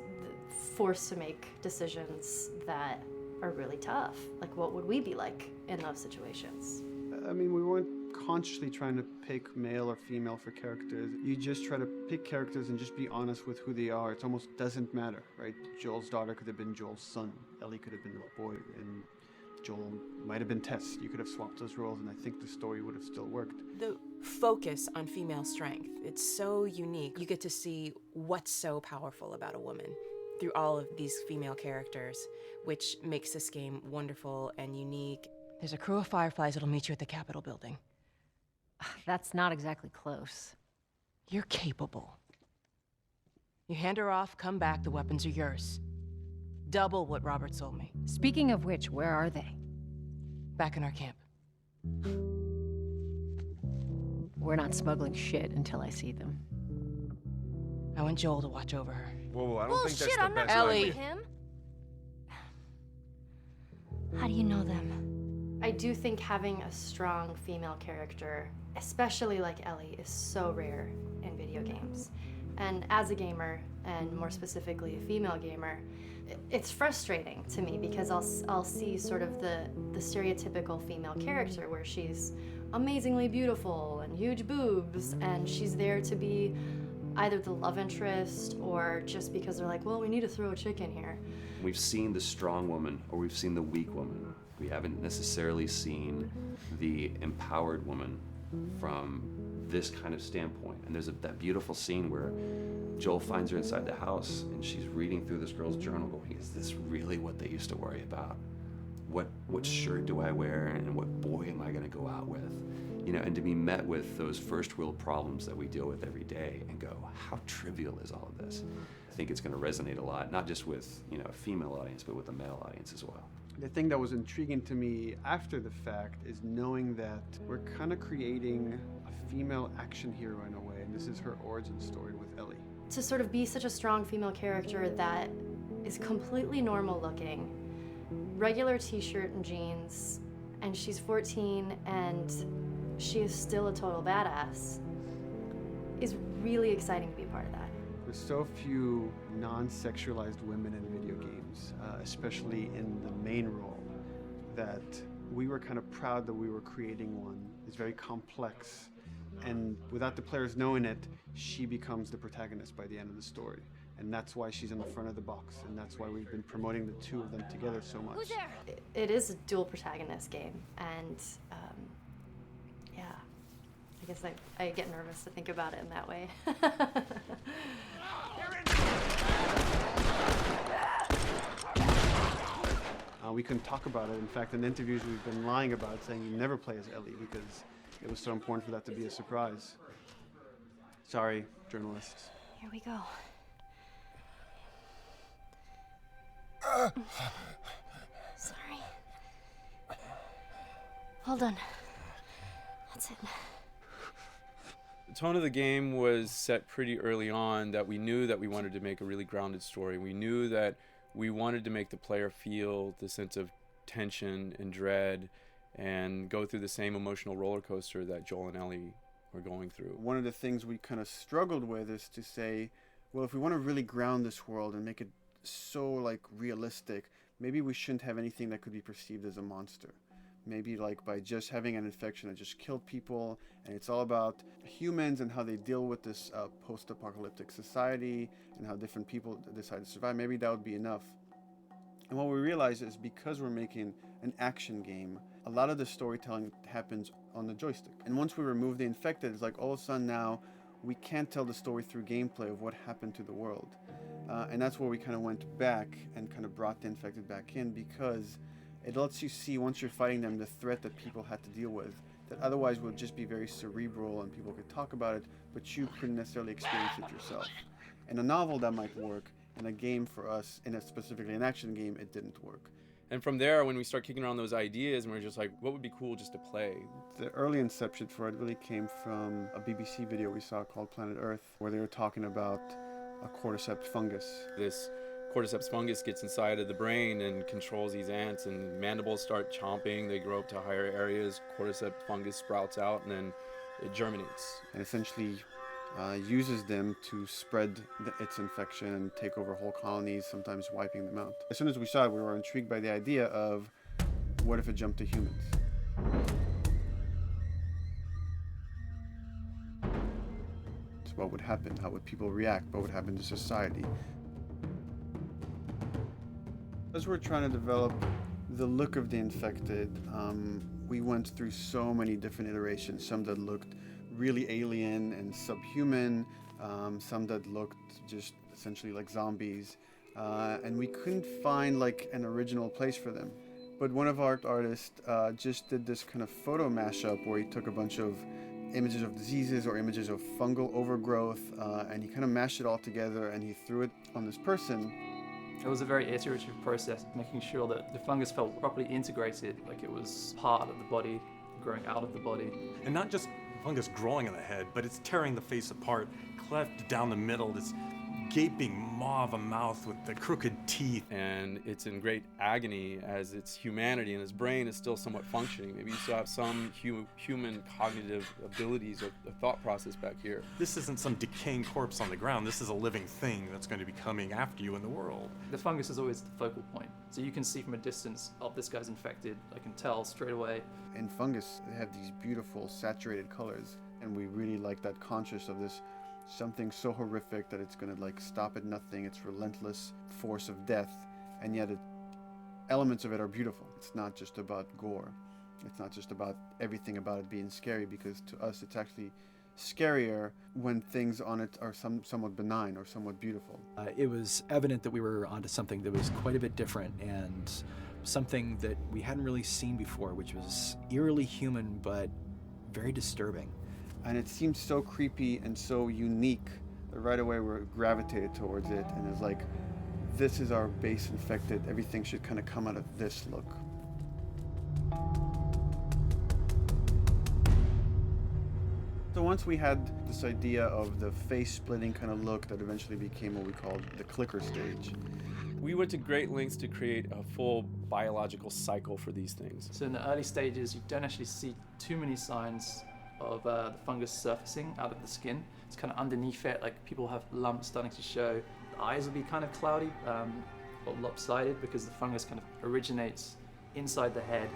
forced to make decisions that are really tough. Like, what would we be like in those situations? I mean, we weren't consciously trying to pick male or female for characters. You just try to pick characters and just be honest with who they are. It almost doesn't matter, right? Joel's daughter could have been Joel's son. Ellie could have been a boy, and Joel might have been Tess. You could have swapped those roles, and I think the story would have still worked. The focus on female strength, it's so unique. You get to see what's so powerful about a woman through all of these female characters, which makes this game wonderful and unique. There's a crew of Fireflies that'll meet you at the Capitol building. That's not exactly close. You're capable. You hand her off, come back, the weapons are yours. Double what Robert sold me. Speaking of which, where are they? Back in our camp. We're not smuggling shit until I see them. I want Joel to watch over her. Whoa, I don't Bullshit, think that's the I'm not best Ellie. idea. him. How do you know them? I do think having a strong female character, especially like Ellie, is so rare in video games. And as a gamer, and more specifically a female gamer, it's frustrating to me because I'll see sort of the stereotypical female character where she's amazingly beautiful and huge boobs, and she's there to be either the love interest or just because they're like, well, we need to throw a chick in here. We've seen the strong woman or we've seen the weak woman. We haven't necessarily seen the empowered woman from this kind of standpoint. And there's that beautiful scene where Joel finds her inside the house and she's reading through this girl's journal going, is this really what they used to worry about? What shirt do I wear and what boy am I gonna go out with? You know, and to be met with those first world problems that we deal with every day and go, how trivial is all of this? I think it's gonna resonate a lot, not just with, you know, a female audience, but with a male audience as well. The thing that was intriguing to me after the fact is knowing that we're kind of creating a female action hero in a way, and this is her origin story with Ellie. To sort of be such a strong female character that is completely normal looking, regular t-shirt and jeans, and she's 14 and she is still a total badass, is really exciting to be a part of that. There's so few non-sexualized women in video games, especially in the main role, that we were kind of proud that we were creating one. It's very complex, and without the players knowing it, she becomes the protagonist by the end of the story. And that's why she's in the front of the box, and that's why we've been promoting the two of them together so much. Who's there? It is a dual protagonist game, and yeah, I guess I get nervous to think about it in that way. We couldn't talk about it. In fact, in interviews we've been lying about it, saying you never play as Ellie because it was so important for that to be a surprise. Sorry, journalists. Here we go. Sorry. Hold on. That's it. The tone of the game was set pretty early on that we knew that we wanted to make a really grounded story. We knew that we wanted to make the player feel the sense of tension and dread and go through the same emotional roller coaster that Joel and Ellie were going through. One of the things we kind of struggled with is to say, well, if we want to really ground this world and make it so like realistic, maybe we shouldn't have anything that could be perceived as a monster. Maybe like by just having an infection that just killed people, and it's all about humans and how they deal with this post-apocalyptic society and how different people decide to survive. Maybe that would be enough. And what we realized is because we're making an action game, a lot of the storytelling happens on the joystick. And once we remove the infected, it's like all of a sudden now we can't tell the story through gameplay of what happened to the world. And that's where we kind of went back and kind of brought the infected back in, because it lets you see, once you're fighting them, the threat that people had to deal with that otherwise would just be very cerebral and people could talk about it, but you couldn't necessarily experience it yourself. In a novel that might work, In a game for us, specifically an action game, it didn't work. And from there, when we start kicking around those ideas, and we're just like, what would be cool just to play? The early inception for it really came from a BBC video we saw called Planet Earth, where they were talking about a cordyceps fungus. This cordyceps fungus gets inside of the brain and controls these ants, and mandibles start chomping, they grow up to higher areas, cordyceps fungus sprouts out, and then it germinates. And essentially uses them to spread its infection and take over whole colonies, sometimes wiping them out. As soon as we saw it, we were intrigued by the idea of what if it jumped to humans? So what would happen? How would people react? What would happen to society? As we're trying to develop the look of the infected, we went through so many different iterations, some that looked really alien and subhuman, some that looked just essentially like zombies, and we couldn't find like an original place for them. But one of our artists just did this kind of photo mashup where he took a bunch of images of diseases or images of fungal overgrowth, and he kind of mashed it all together and he threw it on this person. It was a very iterative process, making sure that the fungus felt properly integrated, like it was part of the body, growing out of the body. And not just fungus growing on the head, but it's tearing the face apart, cleft down the middle, this gaping maw of a mouth with the crooked teeth. And it's in great agony as its humanity and its brain is still somewhat functioning. Maybe you still have some human cognitive abilities or the thought process back here. This isn't some decaying corpse on the ground. This is a living thing that's going to be coming after you in the world. The fungus is always the focal point. So you can see from a distance, oh, this guy's infected. I can tell straight away. In fungus, they have these beautiful saturated colors, and we really like that conscious of this something so horrific that it's going to like stop at nothing. It's relentless force of death, and yet elements of it are beautiful. It's not just about gore. It's not just about everything about it being scary, because to us it's actually scarier when things on it are somewhat benign or somewhat beautiful. It was evident that we were onto something that was quite a bit different and something that we hadn't really seen before, which was eerily human but very disturbing. And it seemed so creepy and so unique that right away we gravitated towards it, and it's like, this is our base infected. Everything should kind of come out of this look. So once we had this idea of the face-splitting kind of look that eventually became what we called the clicker stage. We went to great lengths to create a full biological cycle for these things. So in the early stages, you don't actually see too many signs of the fungus surfacing out of the skin. It's kind of underneath it, like people have lumps starting to show. The eyes will be kind of cloudy or lopsided because the fungus kind of originates inside the head.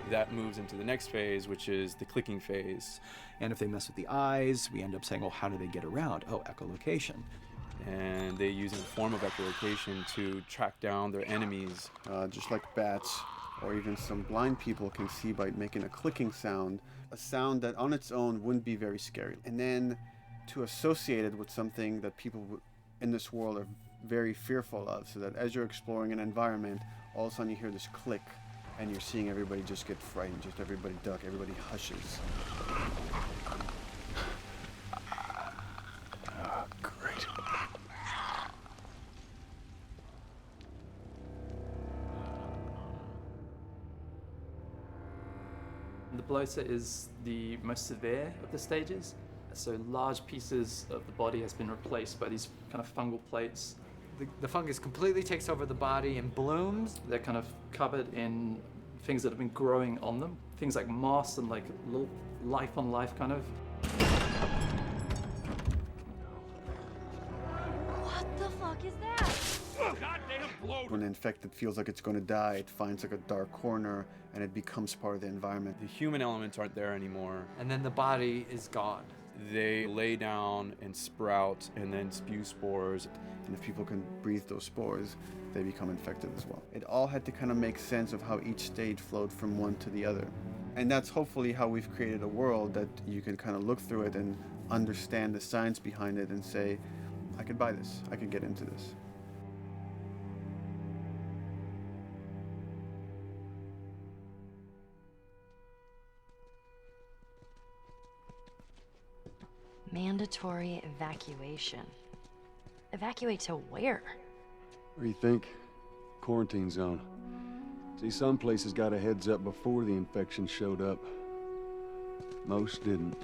That moves into the next phase, which is the clicking phase. And if they mess with the eyes, we end up saying, well, how do they get around? Oh, echolocation. And they use a form of echolocation to track down their enemies. Just like bats, or even some blind people can see by making a clicking sound, a sound that on its own wouldn't be very scary. And then to associate it with something that people in this world are very fearful of, so that as you're exploring an environment, all of a sudden you hear this click, and you're seeing everybody just get frightened, just everybody duck, everybody hushes. Great. The bloater is the most severe of the stages. So large pieces of the body has been replaced by these kind of fungal plates. The fungus completely takes over the body and blooms. They're kind of covered in things that have been growing on them. Things like moss and like little life on life kind of. What the fuck is that? When the infected feels like it's going to die, it finds like a dark corner and it becomes part of the environment. The human elements aren't there anymore. And then the body is gone. They lay down and sprout and then spew spores. And if people can breathe those spores, they become infected as well. It all had to kind of make sense of how each stage flowed from one to the other. And that's hopefully how we've created a world that you can kind of look through it and understand the science behind it and say, I could buy this, I could get into this. Mandatory evacuation. Evacuate to where? What do you think? Quarantine zone. See, some places got a heads up before the infection showed up. Most didn't.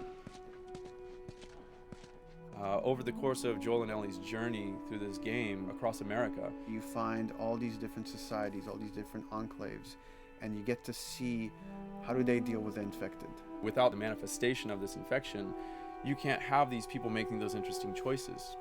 Over the course of Joel and Ellie's journey through this game across America, you find all these different societies, all these different enclaves, and you get to see how do they deal with the infected. Without the manifestation of this infection, you can't have these people making those interesting choices.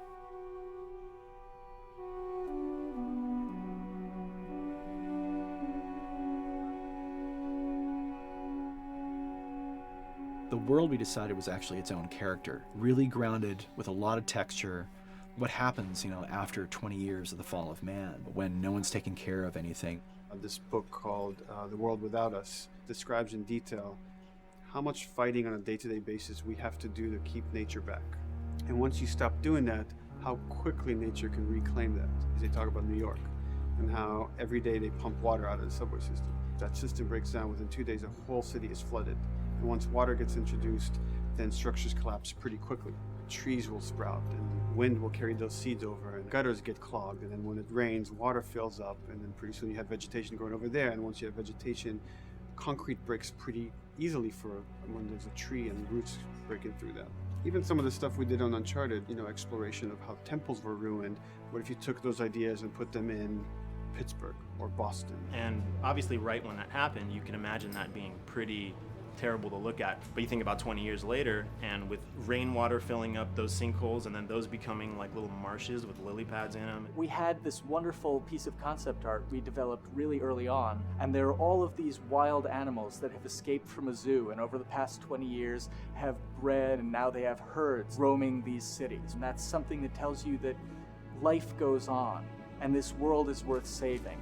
The world we decided was actually its own character, really grounded with a lot of texture. What happens, after 20 years of the fall of man, when no one's taking care of anything. This book called The World Without Us describes in detail how much fighting on a day-to-day basis we have to do to keep nature back. And once you stop doing that, how quickly nature can reclaim that. As they talk about New York, and how every day they pump water out of the subway system. That system breaks down, within 2 days, a whole city is flooded. And once water gets introduced, then structures collapse pretty quickly. Trees will sprout, and wind will carry those seeds over, and gutters get clogged, and then when it rains, water fills up, and then pretty soon you have vegetation growing over there, and once you have vegetation, concrete breaks pretty easily for when there's a tree and roots breaking through that. Even some of the stuff we did on Uncharted, exploration of how temples were ruined, what if you took those ideas and put them in Pittsburgh or Boston? And obviously right when that happened, you can imagine that being pretty terrible to look at. But you think about 20 years later, and with rainwater filling up those sinkholes and then those becoming like little marshes with lily pads in them. We had this wonderful piece of concept art we developed really early on, and there are all of these wild animals that have escaped from a zoo and over the past 20 years have bred, and now they have herds roaming these cities. And that's something that tells you that life goes on and this world is worth saving.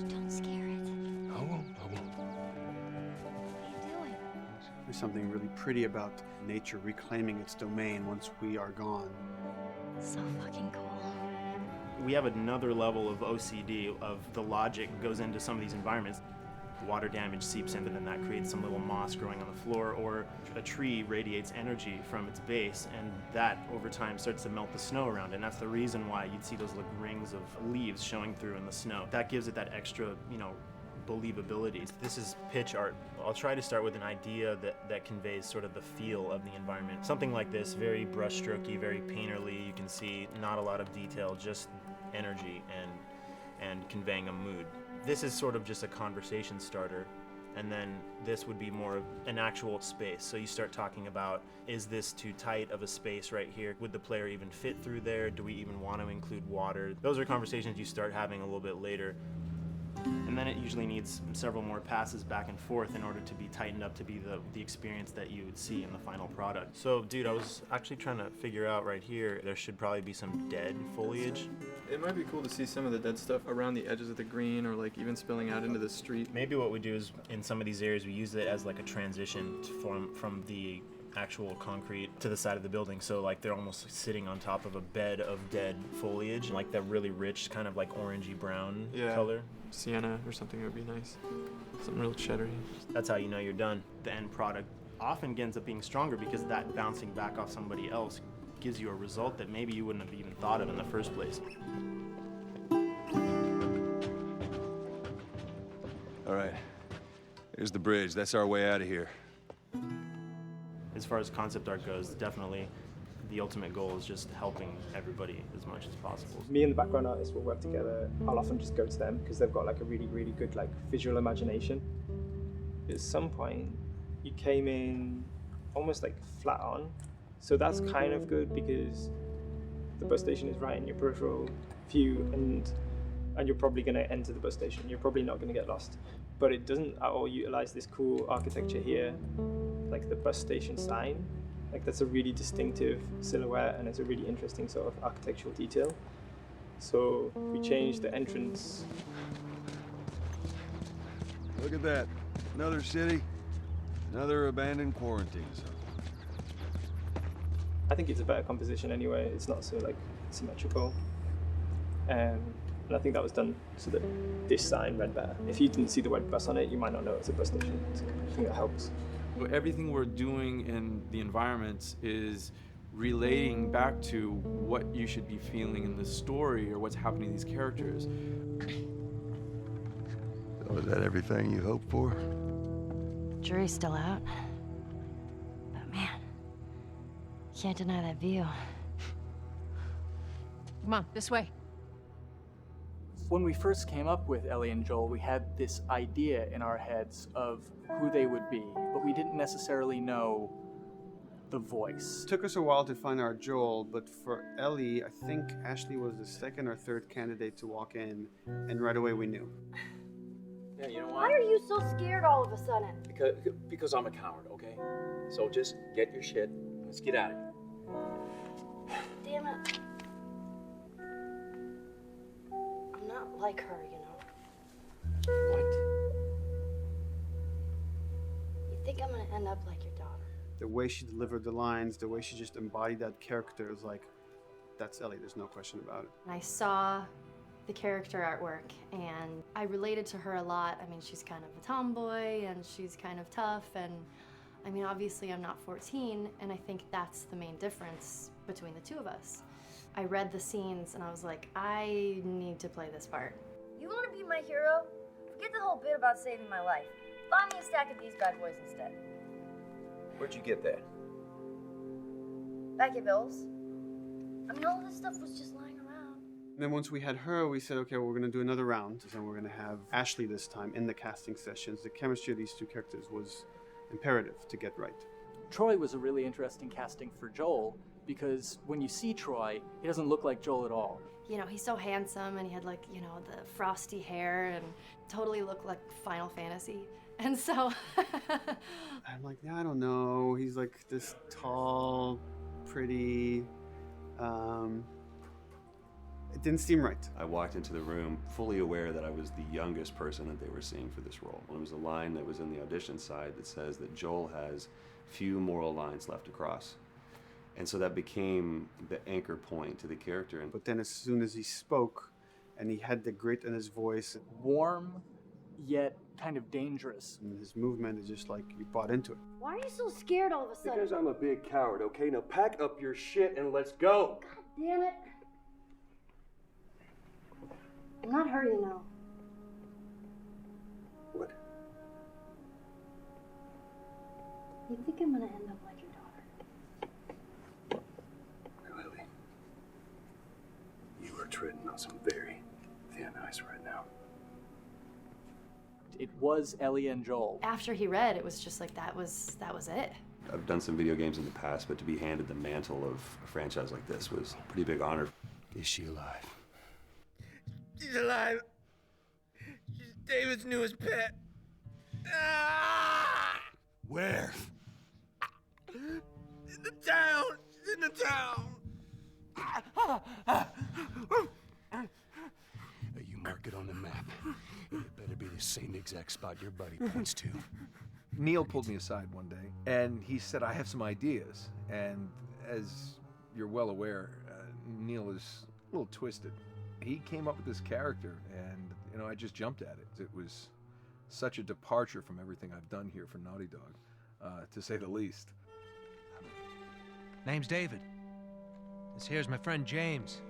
Don't scare it. I won't. What are you doing? There's something really pretty about nature reclaiming its domain once we are gone. So fucking cool. We have another level of OCD of the logic goes into some of these environments. Water damage seeps in, and then that creates some little moss growing on the floor, or a tree radiates energy from its base, and that over time starts to melt the snow around it. And that's the reason why you'd see those little rings of leaves showing through in the snow. That gives it that extra, believability. This is pitch art. I'll try to start with an idea that conveys sort of the feel of the environment. Something like this, very brushstrokey, very painterly. You can see not a lot of detail, just energy and conveying a mood. This is sort of just a conversation starter, and then this would be more of an actual space. So you start talking about, is this too tight of a space right here? Would the player even fit through there? Do we even want to include water? Those are conversations you start having a little bit later. And then it usually needs several more passes back and forth in order to be tightened up to be the experience that you would see in the final product. So, dude, I was actually trying to figure out right here, there should probably be some dead foliage. It might be cool to see some of the dead stuff around the edges of the green, or like even spilling out into the street. Maybe what we do is, in some of these areas, we use it as like a transition from the actual concrete to the side of the building, so like they're almost sitting on top of a bed of dead foliage, like that really rich kind of like orangey brown color. Sienna or something would be nice. Something real cheddary. That's how you know you're done. The end product often ends up being stronger because that bouncing back off somebody else gives you a result that maybe you wouldn't have even thought of in the first place. All right, here's the bridge. That's our way out of here. As far as concept art goes, definitely the ultimate goal is just helping everybody as much as possible. Me and the background artist will work together. I'll often just go to them because they've got like a really, really good like visual imagination. At some point, you came in almost like flat on. So that's kind of good because the bus station is right in your peripheral view, and you're probably going to enter the bus station. You're probably not going to get lost. But it doesn't at all utilize this cool architecture here, like the bus station sign. Like that's a really distinctive silhouette, and it's a really interesting sort of architectural detail. So we changed the entrance. Look at that. Another city, another abandoned quarantine zone. I think it's a better composition anyway. It's not so like symmetrical. And I think that was done so that this sign read better. If you didn't see the word bus on it, you might not know it's a bus station. So I think that helps. Everything we're doing in the environments is relating back to what you should be feeling in the story or what's happening to these characters. So is that everything you hoped for? Jury's still out. But man, can't deny that view. Come on, this way. When we first came up with Ellie and Joel, we had this idea in our heads of who they would be, but we didn't necessarily know the voice. It took us a while to find our Joel, but for Ellie, I think Ashley was the second or third candidate to walk in, and right away we knew. Yeah, you know Why are you so scared all of a sudden? Because I'm a coward, okay? So just get your shit and let's get out of here. Damn it. I'm not like her, you know. What? You think I'm gonna end up like your daughter? The way she delivered the lines, the way she just embodied that character is like, that's Ellie, there's no question about it. And I saw the character artwork and I related to her a lot. I mean, she's kind of a tomboy and she's kind of tough, and I mean, obviously I'm not 14, and I think that's the main difference between the two of us. I read the scenes and I was like, I need to play this part. You wanna be my hero? Forget the whole bit about saving my life. Buy me a stack of these bad boys instead. Where'd you get that? Back at Bill's. I mean, all this stuff was just lying around. And then once we had her, we said, okay, well, we're gonna do another round, and we're gonna have Ashley this time in the casting sessions. The chemistry of these two characters was imperative to get right. Troy was a really interesting casting for Joel, because when you see Troy, he doesn't look like Joel at all. You know, he's so handsome and he had like, you know, the frosty hair and totally looked like Final Fantasy. And so I'm like, yeah, I don't know. He's like this tall, pretty, it didn't seem right. I walked into the room fully aware that I was the youngest person that they were seeing for this role. There was a line that was in the audition side that says that Joel has few moral lines left to cross. And so that became the anchor point to the character. But then as soon as he spoke and he had the grit in his voice, warm, yet kind of dangerous. And his movement is just like, you bought into it. Why are you so scared all of a sudden? Because I'm a big coward, okay? Now pack up your shit and let's go. God damn it. I'm not her, you know. What? You think I'm gonna end up like your daughter? Lily, you are treading on some very thin ice right now. It was Ellie and Joel. after he read, it was just like, that was it. I've done some video games in the past, but to be handed the mantle of a franchise like this was a pretty big honor. Is she alive? She's alive. She's David's newest pet. Ah! Where? In the town. She's in the town. You mark it on the map. It better be the same exact spot your buddy points to. Neil pulled me aside one day, and he said, I have some ideas. And as you're well aware, Neil is a little twisted. He came up with this character, and, you know, I just jumped at it. It was such a departure from everything I've done here for Naughty Dog, to say the least. Name's David. This here's my friend James.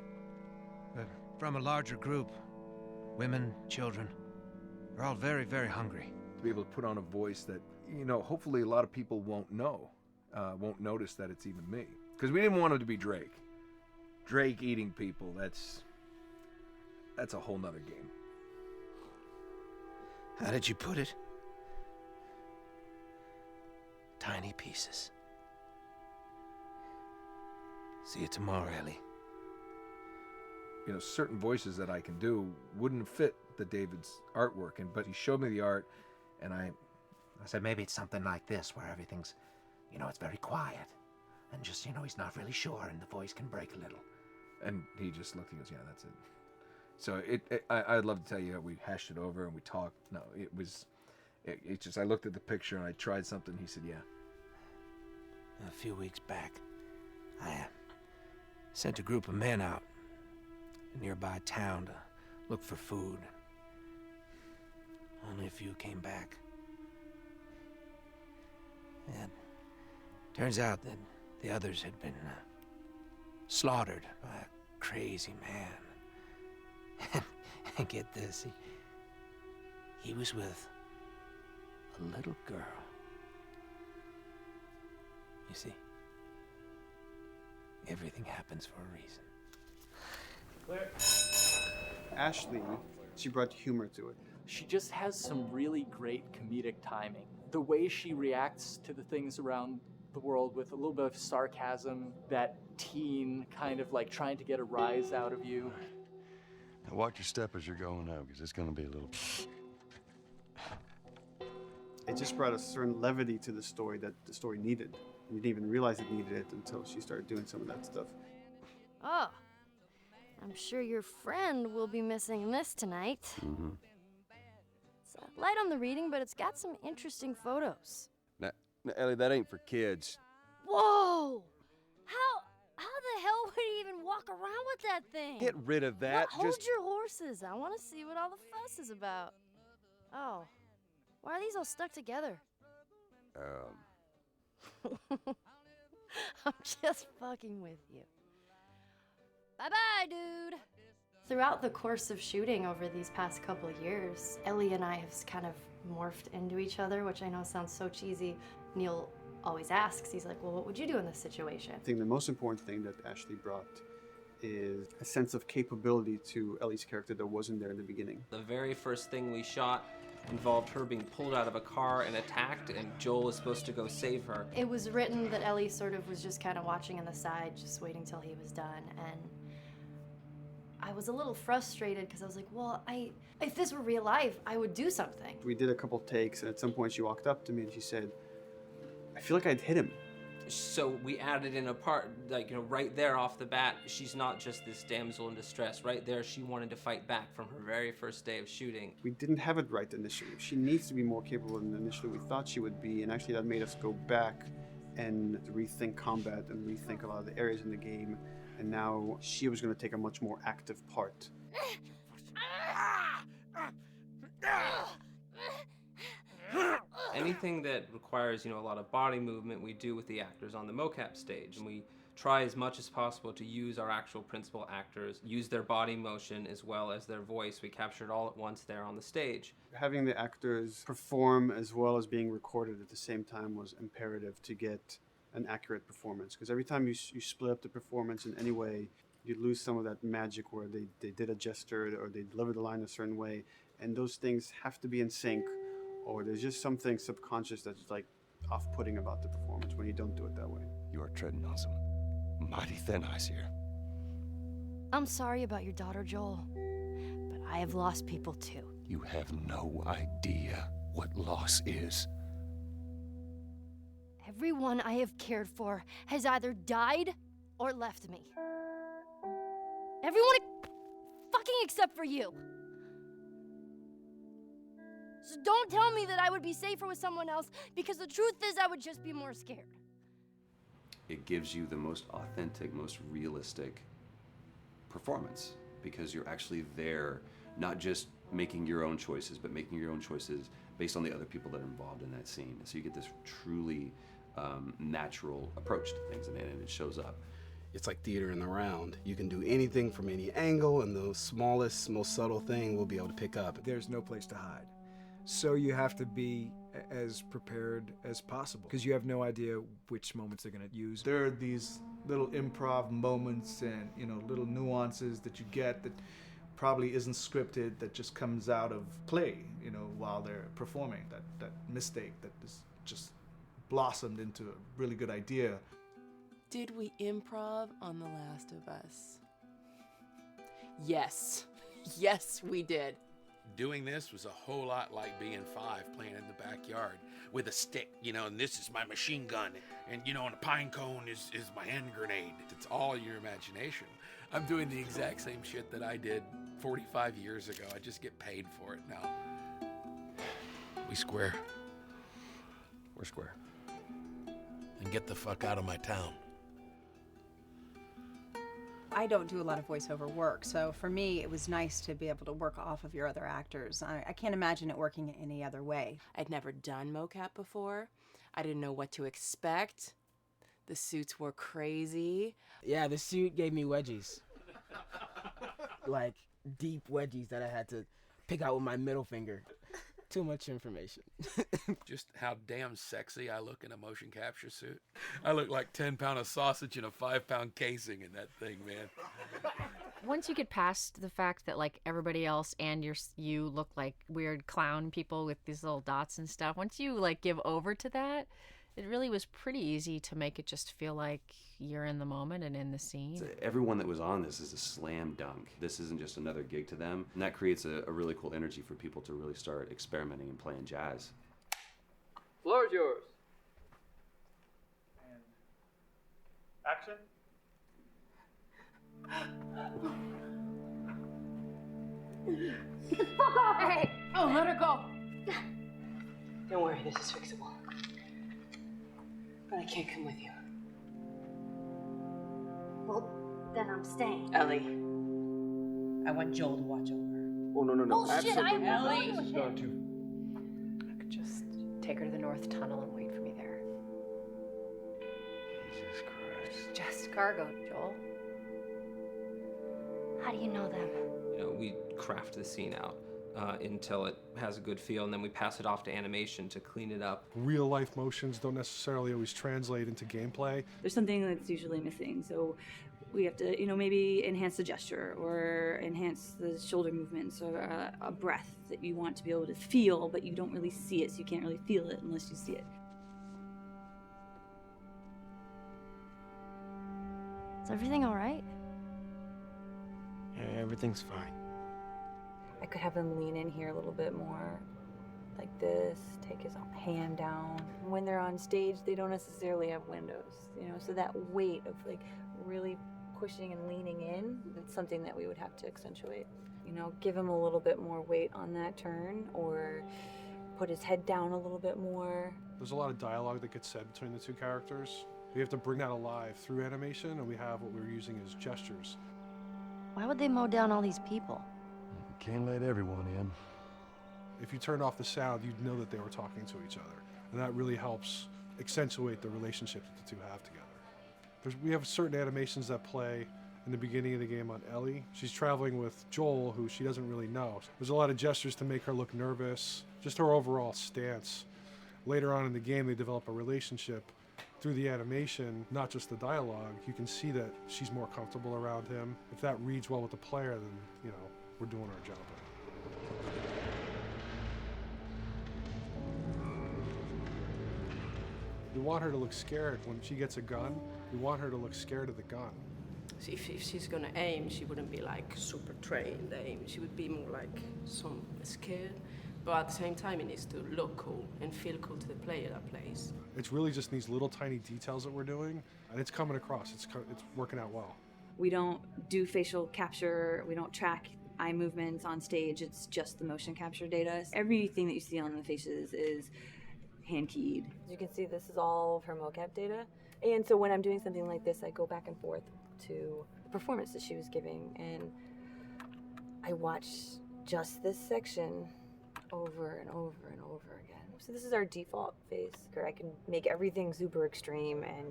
We're from a larger group. Women, children. We're all very, very hungry. To be able to put on a voice that, you know, hopefully a lot of people won't know, won't notice that it's even me. Because we didn't want it to be Drake. Drake eating people, that's a whole nother game. How did you put it? Tiny pieces. See you tomorrow, Ellie. You know, certain voices that I can do wouldn't fit the David's artwork, but he showed me the art, and I said maybe it's something like this, where everything's, you know, it's very quiet, and just, you know, he's not really sure, and the voice can break a little. And he just looked and goes, yeah, that's it. So I'd love to tell you, we hashed it over and we talked. No, it just, I looked at the picture and I tried something. He said, yeah. A few weeks back, I sent a group of men out a nearby town to look for food. Only a few came back. Turns out that the others had been slaughtered by a crazy man. And get this, he was with a little girl. You see, everything happens for a reason. Ashley, she brought humor to it. She just has some really great comedic timing. The way she reacts to the things around the world with a little bit of sarcasm, that teen kind of like trying to get a rise out of you. Now watch your step as you're going out, because it's going to be a little... It just brought a certain levity to the story that the story needed. You didn't even realize it needed it until she started doing some of that stuff. Oh, I'm sure your friend will be missing this tonight. Mm-hmm. It's light on the reading, but it's got some interesting photos. Now, Ellie, that ain't for kids. Whoa! How the hell would he even walk around with that thing? Get rid of that. Well, hold your horses. I want to see what all the fuss is about. Oh, why are these all stuck together? I'm just fucking with you. Bye-bye, dude. Throughout the course of shooting over these past couple of years, Ellie and I have kind of morphed into each other, which I know sounds so cheesy. Neil always asks, he's like, well, what would you do in this situation? I think the most important thing that Ashley brought is a sense of capability to Ellie's character that wasn't there in the beginning. The very first thing we shot involved her being pulled out of a car and attacked, and Joel was supposed to go save her. It was written that Ellie sort of was just kind of watching on the side, just waiting till he was done, and I was a little frustrated because I was like, well, if this were real life, I would do something. We did a couple takes, and at some point she walked up to me and she said, I feel like I'd hit him. So we added in a part, like, you know, right there off the bat, she's not just this damsel in distress. Right there, she wanted to fight back from her very first day of shooting. We didn't have it right initially. She needs to be more capable than initially we thought she would be, and actually that made us go back and rethink combat and rethink a lot of the areas in the game, and now she was going to take a much more active part. Anything that requires, you know, a lot of body movement, we do with the actors on the mocap stage, and we try as much as possible to use our actual principal actors, use their body motion as well as their voice. We captured all at once there on the stage. Having the actors perform as well as being recorded at the same time was imperative to get an accurate performance, because every time you split up the performance in any way, you lose some of that magic where they did a gesture or they delivered the line a certain way, and those things have to be in sync, or there's just something subconscious that's like off-putting about the performance when you don't do it that way. You are treading on some mighty thin ice here. I'm sorry about your daughter, Joel, but I have lost people too. You have no idea what loss is. Everyone I have cared for has either died or left me. Everyone fucking except for you. So don't tell me that I would be safer with someone else, because the truth is I would just be more scared. It gives you the most authentic, most realistic performance, because you're actually there, not just making your own choices, but making your own choices based on the other people that are involved in that scene. So you get this truly natural approach to things, and it shows up. It's like theater in the round. You can do anything from any angle, and the smallest, most subtle thing we'll be able to pick up. There's no place to hide. So you have to be as prepared as possible, because you have no idea which moments they're going to use. There are these little improv moments and, you know, little nuances that you get that probably isn't scripted, that just comes out of play, you know, while they're performing. That mistake that is just blossomed into a really good idea. Did we improv on The Last of Us? Yes. Yes, we did. Doing this was a whole lot like being 5 playing in the backyard with a stick, you know, and this is my machine gun, and, you know, and a pine cone is my hand grenade. It's all your imagination. I'm doing the exact same shit that I did 45 years ago. I just get paid for it now. We square. We're square. And get the fuck out of my town. I don't do a lot of voiceover work, so for me it was nice to be able to work off of your other actors. I can't imagine it working any other way. I'd never done mocap before. I didn't know what to expect. The suits were crazy. Yeah, the suit gave me wedgies. Like, deep wedgies that I had to pick out with my middle finger. Too much information. Just how damn sexy I look in a motion capture suit. I look like 10-pound of sausage in a 5-pound casing in that thing, man. Once you get past the fact that like everybody else and you look like weird clown people with these little dots and stuff, once you like give over to that, it really was pretty easy to make it just feel like you're in the moment and in the scene. Everyone that was on this is a slam dunk. This isn't just another gig to them. And that creates a really cool energy for people to really start experimenting and playing jazz. Floor is yours. And action. Fuck off! Hey! Oh, let her go. Don't worry, this is fixable. But I can't come with you. Well, then I'm staying. Ellie, I want Joel to watch over. Oh, no. Bullshit, I'm Ellie. not with Going him. to. I could just take her to the North Tunnel and wait for me there. Jesus Christ. Just cargo, Joel. How do you know them? You know, we craft the scene out until it has a good feel, and then we pass it off to animation to clean it up. Real life motions don't necessarily always translate into gameplay. There's something that's usually missing, so we have to, maybe enhance the gesture or enhance the shoulder movements or a breath that you want to be able to feel, but you don't really see it, so you can't really feel it unless you see it. Is everything all right? Yeah, everything's fine. I could have him lean in here a little bit more, like this, take his hand down. When they're on stage, they don't necessarily have windows, so that weight of like really pushing and leaning in, it's something that we would have to accentuate. Give him a little bit more weight on that turn, or put his head down a little bit more. There's a lot of dialogue that gets said between the two characters. We have to bring that alive through animation, and we have what we're using as gestures. Why would they mow down all these people? Can't let everyone in. If you turned off the sound, you'd know that they were talking to each other. And that really helps accentuate the relationship that the two have together. We have certain animations that play in the beginning of the game on Ellie. She's traveling with Joel, who she doesn't really know. There's a lot of gestures to make her look nervous, just her overall stance. Later on in the game, they develop a relationship through the animation, not just the dialogue. You can see that she's more comfortable around him. If that reads well with the player, then, we're doing our job. We want her to look scared when she gets a gun. We want her to look scared of the gun. So if she's gonna aim, she wouldn't be like super trained aim. She would be more like some scared. But at the same time, it needs to look cool and feel cool to the player that plays. It's really just these little tiny details that we're doing, and it's coming across. It's working out well. We don't do facial capture. We don't track eye movements on stage. It's just the motion capture data. Everything that you see on the faces is hand keyed. As you can see, this is all of her mocap data. And so when I'm doing something like this, I go back and forth to the performance that she was giving, and I watch just this section over and over and over again. So this is our default face. I can make everything super extreme and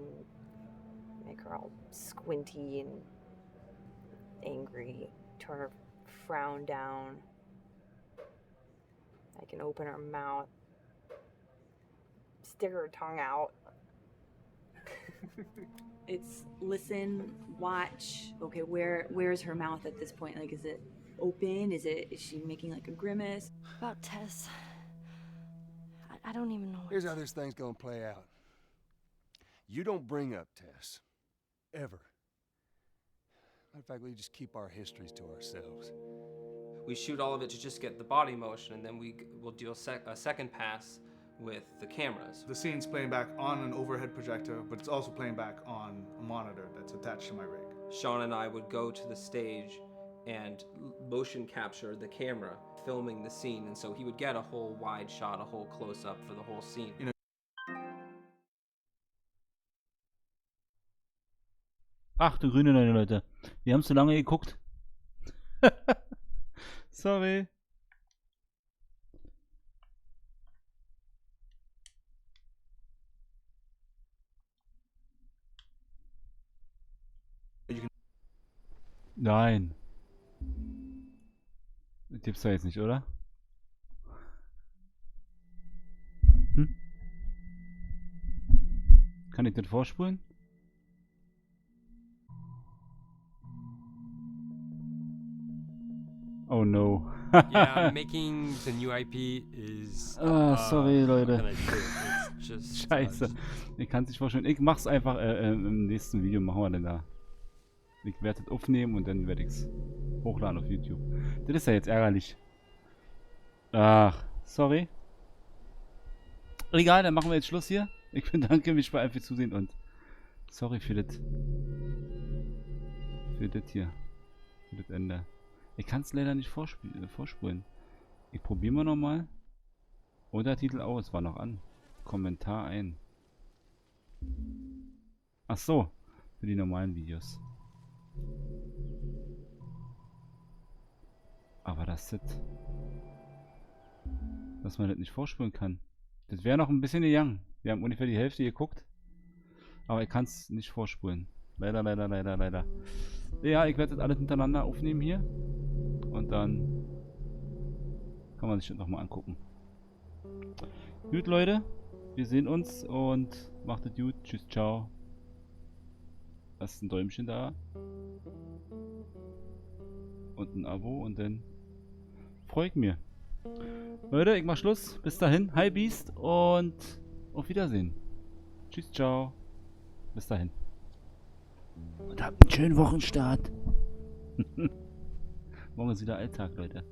make her all squinty and angry, turn her frown down. I can open her mouth, stick her tongue out. It's listen, watch. Okay, where's her mouth at this point? Like, is it open? Is she making like a grimace? About Tess. I don't even know. Here's how this thing's gonna play out. You don't bring up Tess. Ever. Matter of fact, we just keep our histories to ourselves. We shoot all of it to just get the body motion, and then we'll do a second pass with the cameras. The scene's playing back on an overhead projector, but it's also playing back on a monitor that's attached to my rig. Sean and I would go to the stage and motion capture the camera filming the scene, and so he would get a whole wide shot, a whole close-up for the whole scene. Ach du grüne Neune, Leute. Wir haben zu lange geguckt. Sorry. Nein. Das gibt's doch jetzt nicht, oder? Hm? Kann ich das vorspulen? Oh no. Yeah, making the new IP is. Sorry, what Leute. can I say? It's just, Scheiße. Ich kann es nicht vorstellen. Ich mach's einfach im nächsten Video. Machen wir denn da. Ich werde das aufnehmen und dann werde ich es hochladen auf YouTube. Das ist ja jetzt ärgerlich. Ach, sorry. Egal, dann machen wir jetzt Schluss hier. Ich bedanke mich bei allen fürs Zusehen und sorry für das. Für das hier. Für das Ende. Ich kann es leider nicht vorspulen. Ich probiere mal nochmal. Untertitel aus, war noch an. Kommentar ein. Ach so, für die normalen Videos. Aber das ist, dass man das nicht vorspulen kann. Das wäre noch ein bisschen young. Wir haben ungefähr die Hälfte geguckt. Aber ich kann es nicht vorspulen. Leider, leider, leider, leider. Ja, ich werde das alles hintereinander aufnehmen hier. Und dann kann man sich das nochmal angucken. Gut, Leute. Wir sehen uns und macht es gut. Tschüss, ciao. Lasst ein Däumchen da. Und ein Abo und dann freue ich mich. Leute, ich mach Schluss. Bis dahin. Hi Beast und auf Wiedersehen. Tschüss, ciao. Bis dahin. Und habt einen schönen Wochenstart. Morgen ist wieder Alltag, Leute.